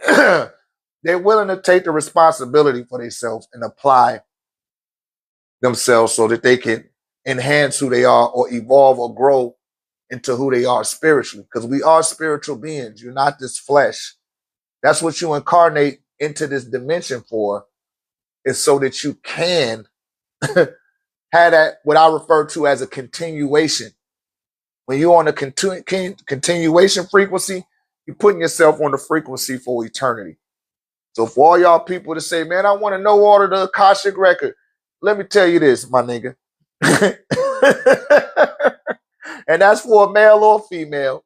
They're willing to take the responsibility for themselves and apply themselves so that they can enhance who they are or evolve or grow into who they are spiritually. Because we are spiritual beings. You're not this flesh. That's what you incarnate into this dimension for, is so that you can have that, what I refer to as a continuation. When you're on a continuation frequency, you're putting yourself on the frequency for eternity. So for all y'all people to say, man, I want to know all of the Akashic record, let me tell you this, my nigga. And that's for a male or female.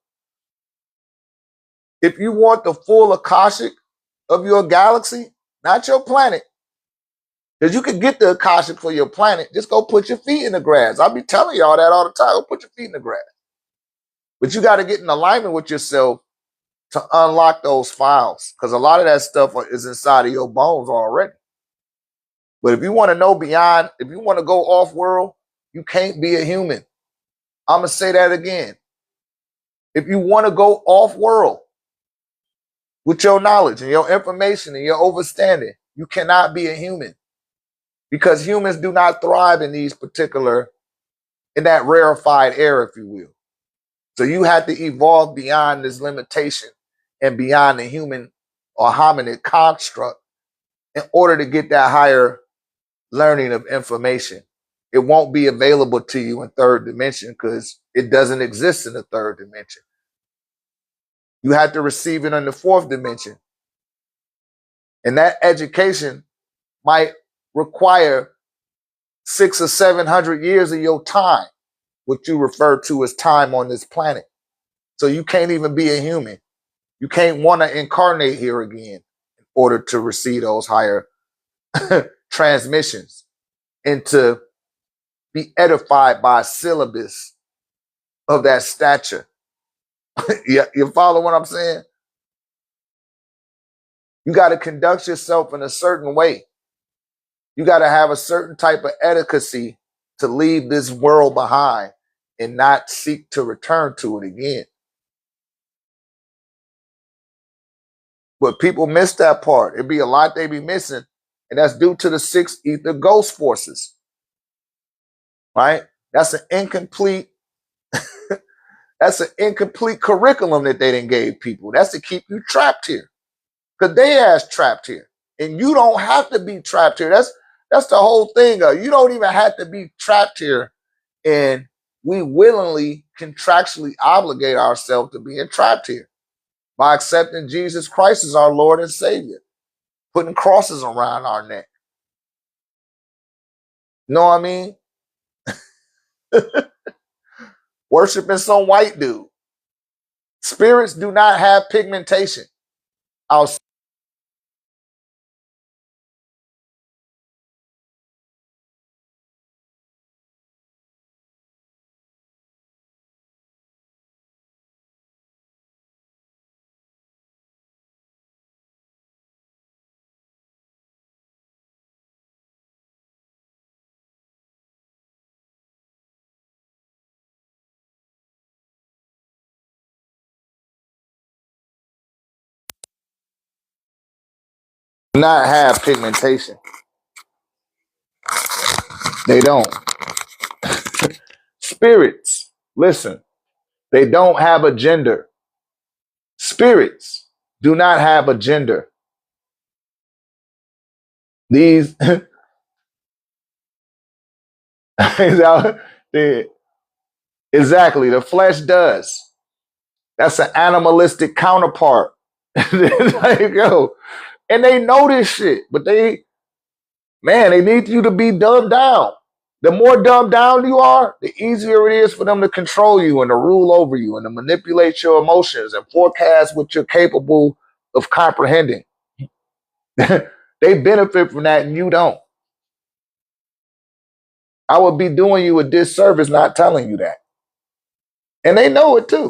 If you want the full Akashic of your galaxy, not your planet, because you can get the Akashic for your planet, just go put your feet in the grass. I'll be telling y'all that all the time. Go put your feet in the grass. But you got to get in alignment with yourself to unlock those files, because a lot of that stuff is inside of your bones already. But if you want to know beyond, if you want to go off world, you can't be a human. I'm going to say that again. If you want to go off world with your knowledge and your information and your understanding, you cannot be a human, because humans do not thrive in these particular, in that rarefied air, if you will. So you have to evolve beyond this limitation and beyond the human or hominid construct in order to get that higher learning of information. It won't be available to you in third dimension because it doesn't exist in the third dimension. You have to receive it in the fourth dimension. And that education might require 600 or 700 years of your time, what you refer to as time on this planet. So you can't even be a human. You can't want to incarnate here again in order to receive those higher transmissions and to be edified by a syllabus of that stature. You follow what I'm saying? You got to conduct yourself in a certain way. You got to have a certain type of etiquette to leave this world behind and not seek to return to it again. But people miss that part. It'd be a lot they be missing, and that's due to the six ether ghost forces. Right? That's an incomplete. That's an incomplete curriculum that they didn't gave people. That's to keep you trapped here, cause they ass trapped here, and you don't have to be trapped here. That's the whole thing. You don't even have to be trapped here, and we willingly, contractually obligate ourselves to being trapped here by accepting Jesus Christ as our Lord and Savior, putting crosses around our neck. Know what I mean? Worshiping some white dude. Spirits do not have pigmentation. I'll not have pigmentation. They don't. Spirits, listen, they don't have a gender. Spirits do not have a gender. These exactly, the flesh does. That's an animalistic counterpart. Like, yo, and they know this shit, but they need you to be dumbed down. The more dumbed down you are, the easier it is for them to control you and to rule over you and to manipulate your emotions and forecast what you're capable of comprehending. They benefit from that and you don't. I would be doing you a disservice not telling you that. And they know it too.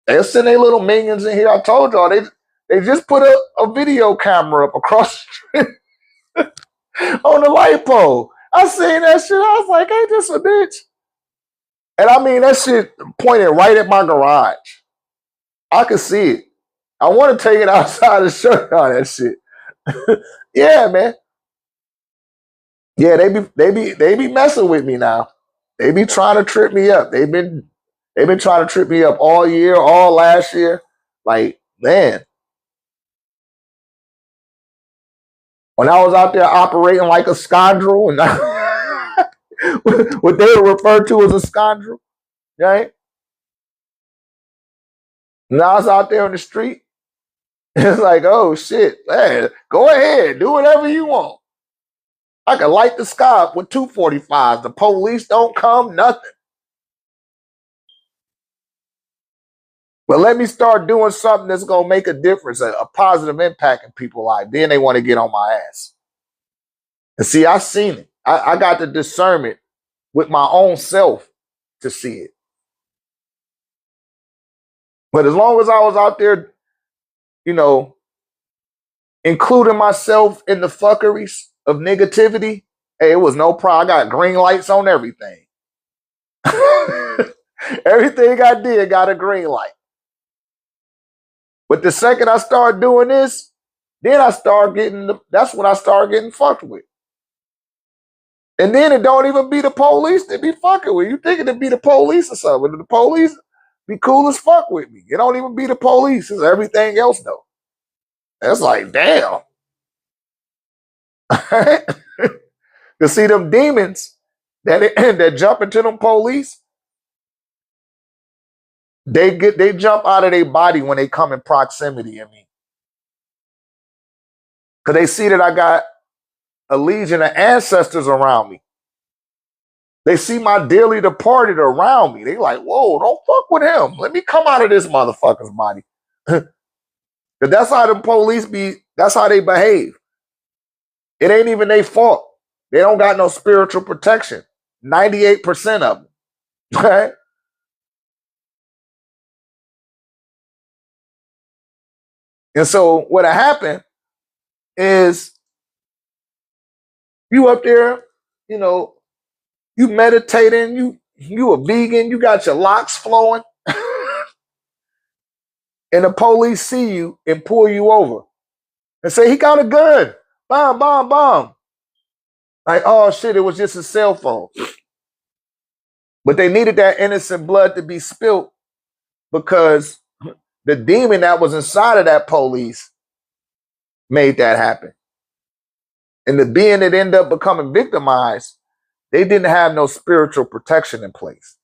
They'll send their little minions in here. I told y'all, they just put a video camera up across the street on the light pole. I seen that shit. I was like, ain't this a bitch? And I mean, that shit pointed right at my garage. I could see it. I want to take it outside and show y'all that shit. Yeah, man. Yeah, they be messing with me now. They be trying to trip me up. They've been trying to trip me up all year, all last year. Like, man. When I was out there operating like a scoundrel and what they would refer to as a scoundrel, right? And I was out there on the street. It's like, oh shit, man, go ahead, do whatever you want. I can light the sky up with 245s. The police don't come, nothing. But let me start doing something that's gonna make a difference, a positive impact in people's lives. Then they want to get on my ass. And see, I seen it. I got the discernment with my own self to see it. But as long as I was out there, you know, including myself in the fuckeries of negativity, hey, it was no problem. I got green lights on everything. Everything I did got a green light. But the second I start doing this, then that's when I start getting fucked with. And then it don't even be the police that be fucking with you. Think it'd be the police or something. The police be cool as fuck with me. It don't even be the police. It's everything else though. It's like, damn. To see them demons that jump into them police, they jump out of their body when they come in proximity of me. Cause they see that I got a legion of ancestors around me. They see my dearly departed around me. They like, whoa, don't fuck with him. Let me come out of this motherfucker's body. Cause that's how the police be, that's how they behave. It ain't even their fault. They don't got no spiritual protection. 98% of them. Right? And so what happened is You up there, you know, you meditating, you a vegan, you got your locks flowing, and the police see you and pull you over and say he got a gun. Bomb, bomb, bomb. Like, oh shit, it was just a cell phone. But they needed that innocent blood to be spilt because the demon that was inside of that police made that happen. And the being that ended up becoming victimized, they didn't have no spiritual protection in place.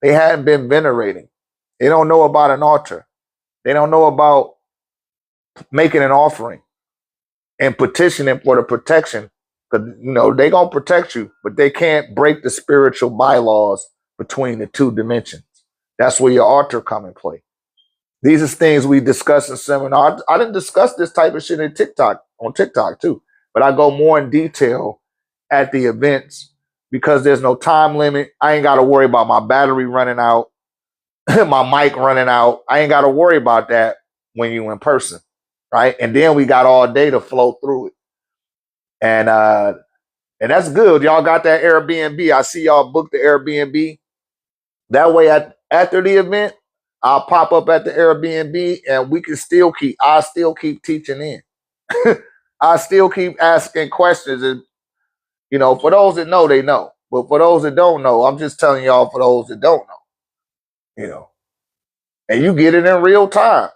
They hadn't been venerating. They don't know about an altar. They don't know about making an offering and petitioning for the protection. Because, you know, they going to protect you, but they can't break the spiritual bylaws between the two dimensions. That's where your altar come in play. These are things we discuss in seminar. I didn't discuss this type of shit on TikTok too, but I go more in detail at the events because there's no time limit. I ain't got to worry about my battery running out, my mic running out. I ain't got to worry about that when you in person, right? And then we got all day to flow through it. And that's good. Y'all got that Airbnb. I see y'all booked the Airbnb. That way after the event, I'll pop up at the Airbnb and I still keep teaching in. I still keep asking questions. And, you know, for those that know, they know. But for those that don't know, I'm just telling y'all for those that don't know, you know. And you get it in real time.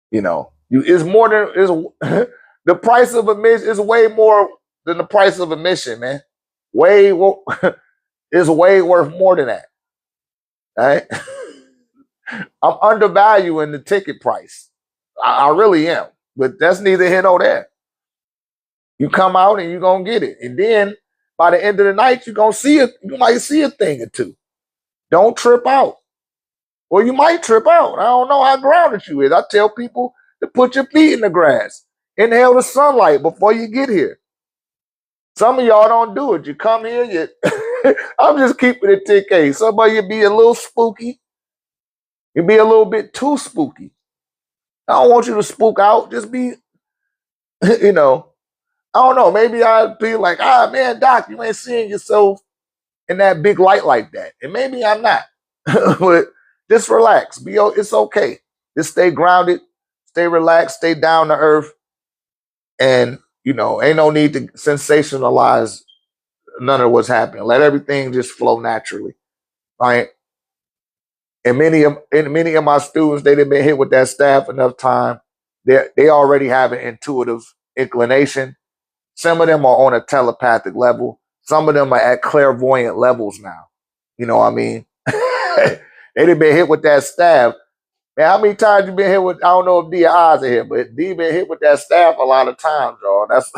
You know, it's more than, the price of admission is way more than the price of admission, man. It's way worth more than that. Right? I'm undervaluing the ticket price. I really am. But that's neither here nor there. You come out and you're gonna get it. And then by the end of the night, you might see a thing or two. Don't trip out. Or you might trip out. I don't know how grounded you is. I tell people to put your feet in the grass. Inhale the sunlight before you get here. Some of y'all don't do it. You come here, I'm just keeping it TK. Some of you be a little spooky. You be a little bit too spooky. I don't want you to spook out. Just be, you know, I don't know. Maybe I'd be like, man, Doc, you ain't seeing yourself in that big light like that. And maybe I'm not. But just relax. It's okay. Just stay grounded, stay relaxed, stay down to earth. And, you know, ain't no need to sensationalize none of what's happening. Let everything just flow naturally. Right? And many of my students, they've been hit with that staff enough time. They already have an intuitive inclination. Some of them are on a telepathic level. Some of them are at clairvoyant levels now. You know what I mean? They've been hit with that staff. Man, how many times you been hit with, I don't know if Dia Eyes are here, but D been hit with that staff a lot of times, y'all. That's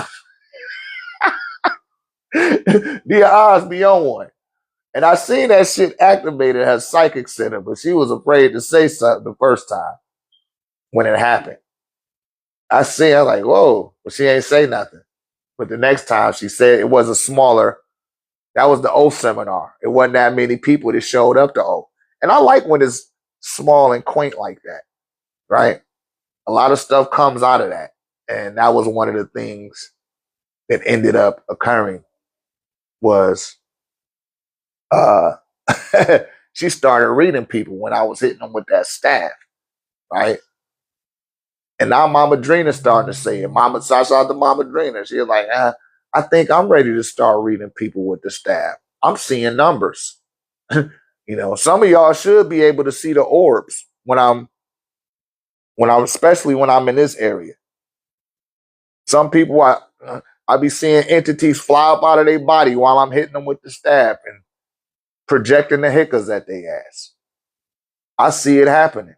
Dia Eyes be on one. And I seen that shit activated her psychic center, but she was afraid to say something the first time when it happened. I see her like, whoa, but she ain't say nothing. But the next time she said it was a smaller, that was the O seminar. It wasn't that many people that showed up to O. And I like when it's small and quaint like that, right? A lot of stuff comes out of that. And that was one of the things that ended up occurring was she started reading people when I was hitting them with that staff, right? And now Mama Drina's starting to say it. Mama Sasha out to Mama Drina. She's like, I think I'm ready to start reading people with the staff. I'm seeing numbers. You know, some of y'all should be able to see the orbs especially when I'm in this area. Some people I be seeing entities fly up out of their body while I'm hitting them with the staff and projecting the hiccas at their ass. I see it happening.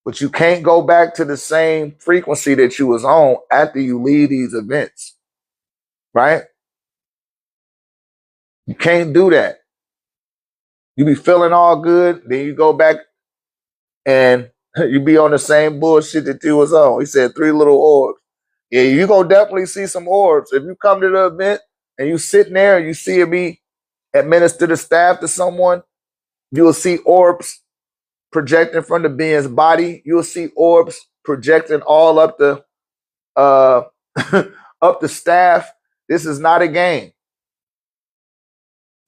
But you can't go back to the same frequency that you was on after you leave these events, right? You can't do that. You be feeling all good, then you go back and you be on the same bullshit that you was on. He said 3 little orbs. Yeah, you gonna definitely see some orbs. If you come to the event and you sitting there and you see me administer the staff to someone, you'll see orbs projecting from the being's body. You'll see orbs projecting all up the up the staff. This is not a game.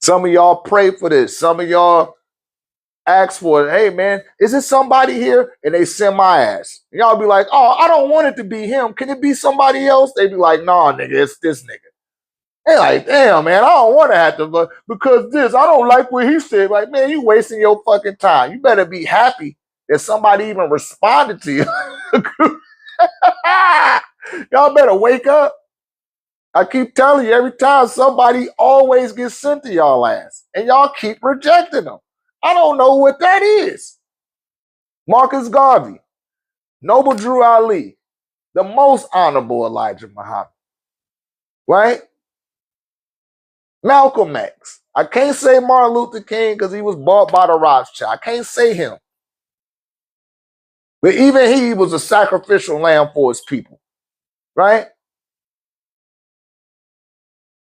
Some of y'all pray for this. Some of y'all ask for it. Hey, man, is it somebody here? And they send my ass. And y'all be like, oh, I don't want it to be him. Can it be somebody else? They be like, nah, nigga, it's this nigga. They like, damn, man, I don't want to have to, because this, I don't like what he said. Like, man, you wasting your fucking time. You better be happy that somebody even responded to you. Y'all better wake up. I keep telling you, every time somebody always gets sent to y'all ass, and y'all keep rejecting them. I don't know what that is. Marcus Garvey, Noble Drew Ali, the most honorable Elijah Muhammad, right? Malcolm X. I can't say Martin Luther King because he was bought by the Rothschild. I can't say him. But even he was a sacrificial lamb for his people, right?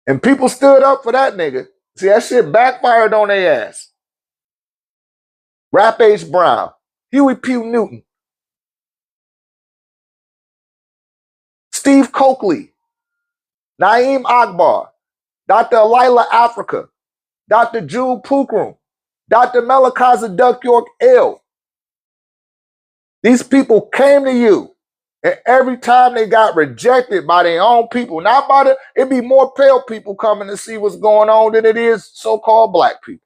And people stood up for that nigga. See, that shit backfired on their ass. Rap H. Brown, Huey P. Newton, Steve Coakley, Naeem Akbar, Dr. Alila Africa, Dr. Jude Pukrum, Dr. Melikaza Duck York L. These people came to you, and every time they got rejected by their own people, not by the, it'd be more pale people coming to see what's going on than it is so-called black people.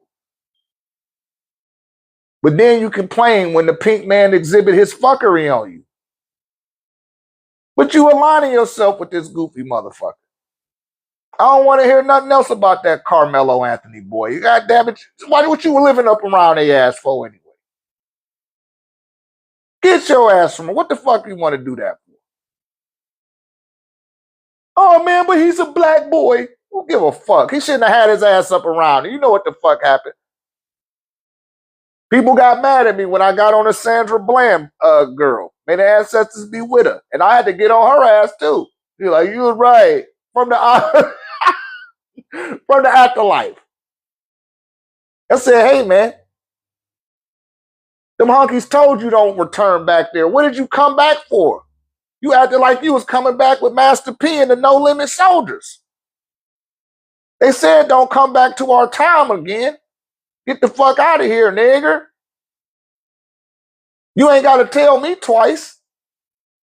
But then you complain when the pink man exhibit his fuckery on you. But you aligning yourself with this goofy motherfucker. I don't want to hear nothing else about that Carmelo Anthony boy. You goddamn it. What you were living up around their ass for anyway? Get your ass from him. What the fuck you want to do that for? Oh man, but he's a black boy. Who give a fuck? He shouldn't have had his ass up around. You know what the fuck happened? People got mad at me when I got on a Sandra Bland girl. May the ancestors be with her. And I had to get on her ass too. You're like, you was right. From the from the afterlife. I said, hey man, them honkies told you don't return back there. What did you come back for? You acted like you was coming back with Master P and the No Limit Soldiers. They said don't come back to our time again. Get the fuck out of here, nigger. You ain't got to tell me twice.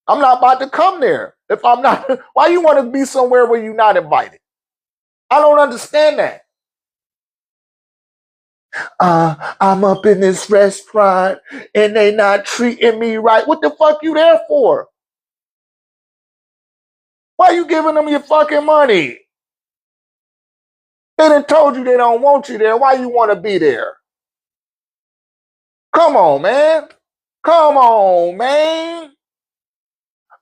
I'm not about to come there. If I'm not, why you want to be somewhere where you're not invited? I don't understand that. I'm up in this restaurant and they not treating me right. What the fuck you there for? Why you giving them your fucking money? They done told you they don't want you there. Why you want to be there? Come on, man. Come on, man.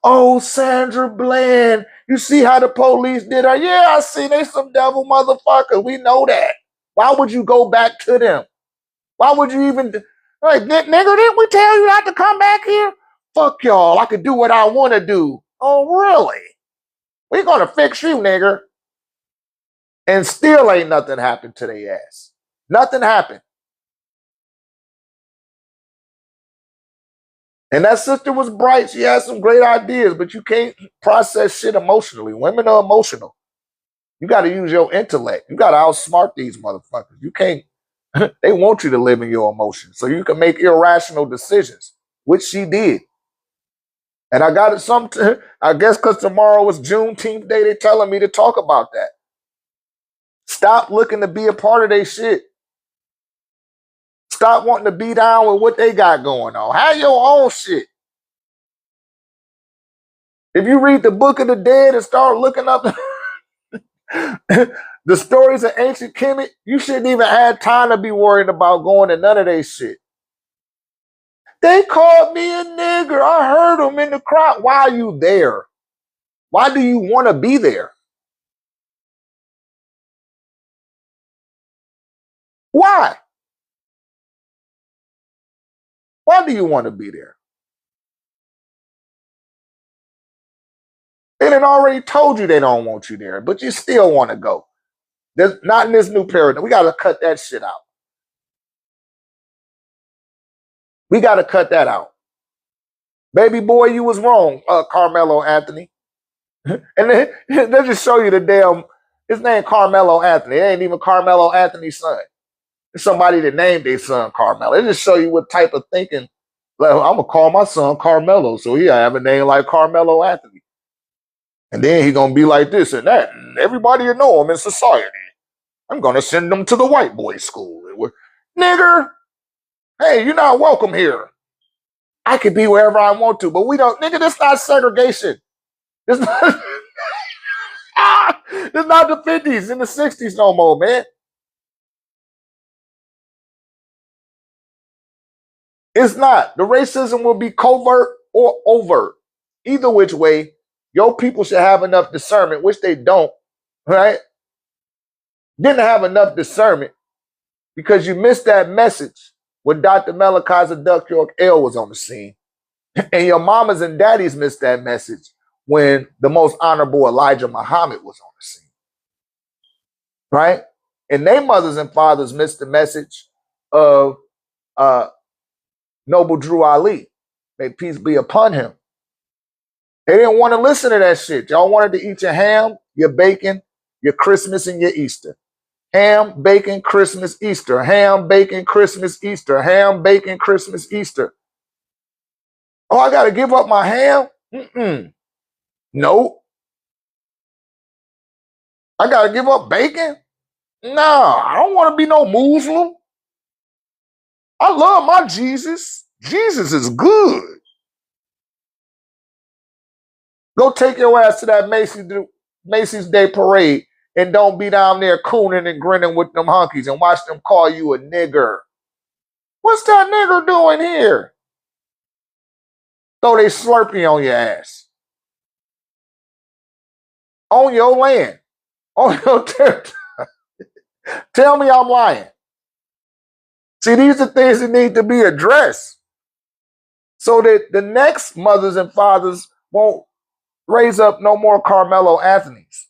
Oh, Sandra Bland. You see how the police did her? Yeah, I see. They some devil motherfucker. We know that. Why would you go back to them? Why would you even... Like, nigga, didn't we tell you not to come back here? Fuck y'all. I could do what I want to do. Oh, really? We're going to fix you, nigger. And still ain't nothing happened to their ass. Nothing happened. And that sister was bright. She had some great ideas, but you can't process shit emotionally. Women are emotional. You got to use your intellect. You got to outsmart these motherfuckers. You can't. They want you to live in your emotions so you can make irrational decisions, which she did. And I got it I guess because tomorrow was Juneteenth Day, they telling me to talk about that. Stop looking to be a part of their shit. Stop wanting to be down with what they got going on. Have your own shit. If you read the Book of the Dead and start looking up the stories of ancient Kemet, you shouldn't even have time to be worried about going to none of their shit. They called me a nigger. I heard them in the crowd. Why are you there? Why do you want to be there? Why? Why do you want to be there? They done already told you they don't want you there, but you still want to go. There's not in this new paradigm. We got to cut that shit out. We got to cut that out. Baby boy, you was wrong, Carmelo Anthony. And then they just show you the damn, his name Carmelo Anthony. It ain't even Carmelo Anthony's son. It's somebody that named their son Carmelo. It just show you what type of thinking. Like, I'm gonna call my son Carmelo, so he have a name like Carmelo Anthony. And then he gonna be like this and that, and everybody will know him in society. I'm gonna send him to the white boy school. Nigger, hey, you're not welcome here. I could be wherever I want to, but we don't, nigga, this not segregation. This not, this not the 50s and the 60s no more, man. It's not. The racism will be covert or overt. Either which way, your people should have enough discernment, which they don't, right? Didn't have enough discernment because you missed that message when Dr. Malachi Duck York L was on the scene. And your mamas and daddies missed that message when the most honorable Elijah Muhammad was on the scene. Right? And their mothers and fathers missed the message of Noble Drew Ali. May peace be upon him. They didn't want to listen to that shit. Y'all wanted to eat your ham, your bacon, your Christmas, and your Easter. Ham, bacon, Christmas, Easter. Ham, bacon, Christmas, Easter. Ham, bacon, Christmas, Easter. Oh, I got to give up my ham? No. I got to give up bacon? No, I don't want to be no Muslim. I love my Jesus. Jesus is good. Go take your ass to that Macy's Day Parade and don't be down there cooning and grinning with them hunkies and watch them call you a nigger. What's that nigger doing here? Throw they Slurpee on your ass. On your land. On your territory. Tell me I'm lying. See, these are things that need to be addressed so that the next mothers and fathers won't raise up no more Carmelo Anthonys.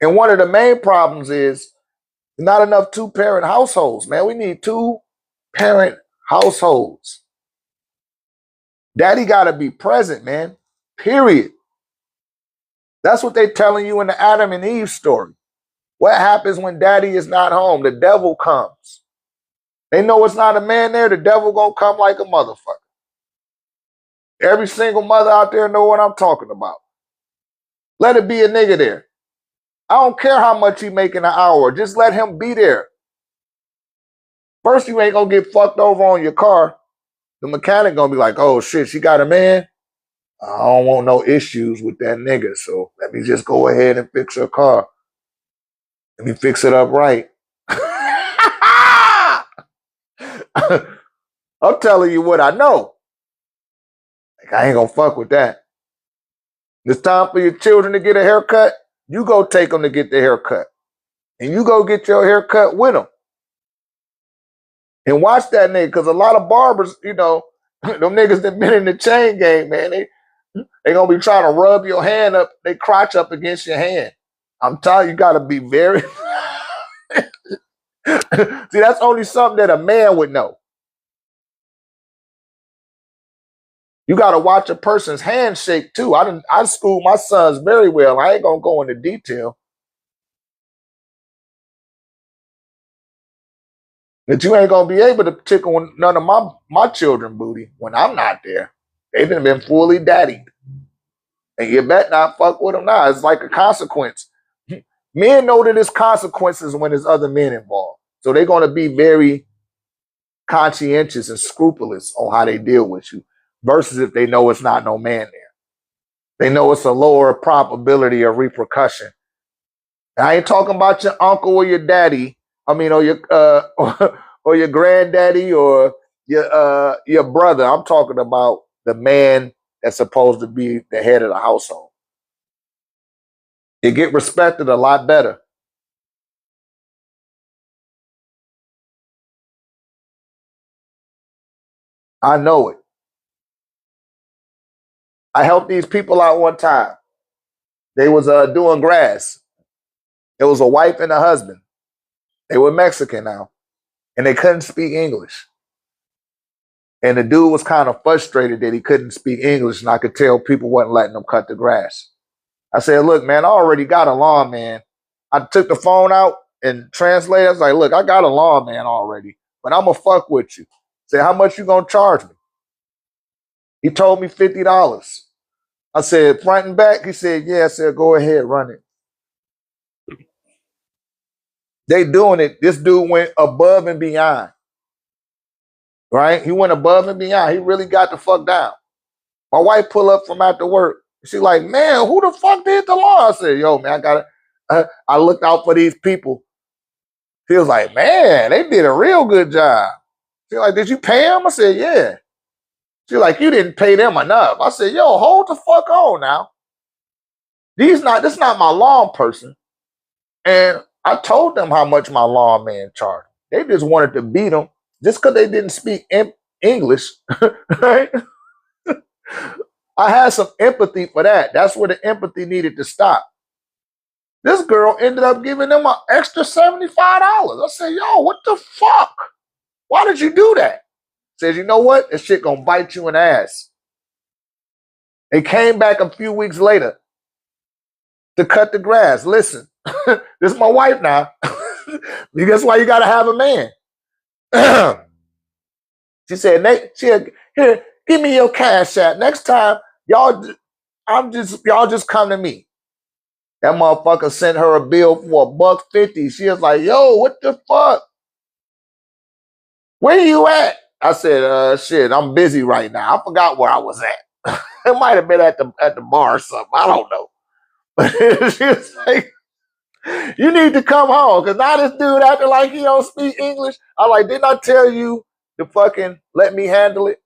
And one of the main problems is not enough two-parent households, man. We need two-parent households. Daddy got to be present, man. Period. That's what they're telling you in the Adam and Eve story. What happens when daddy is not home? The devil comes. They know it's not a man there. The devil gonna come like a motherfucker. Every single mother out there know what I'm talking about. Let it be a nigga there. I don't care how much he make in an hour. Just let him be there. First, you ain't gonna get fucked over on your car. The mechanic gonna be like, oh shit, she got a man? I don't want no issues with that nigga, so let me just go ahead and fix her car. Let me fix it up right. I'm telling you what I know. Like, I ain't gonna fuck with that. It's time for your children to get a haircut. You go take them to get their haircut. And you go get your haircut with them. And watch that nigga, because a lot of barbers, you know, them niggas that been in the chain gang, man, they gonna be trying to rub your hand up, they crotch up against your hand. I'm telling you, you gotta be very... See, that's only something that a man would know. You got to watch a person's handshake too. I schooled my sons very well. I ain't gonna go into detail. That you ain't gonna be able to tickle none of my children booty when I'm not there. They've been fully daddied, and you bet not fuck with them now. It's like a consequence. Men know that there's consequences when there's other men involved, so they're gonna be very conscientious and scrupulous on how they deal with you. Versus if they know it's not no man there. They know it's a lower probability of repercussion. And I ain't talking about your uncle or your daddy. I mean, or your or your granddaddy or your brother. I'm talking about the man that's supposed to be the head of the household. You get respected a lot better. I know it. I helped these people out one time. They was doing grass. It was a wife and a husband. They were Mexican now, and they couldn't speak English. And the dude was kind of frustrated that he couldn't speak English, and I could tell people wasn't letting him cut the grass. I said, look, man, I already got a lawn man. I took the phone out and translated. I was like, look, I got a lawn man already, but I'm going to fuck with you. Said, how much you going to charge me? He told me $50. I said, front and back? He said, yeah. I said, go ahead, run it. They doing it. This dude went above and beyond. Right? He went above and beyond. He really got the fuck down. My wife pull up from after work. She like, man, who the fuck did the lawn? I said, yo, man, I got it. I looked out for these people. She was like, man, they did a real good job. She like, did you pay them? I said, yeah. She like, you didn't pay them enough. I said, yo, hold the fuck on now. This not my lawn person. And I told them how much my lawn man charged. They just wanted to beat them just because they didn't speak English. Right? I had some empathy for that. That's where the empathy needed to stop. This girl ended up giving them an extra $75. I said, yo, what the fuck? Why did you do that? Says, you know what? This shit gonna bite you in the ass. They came back a few weeks later to cut the grass. Listen, this is my wife now. That's why you gotta have a man. She said, Nate, here, give me your cash app. Next time, y'all just come to me. That motherfucker sent her a bill for $1.50. She was like, yo, what the fuck? Where you at? I said, shit, I'm busy right now. I forgot where I was at. It might have been at the bar or something. I don't know. But she was like, you need to come home. Because now this dude acting like he don't speak English. I like, didn't I tell you to fucking let me handle it?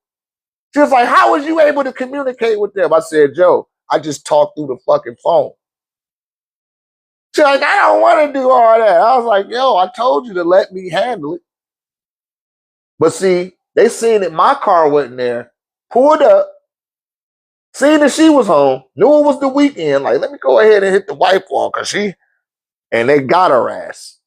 She was like, how was you able to communicate with them? I said, Joe, I just talked through the fucking phone. She's like, I don't want to do all that. I was like, yo, I told you to let me handle it. But see, they seen that my car wasn't there, pulled up, seen that she was home, knew it was the weekend. Like, let me go ahead and hit the wife wall, and they got her ass.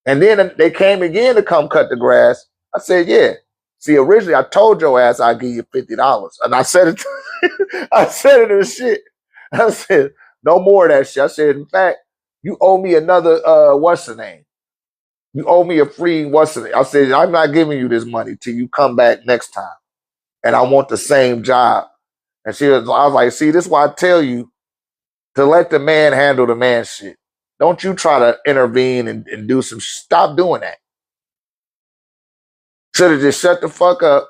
And then they came again to come cut the grass. I said, yeah. See, originally I told your ass I'd give you $50. And I said it, I said it in shit. I said, no more of that shit. I said, in fact, you owe me another, what's the name? You owe me a free what's the name? I said, I'm not giving you this money till you come back next time. And I want the same job. And I was like, see, this is why I tell you to let the man handle the man shit. Don't you try to intervene and do some, stop doing that. Should have just shut the fuck up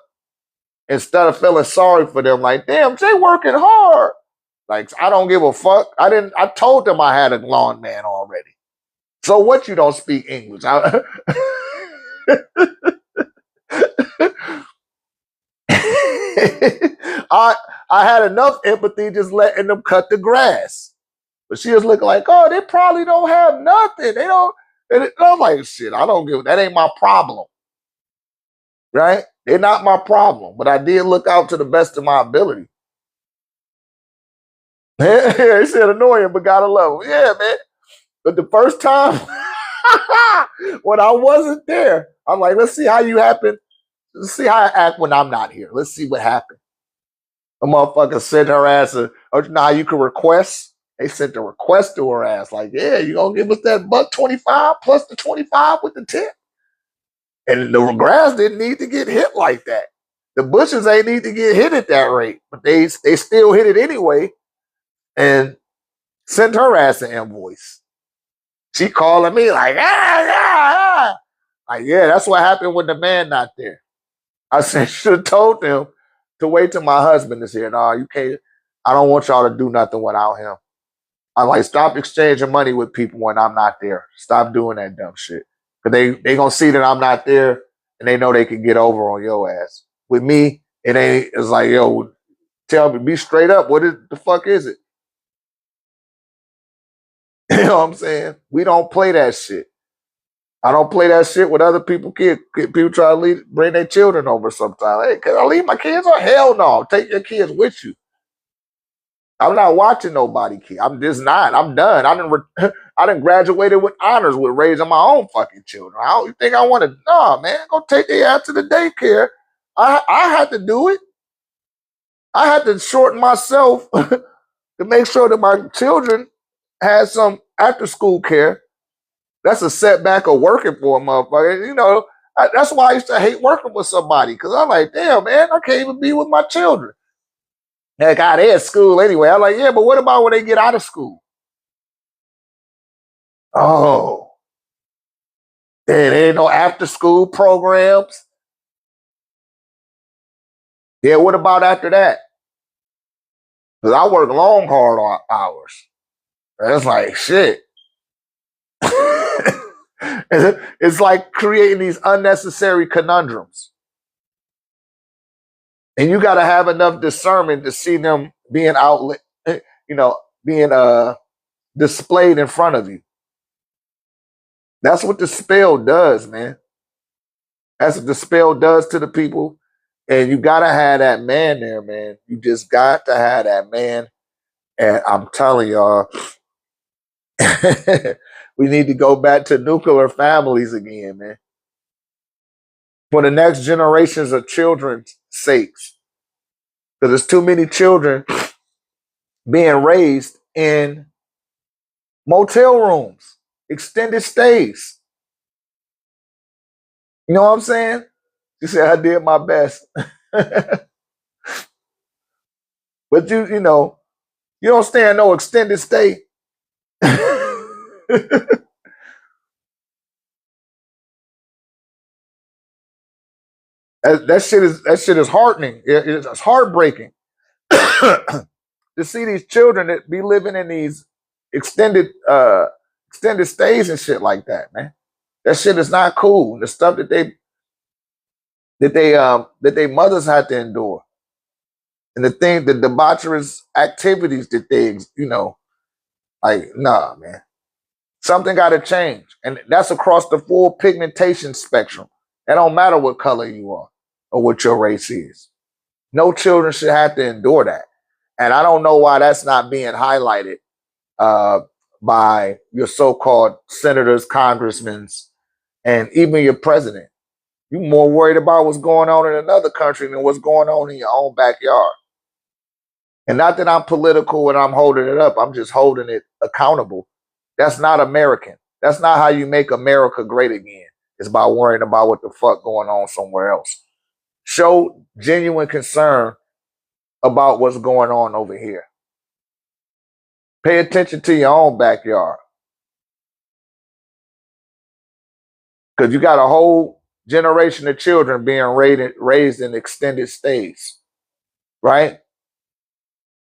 instead of feeling sorry for them. Like, damn, they working hard. Like, I don't give a fuck. I told them I had a lawn man already. So what, you don't speak English? I had enough empathy just letting them cut the grass. But she was looking like, oh, they probably don't have nothing. They don't. And I'm like, shit, I don't give, that ain't my problem. Right? They're not my problem. But I did look out to the best of my ability. He said annoying, but gotta love him. Yeah, man. But the first time when I wasn't there, I'm like, let's see how you happen. Let's see how I act when I'm not here. Let's see what happened. A motherfucker sent her ass now you can request. They sent a request to her ass. Like, yeah, you gonna give us that $1.25 plus the 25 with the tip? And the grass didn't need to get hit like that. The bushes ain't need to get hit at that rate. But they still hit it anyway and sent her ass an invoice. She calling me like, Like, yeah, that's what happened when the man not there. I said, should have told them to wait till my husband is here. No, you can't. I don't want y'all to do nothing without him. I'm like, stop exchanging money with people when I'm not there. Stop doing that dumb shit. Because they going to see that I'm not there and they know they can get over on your ass. With me, it's like, yo, tell me, be straight up. What the fuck is it? You know what I'm saying? We don't play that shit. I don't play that shit with other people. People try to bring their children over sometimes. Hey, can I leave my kids? Oh, hell no. Take your kids with you. I'm not watching nobody kid. I'm just not. I'm done. I done graduated with honors with raising my own fucking children. You think I want to? No, man. Go take their ass to the daycare I had to do it. I had to shorten myself to make sure that my children had some after school care. That's a setback of working for a motherfucker. You know, that's why I used to hate working with somebody, because I'm like, damn, man, I can't even be with my children. Heck, they at school anyway. I'm like, yeah, but what about when they get out of school? Oh, there ain't no after school programs. Yeah, what about after that? Because I work long, hard hours. And it's like, shit. It's like creating these unnecessary conundrums. And you got to have enough discernment to see them being outlet, being displayed in front of you. That's what the spell does, man. That's what the spell does to the people. And you got to have that man there, man. You just got to have that man. And I'm telling y'all, we need to go back to nuclear families again, man. For the next generations of children's sakes. Because there's too many children being raised in motel rooms, extended stays. You know what I'm saying? You said I did my best. But you know, you don't stay in no extended stay. that shit is heartening. It's heartbreaking to see these children that be living in these extended extended stays and shit like that, man. That shit is not cool. The stuff that they mothers had to endure, and the debaucherous activities that they, like, nah, man. Something got to change, and that's across the full pigmentation spectrum. It don't matter what color you are or what your race is. No children should have to endure that, and I don't know why that's not being highlighted by your so-called senators, congressmen, and even your president. You're more worried about what's going on in another country than what's going on in your own backyard. And not that I'm political and I'm holding it up, I'm just holding it accountable. That's not American. That's not how you make America great again. It's by worrying about what the fuck going on somewhere else. Show genuine concern about what's going on over here. Pay attention to your own backyard. Because you got a whole generation of children being raised in extended stays, right?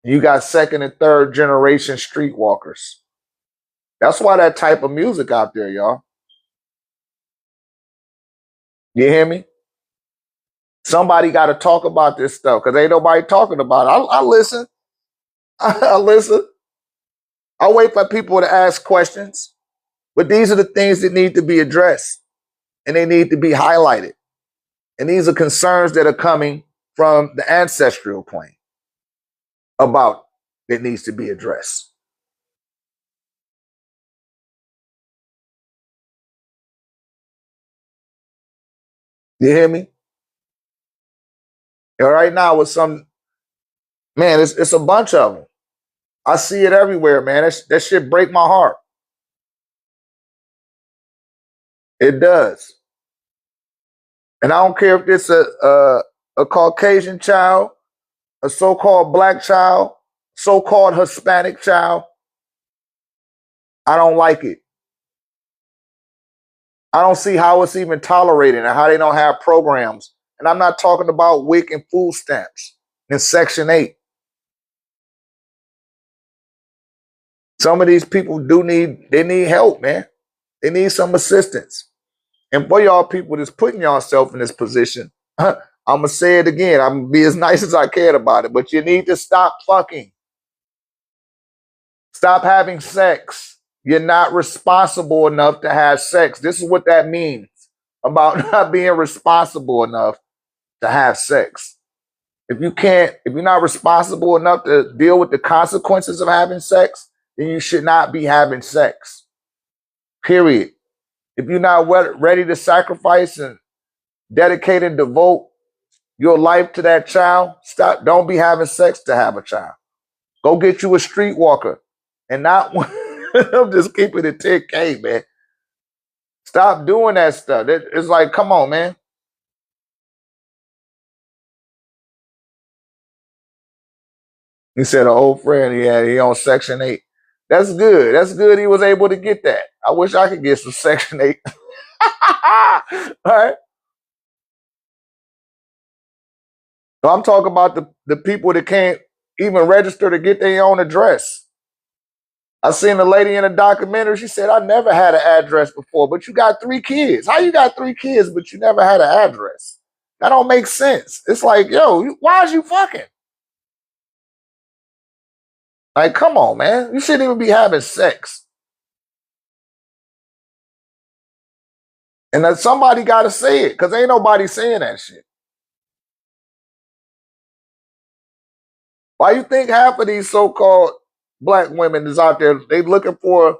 You got second and third generation streetwalkers. That's why that type of music out there, y'all. You hear me? Somebody got to talk about this stuff because ain't nobody talking about it. I listen. I listen. I wait for people to ask questions. But these are the things that need to be addressed and they need to be highlighted. And these are concerns that are coming from the ancestral plane about that needs to be addressed. You hear me? And right now with some, man, it's a bunch of them. I see it everywhere, man. That shit break my heart. It does. And I don't care if it's a Caucasian child, a so-called black child, so-called Hispanic child. I don't like it. I don't see how it's even tolerated and how they don't have programs. And I'm not talking about WIC and food stamps and Section 8. Some of these people they need help, man. They need some assistance. And for y'all people that's putting yourself in this position, I'm going to say it again. I'm going to be as nice as I can about it, but you need to stop fucking. Stop having sex. You're not responsible enough to have sex. This is what that means about not being responsible enough to have sex. If you're not responsible enough to deal with the consequences of having sex, then you should not be having sex. Period. If you're not ready to sacrifice and dedicate and devote your life to that child. Stop. Don't be having sex to have a child. Go get you a streetwalker, and not. I'm just keeping it 10K, man. Stop doing that stuff. It's like, come on, man. He said an old friend he on Section 8. That's good. That's good he was able to get that. I wish I could get some Section 8. All right. So I'm talking about the people that can't even register to get their own address. I seen a lady in a documentary. She said, I never had an address before, but you got 3 kids. How you got 3 kids, but you never had an address? That don't make sense. It's like, yo, why is you fucking? Like, come on, man. You shouldn't even be having sex. And then somebody got to say it, because ain't nobody saying that shit. Why you think half of these so-called black women is out there, they looking for,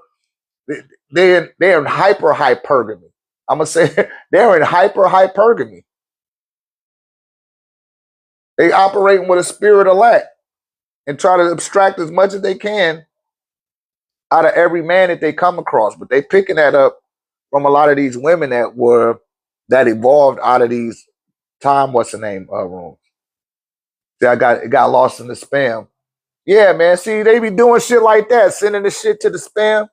they're in hypergamy. I'm going to say they're in hypergamy. They operating with a spirit of lack and try to abstract as much as they can out of every man that they come across. But they picking that up from a lot of these women that evolved out of these what's the name, rooms. See, it got lost in the spam. Yeah, man. See, they be doing shit like that, sending the shit to the spam.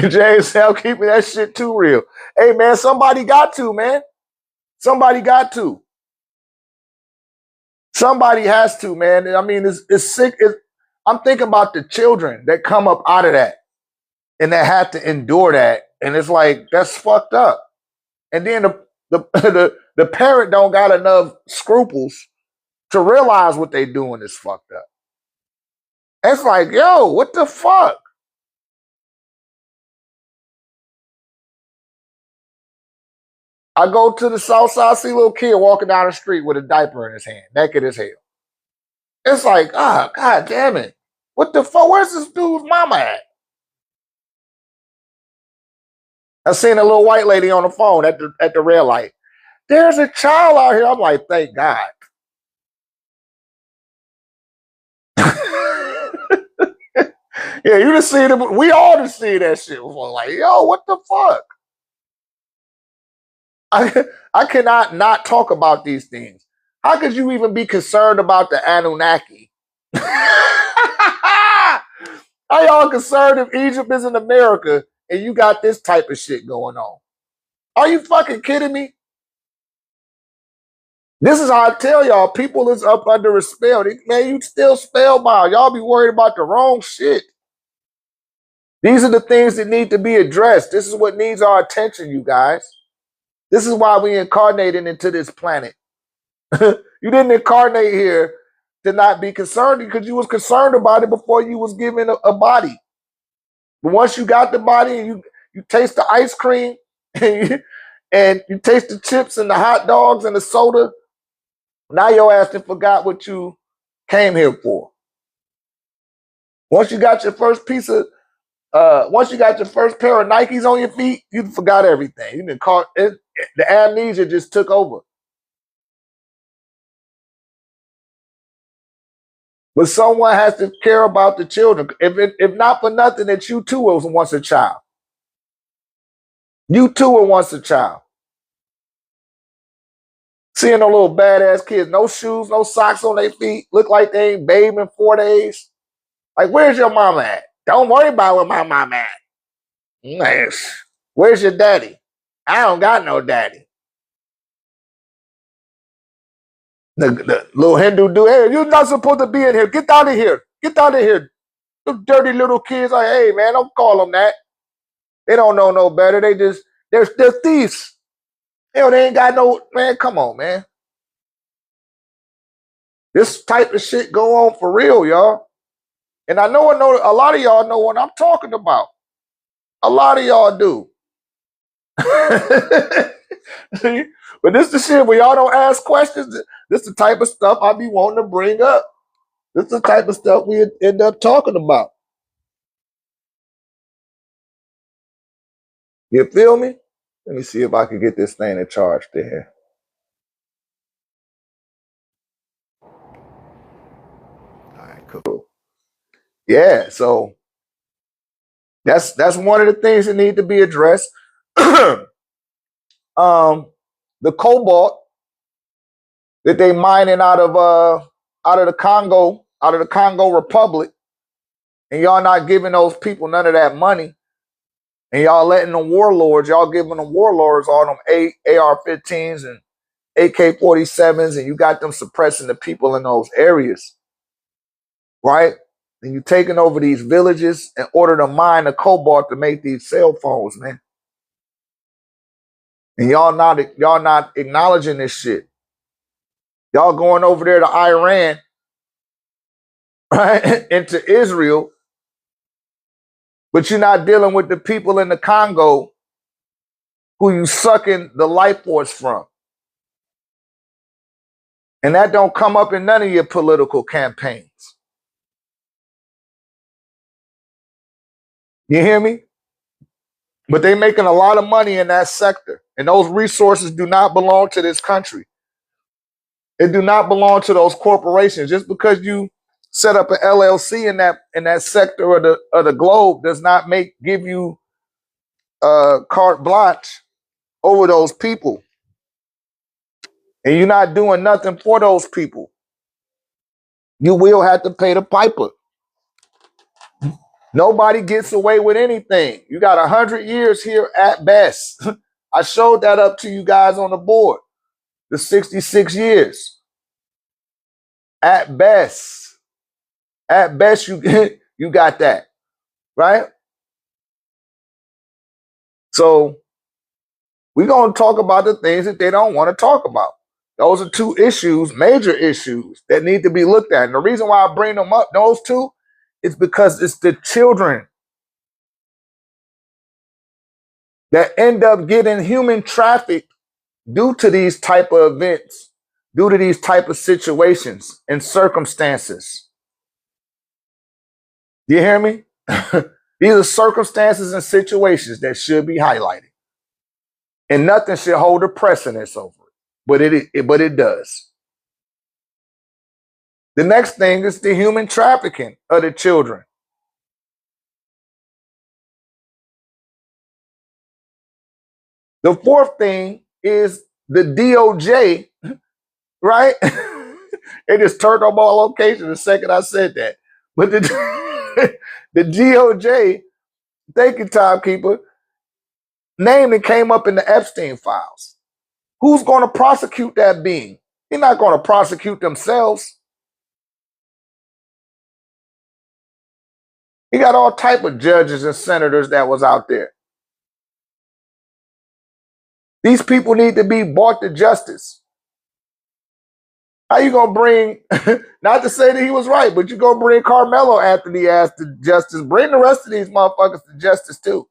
James Hell keeping that shit too real. Hey, man, somebody got to, man. Somebody got to. Somebody has to, man. I mean, it's sick. I'm thinking about the children that come up out of that and that have to endure that. And it's like, that's fucked up. And then the parent don't got enough scruples to realize what they doing is fucked up. It's like, yo, what the fuck? I go to the south side, see a little kid walking down the street with a diaper in his hand, naked as hell. It's like, God damn it. What the fuck? Where's this dude's mama at? I seen a little white lady on the phone at the red light. There's a child out here. I'm like, thank God. Yeah, you just see it. We all just see that shit. We're like, yo, what the fuck? I cannot not talk about these things. How could you even be concerned about the Anunnaki? How y'all concerned if Egypt is in America and you got this type of shit going on? Are you fucking kidding me? This is how I tell y'all, people is up under a spell. Man, you still spellbound. Y'all be worried about the wrong shit. These are the things that need to be addressed. This is what needs our attention, you guys. This is why we incarnated into this planet. You didn't incarnate here to not be concerned because you was concerned about it before you was given a body. But once you got the body and you taste the ice cream and you taste the chips and the hot dogs and the soda, now your ass forgot what you came here for. Once you got your first once you got your first pair of Nikes on your feet, you forgot everything. You didn't call it, the amnesia just took over. But someone has to care about the children. If not for nothing, that you too was once a child. You too were once a child. Seeing those little badass kids, no shoes, no socks on their feet, look like they ain't bathed in 4 days. Like, where's your mama at? Don't worry about where my mama at. Nice. Where's your daddy? I don't got no daddy. The little Hindu dude, hey, you're not supposed to be in here. Get out of here. Get out of here. Them dirty little kids, like, hey, man, don't call them that. They don't know no better. They're thieves. Hell, they ain't got no, man, come on, man. This type of shit go on for real, y'all. And I know a lot of y'all know what I'm talking about. A lot of y'all do. But this the shit where y'all don't ask questions. This the type of stuff I be wanting to bring up. This the type of stuff we end up talking about. You feel me? Let me see if I can get this thing to charge there. All right, cool. Yeah, so that's one of the things that need to be addressed. The cobalt that they mining out of the Congo Republic, and y'all not giving those people none of that money, and y'all letting the warlords, y'all giving the warlords all them AR-15s and AK-47s, and you got them suppressing the people in those areas, right? And you taking over these villages in order to mine the cobalt to make these cell phones, man. And y'all not acknowledging this shit. Y'all going over there to Iran, right, into Israel, but you're not dealing with the people in the Congo who you sucking the life force from. And that don't come up in none of your political campaigns. You hear me? But they making a lot of money in that sector. And those resources do not belong to this country. It do not belong to those corporations. Just because you set up an LLC in that sector of the globe does not give you carte blanche over those people. And you're not doing nothing for those people. You will have to pay the piper. Nobody gets away with anything. You got 100 years here at best. I showed that up to you guys on the board. The 66 years. At best. At best, you got that. Right? So we're going to talk about the things that they don't want to talk about. Those are two issues, major issues, that need to be looked at. And the reason why I bring them up, those two, is because it's the children that end up getting human trafficked due to these type of events, due to these type of situations and circumstances. You hear me? These are circumstances and situations that should be highlighted. And nothing should hold a precedence over it. But it does. The next thing is the human trafficking of the children. The fourth thing is the DOJ, right? It just turned on my location the second I said that. But the DOJ, thank you, timekeeper, name that came up in the Epstein files. Who's going to prosecute that being? They're not going to prosecute themselves. You got all type of judges and senators that was out there. These people need to be brought to justice. How you gonna bring, not to say that he was right, but you gonna bring Carmelo Anthony ass to justice. Bring the rest of these motherfuckers to justice too.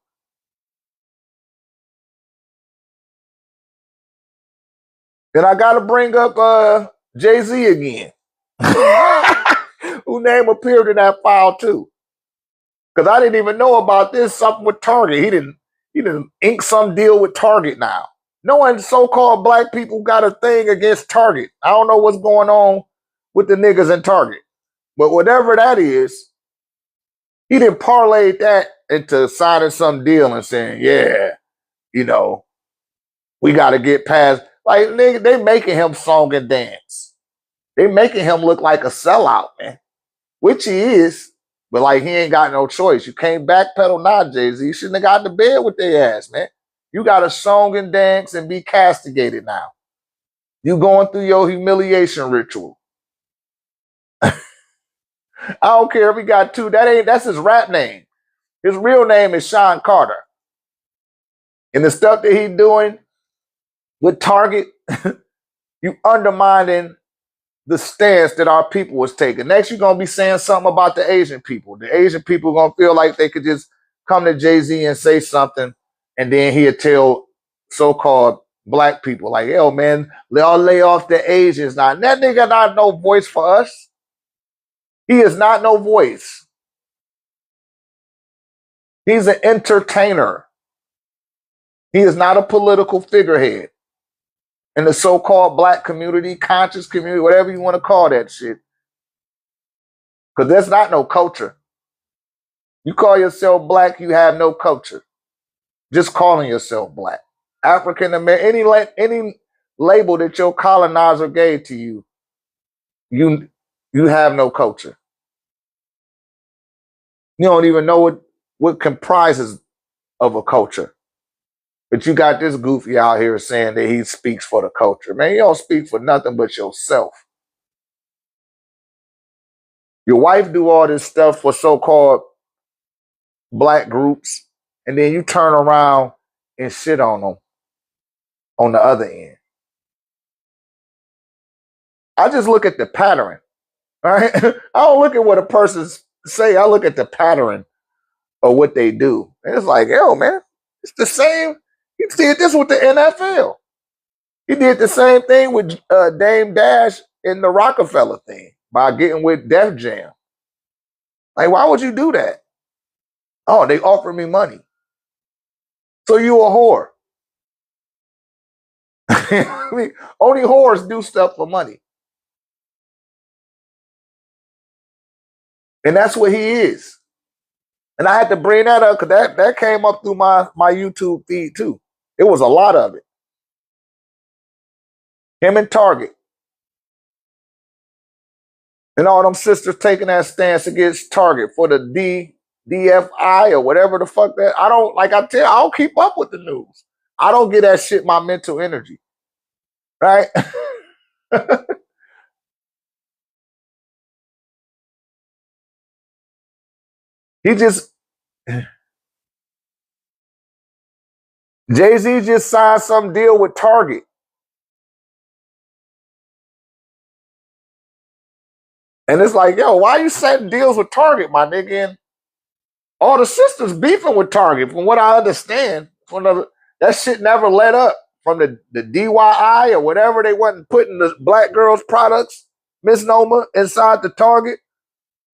Then I gotta bring up Jay-Z again. Whose name appeared in that file too. Because I didn't even know about this, something with Target. He didn't ink some deal with Target now. No one so-called black people got a thing against Target. I don't know what's going on with the niggas in Target. But whatever that is, he didn't parlay that into signing some deal and saying, yeah, we got to get past. Like, nigga, they making him song and dance. They making him look like a sellout, man. Which he is. But, like, he ain't got no choice. You can't backpedal now, Jay-Z. You shouldn't have got to bed with their ass, man. You got to song and dance and be castigated now. You going through your humiliation ritual. I don't care if he got two. That's his rap name. His real name is Sean Carter. And the stuff that he's doing with Target, you undermining the stance that our people was taking. Next, you're going to be saying something about the Asian people. The Asian people going to feel like they could just come to Jay-Z and say something, and then he'll tell so-called black people, like, yo, man, y'all lay off the Asians now. And that nigga not no voice for us. He is not no voice. He's an entertainer. He is not a political figurehead in the so-called black community, conscious community, whatever you want to call that shit. Because there's not no culture. You call yourself black, you have no culture. Just calling yourself black. African American, any label that your colonizer gave to you, you have no culture. You don't even know what comprises of a culture. But you got this goofy out here saying that he speaks for the culture. Man, you don't speak for nothing but yourself. Your wife do all this stuff for so-called black groups, and then you turn around and shit on them on the other end. I just look at the pattern, all right? I don't look at what a person say. I look at the pattern of what they do. And it's like, yo, man, it's the same. He did this with the NFL. He did the same thing with Dame Dash in the Rockefeller thing by getting with Def Jam. Like, why would you do that? Oh, they offered me money. So you a whore. I mean, only whores do stuff for money. And that's what he is. And I had to bring that up because that came up through my YouTube feed too. It was a lot of it. Him and Target. And all them sisters taking that stance against Target for the DFI or whatever the fuck that. I don't, like I tell you, I don't keep up with the news. I don't get that shit my mental energy. Right? He just, Jay-Z just signed some deal with Target. And it's like, yo, why are you setting deals with Target, my nigga? And all the sisters beefing with Target, from what I understand. That shit never let up from the DYI or whatever. They wasn't putting the black girls' products, misnomer, inside the Target.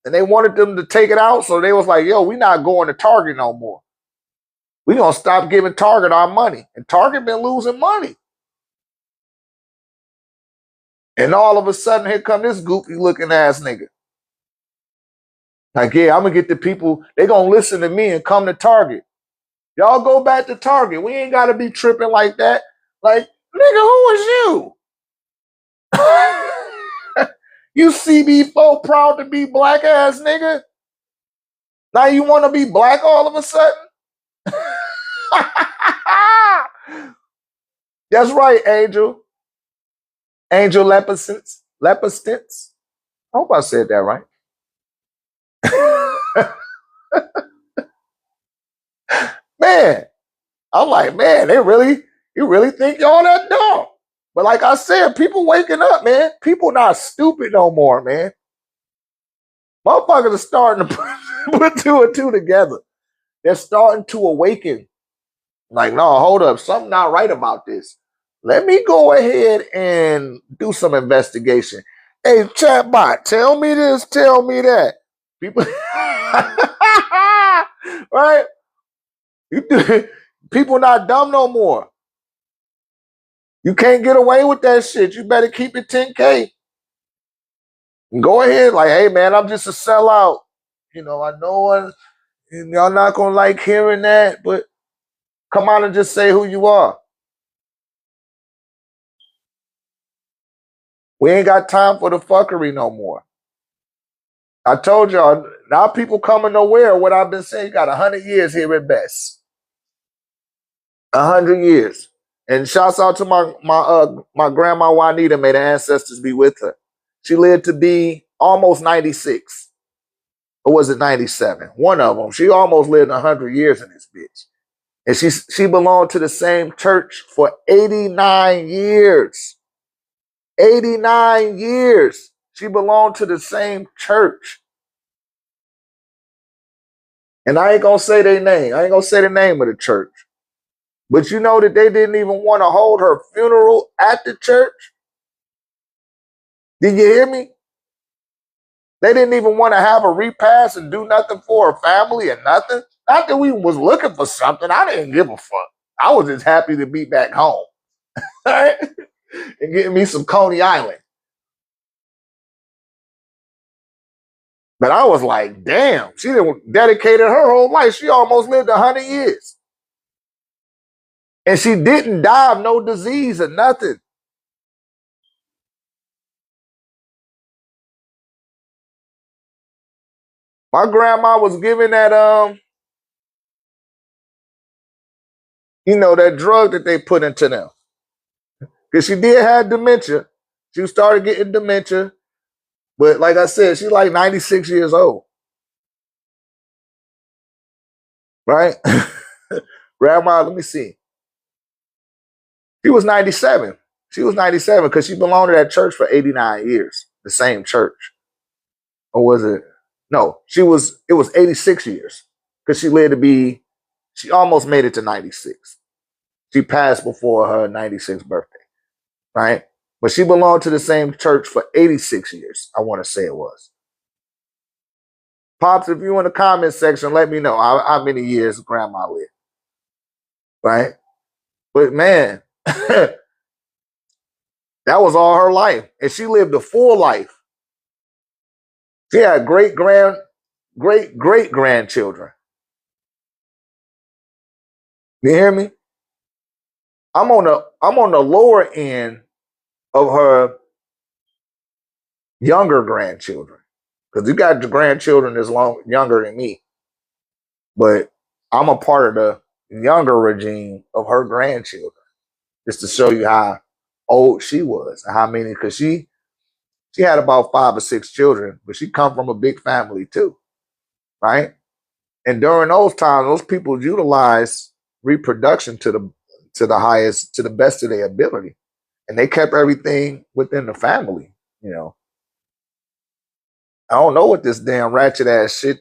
And they wanted them to take it out. So they was like, yo, we not going to Target no more. We gonna stop giving Target our money. And Target been losing money. And all of a sudden, here come this goofy looking ass nigga. Like, yeah, I'm gonna get the people, they gonna listen to me and come to Target. Y'all go back to Target. We ain't gotta be tripping like that. Like, nigga, who is you? You CB4 proud to be black ass nigga? Now you wanna be black all of a sudden? That's right, Angel. Angel Lepistance. I hope I said that right. Man, I'm like, man, you really think y'all that dumb? But like I said, people waking up, man. People not stupid no more, man. Motherfuckers are starting to put two and two together. They're starting to awaken. Like, no, hold up, something not right about this. Let me go ahead and do some investigation. Hey, chatbot, tell me this, tell me that. People, right? People not dumb no more. You can't get away with that shit. You better keep it 10K. Go ahead, like, hey man, I'm just a sellout. You know, I know y'all not gonna like hearing that, but come on and just say who you are. We ain't got time for the fuckery no more. I told y'all, now people coming aware of what I've been saying. You got 100 years here at best. 100 years. And shouts out to my grandma Juanita, may the ancestors be with her. She lived to be almost 96. Or was it 97? One of them. She almost lived 100 years in this bitch. And she belonged to the same church for 89 years. 89 years. She belonged to the same church. And I ain't gonna say their name. I ain't gonna say the name of the church. But you know that they didn't even want to hold her funeral at the church? Did you hear me? They didn't even want to have a repast and do nothing for her family and nothing. Not that we was looking for something. I didn't give a fuck. I was just happy to be back home. Right? And getting me some Coney Island. But I was like, damn, she dedicated her whole life. She almost lived 100 years. And she didn't die of no disease or nothing. My grandma was given that that drug that they put into them. Because she did have dementia. She started getting dementia. But like I said, she's like 96 years old. Right? Grandma, let me see. She was 97. She was 97 because she belonged to that church for 89 years. The same church. Or was it? No, it was 86 years. Because she almost made it to 96. She passed before her 96th birthday. Right? But she belonged to the same church for 86 years, I want to say it was. Pops, if you in the comment section, let me know how many years grandma lived. Right? But man, that was all her life. And she lived a full life. She had great grandchildren. You hear me? I'm on the lower end of her younger grandchildren. Because you got the grandchildren that's younger than me. But I'm a part of the younger regime of her grandchildren. Just to show you how old she was and how many, because she had about 5 or 6 children, but she come from a big family too. Right? And during those times, those people utilized reproduction to the highest, to the best of their ability. And they kept everything within the family, I don't know what this damn ratchet ass shit.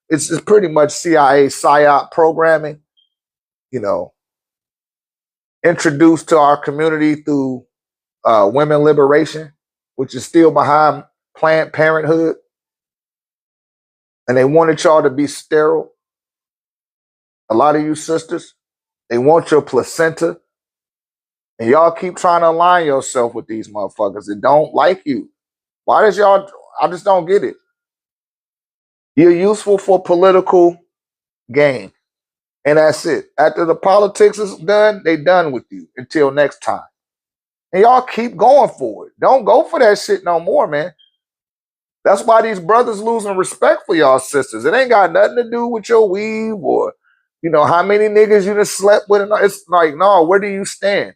It's pretty much CIA psyop programming, introduced to our community through women liberation, which is still behind Planned Parenthood. And they wanted y'all to be sterile. A lot of you sisters, they want your placenta. And y'all keep trying to align yourself with these motherfuckers that don't like you. Why does y'all, I just don't get it. You're useful for political gain. And that's it. After the politics is done, they done with you until next time. And y'all keep going for it. Don't go for that shit no more, man. That's why these brothers losing respect for y'all sisters. It ain't got nothing to do with your weave or, how many niggas you just slept with. It's like, no, where do you stand?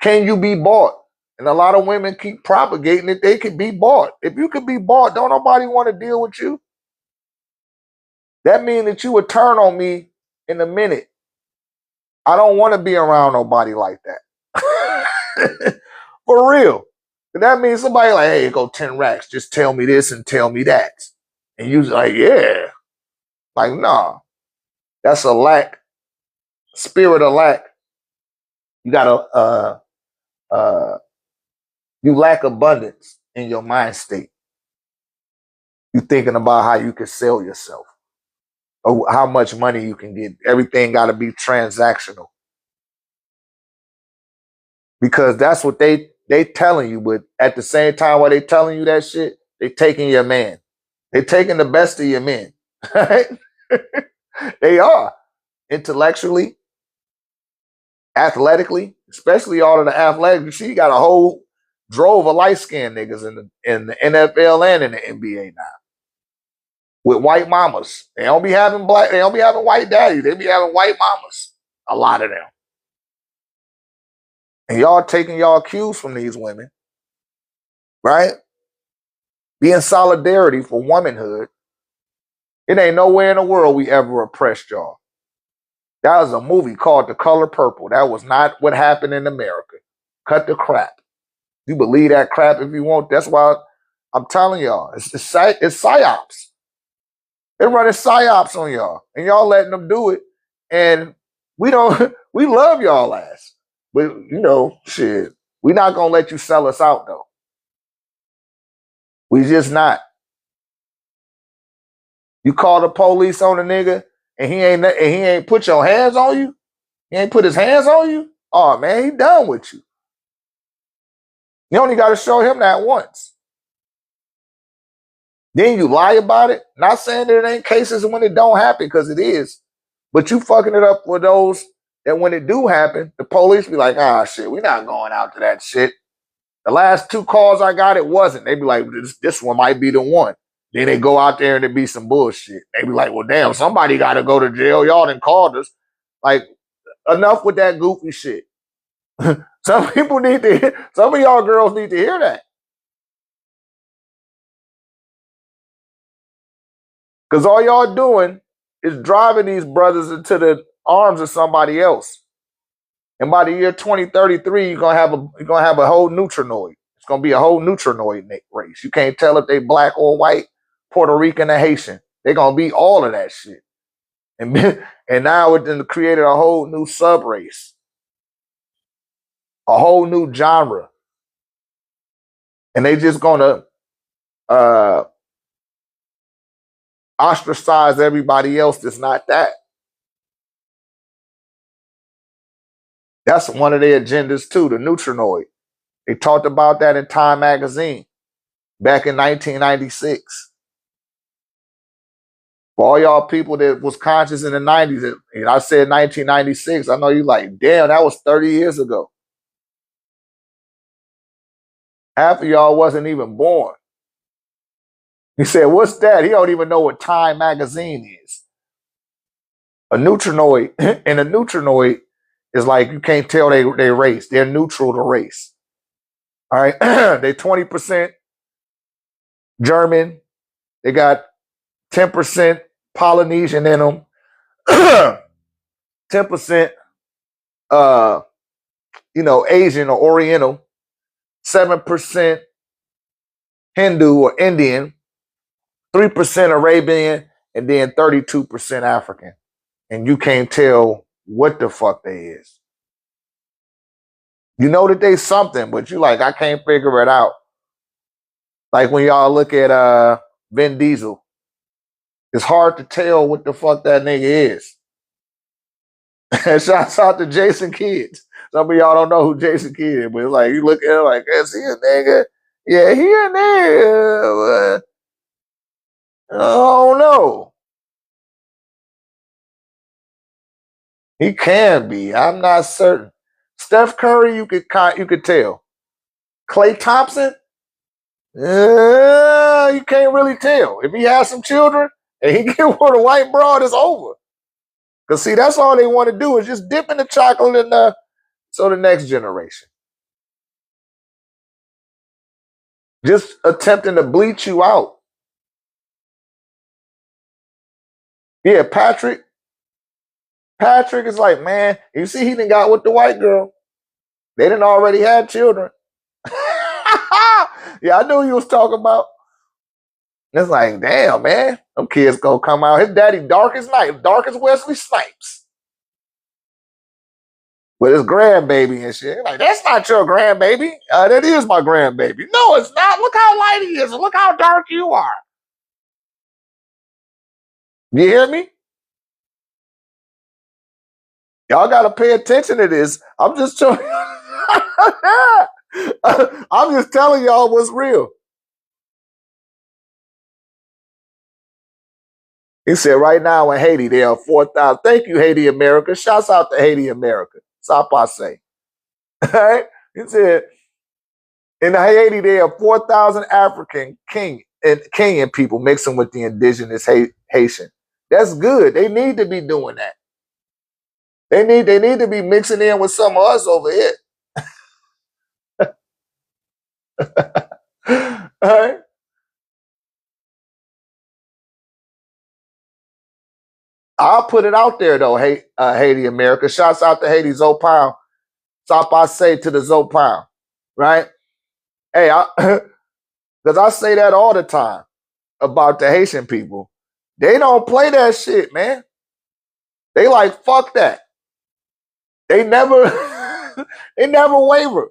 Can you be bought? And a lot of women keep propagating that they can be bought. If you can be bought, don't nobody want to deal with you. That means that you would turn on me in a minute. I don't want to be around nobody like that. For real. And that means somebody like, hey, go 10 racks. Just tell me this and tell me that. And you like, yeah. Like, nah. That's a lack. Spirit of lack. You gotta you lack abundance in your mind state. You thinking about how you can sell yourself. Or how much money you can get. Everything gotta be transactional. Because that's what they telling you, but at the same time while they telling you that shit, they taking your man. They taking the best of your men. Right? They are. Intellectually, athletically, especially all of the athletic. She got a whole drove of light-skinned niggas in the NFL and in the NBA now. With white mamas. They don't be having white daddies. They be having white mamas. A lot of them. And y'all taking y'all cues from these women, right? Be in solidarity for womanhood. It ain't nowhere in the world we ever oppressed y'all. That was a movie called The Color Purple. That was not what happened in America. Cut the crap. You believe that crap if you want. That's why I'm telling y'all. It's psyops. They're running psyops on y'all. And y'all letting them do it. And we love y'all ass. But, shit. We not going to let you sell us out, though. We just not. You call the police on a nigga and he ain't put your hands on you? He ain't put his hands on you? Oh, man, he done with you. You only got to show him that once. Then you lie about it. Not saying that it ain't cases when it don't happen, because it is. But you fucking it up for those that when it do happen, the police be like, ah, shit, we're not going out to that shit. The last 2 calls I got, it wasn't. They be like, this one might be the one. Then they go out there and it be some bullshit. They be like, well, damn, somebody got to go to jail. Y'all done called us. Like, enough with that goofy shit. Some people need to hear, some of y'all girls need to hear that. Because all y'all doing is driving these brothers into the arms of somebody else. And by the year 2033, you're gonna have a whole neutrinoid. It's gonna be a whole neutrinoid race. You can't tell if they black or white, Puerto Rican or Haitian. They're gonna be all of that shit. And and now it created a whole new sub race, a whole new genre, and they just gonna ostracize everybody else that's not that. That's one of their agendas too, the neutrinoid. They talked about that in Time magazine back in 1996. For all y'all people that was conscious in the 90s, and I said 1996, I know you like, damn, that was 30 years ago. Half of y'all wasn't even born. He said, what's that? He don't even know what Time magazine is. A neutrinoid, and a neutrinoid is like, you can't tell they race. They're neutral to race. All right. They 20% German. They got 10% Polynesian in them. 10% Asian or Oriental. 7% Hindu or Indian. 3% Arabian, and then 32% African. And you can't tell what the fuck they is. You know that they something, but you like, I can't figure it out. Like when y'all look at Vin Diesel, it's hard to tell what the fuck that nigga is. And shouts out to Jason Kidd. Some of y'all don't know who Jason Kidd is, but it's like, you look at him like, is he a nigga? Yeah, he a nigga. I don't know. He can be. I'm not certain. Steph Curry, you could tell. Klay Thompson, you can't really tell. If he has some children and he get with a white broad, it's over. Because see, that's all they want to do is just dip in the chocolate and so the next generation. Just attempting to bleach you out. Yeah, Patrick is like, man, you see he done got with the white girl. They done already had children. Yeah, I knew you was talking about. It's like, damn, man, them kids gonna come out. His daddy dark as night, dark as Wesley Snipes. With his grandbaby and shit. Like, that's not your grandbaby. That is my grandbaby. No, it's not. Look how light he is. Look how dark you are. You hear me? Y'all gotta pay attention to this. I'm just telling I'm just telling y'all what's real. He said right now in Haiti, there are 4,000. Thank you, Haiti America. Shouts out to Haiti America. Sapase. All right? He said in Haiti, there are 4,000 African Kenyan people mixing with the indigenous Haitian. That's good. They need to be doing that. They need to be mixing in with some of us over here. All right? I'll put it out there though, Haiti America. Shouts out to Haiti Zopal. Stop I say to the Zopal, right? Hey, because I say that all the time about the Haitian people. They don't play that shit, man. They like, fuck that. They never they never waver.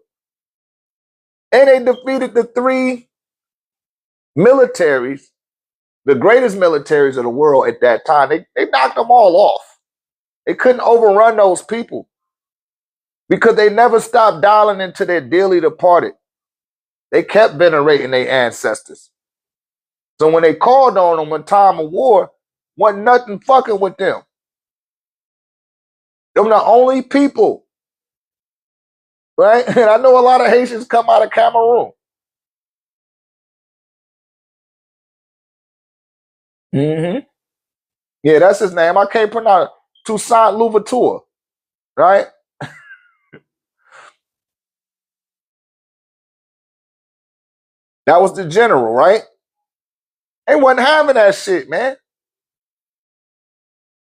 And they defeated the 3 militaries, the greatest militaries of the world at that time. They knocked them all off. They couldn't overrun those people because they never stopped dialing into their dearly departed. They kept venerating their ancestors. So when they called on them in time of war, wasn't nothing fucking with them. Them the only people, right? And I know a lot of Haitians come out of Cameroon. Mm-hmm. Yeah, that's his name. I can't pronounce it. Toussaint Louverture, right? That was the general, right? They wasn't having that shit, man.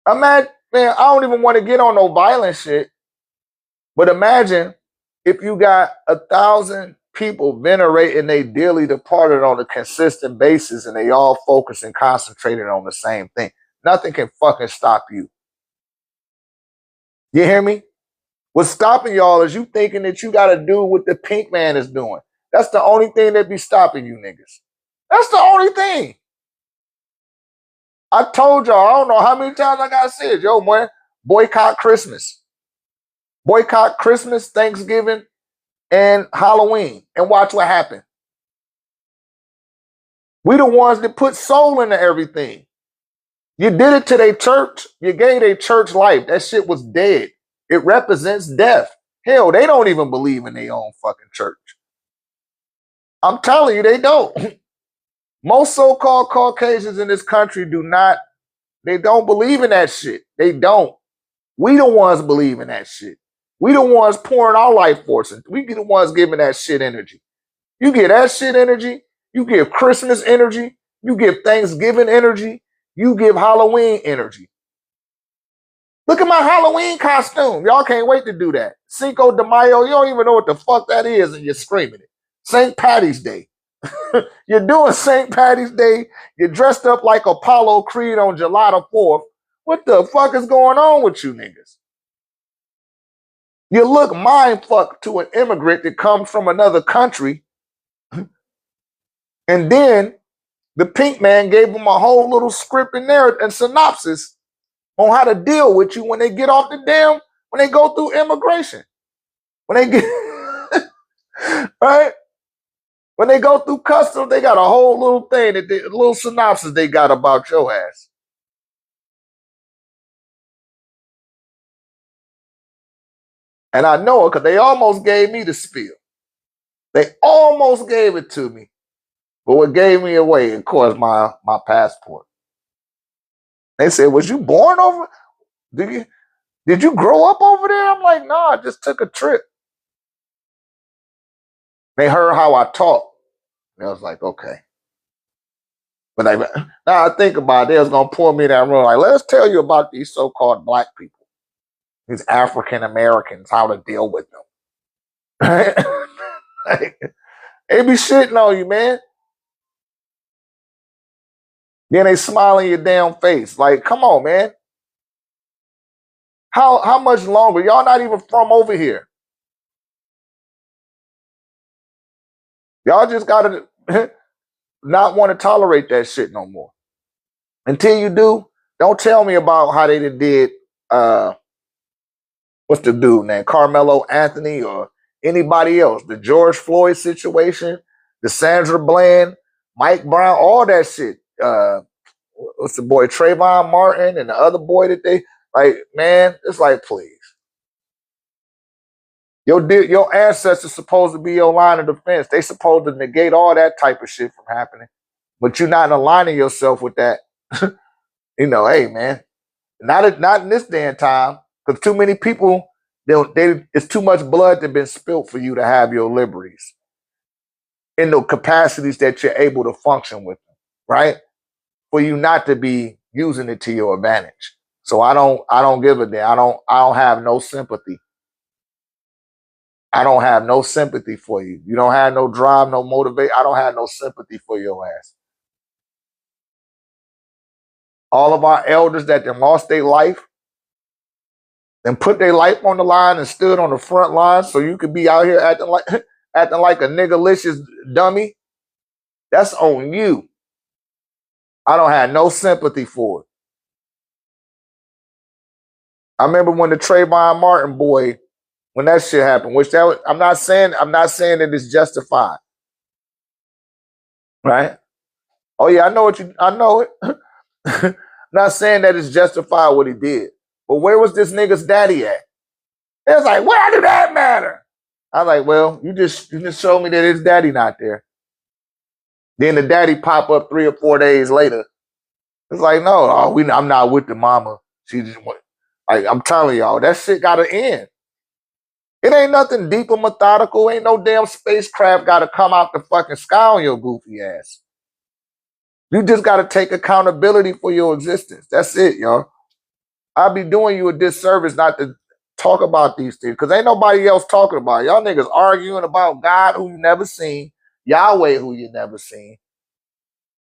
Imagine, man, I don't even want to get on no violent shit, but imagine if you got 1,000 people venerating they dearly departed on a consistent basis and they all focus and concentrated on the same thing. Nothing can fucking stop you. You hear me? What's stopping y'all is you thinking that you got to do what the pink man is doing. That's the only thing that be stopping you niggas. That's the only thing. I told y'all, I don't know how many times I got to say it. Yo, man, boycott Christmas. Boycott Christmas, Thanksgiving, and Halloween. And watch what happens. We the ones that put soul into everything. You did it to their church. You gave their church life. That shit was dead. It represents death. Hell, they don't even believe in their own fucking church. I'm telling you, they don't. Most so-called Caucasians in this country they don't believe in that shit. They don't. We the ones believe in that shit. We the ones pouring our life force in. We be the ones giving that shit energy. You get that shit energy. You give Christmas energy. You give Thanksgiving energy. You give Halloween energy. Look at my Halloween costume. Y'all can't wait to do that. Cinco de Mayo, you don't even know what the fuck that is, and you're screaming it. St. Patty's Day. You're doing St. Patty's Day. You're dressed up like Apollo Creed on July the 4th. What the fuck is going on with you niggas? You look mind fucked to an immigrant that comes from another country, and then the pink man gave them a whole little script in there and synopsis on how to deal with you when they get off when they go through immigration. When they get, right? When they go through customs, they got a whole little thing, a little synopsis they got about your ass. And I know it because they almost gave me the spiel. They almost gave it to me. But what gave me away, of course, my passport. They said, was you born over? Did you grow up over there? I'm like, no, I just took a trip. They heard how I talk. And I was like, okay. But now I think about it, they was going to pull me in that room. Like, let's tell you about these so-called black people. These African Americans, how to deal with them. Like, they be shitting on you, man. Then they smile in your damn face. Like, come on, man. How much longer? Y'all not even from over here. Y'all just gotta not want to tolerate that shit no more. Until you do, don't tell me about how they did what's the dude name? Carmelo Anthony or anybody else. The George Floyd situation, the Sandra Bland, Mike Brown, all that shit. What's the boy Trayvon Martin and the other boy that they like, man, it's like, please. Your ancestors supposed to be your line of defense. They supposed to negate all that type of shit from happening. But you're not aligning yourself with that. Hey man, not in this damn time, because too many people, it's too much blood that been spilt for you to have your liberties in the capacities that you're able to function with them, right? For you not to be using it to your advantage. So I don't give a damn. I don't have no sympathy. I don't have no sympathy for you. You don't have no drive, no motivation. I don't have no sympathy for your ass. All of our elders that lost their life and put their life on the line and stood on the front line so you could be out here acting like a niggalicious dummy. That's on you. I don't have no sympathy for it. I remember when the Trayvon Martin boy, when that shit happened, which that was, I'm not saying that it's justified, right? Oh yeah, I know it. I'm not saying that it's justified what he did. But where was this nigga's daddy at? It was like, why did that matter? I was like, well, you just showed me that his daddy not there. Then the daddy pop up 3 or 4 days later. It's like, no, I'm not with the mama. She just went. Like, I'm telling y'all, that shit gotta end. It ain't nothing deep or methodical. Ain't no damn spacecraft gotta come out the fucking sky on your goofy ass. You just gotta take accountability for your existence. That's it, y'all. I'd be doing you a disservice not to talk about these things because ain't nobody else talking about it. Y'all niggas arguing about God who you never seen, Yahweh who you never seen.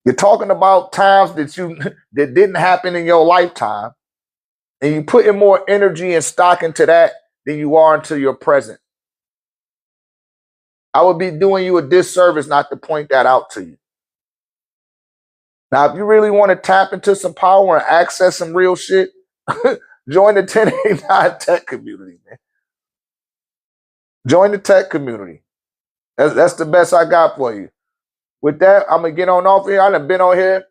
You're talking about times that didn't happen in your lifetime, and you putting more energy and stock into that than you are into your present. I would be doing you a disservice not to point that out to you. Now, if you really want to tap into some power and access some real shit, join the 1089 tech community, man. Join the tech community. That's the best I got for you. With that, I'm gonna get on off here. I done been on here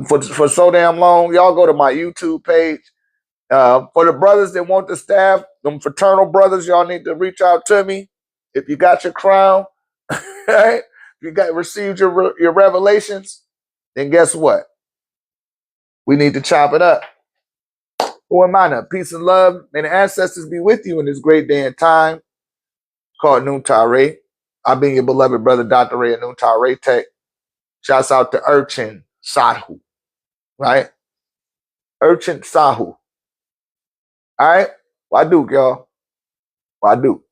for so damn long. Y'all go to my YouTube page. For the brothers that want the staff, them fraternal brothers, y'all need to reach out to me. If you got your crown, right? If you got received your revelations, then guess what? We need to chop it up. Who am I now? Peace and love. May the ancestors be with you in this great day and time called Noontide Ray. I've been your beloved brother, Dr. Ray at Noontide Ray Tech. Shouts out to Urchin Sahu, right? Urchin Sahu. All right? Why Duke, y'all? Why Duke?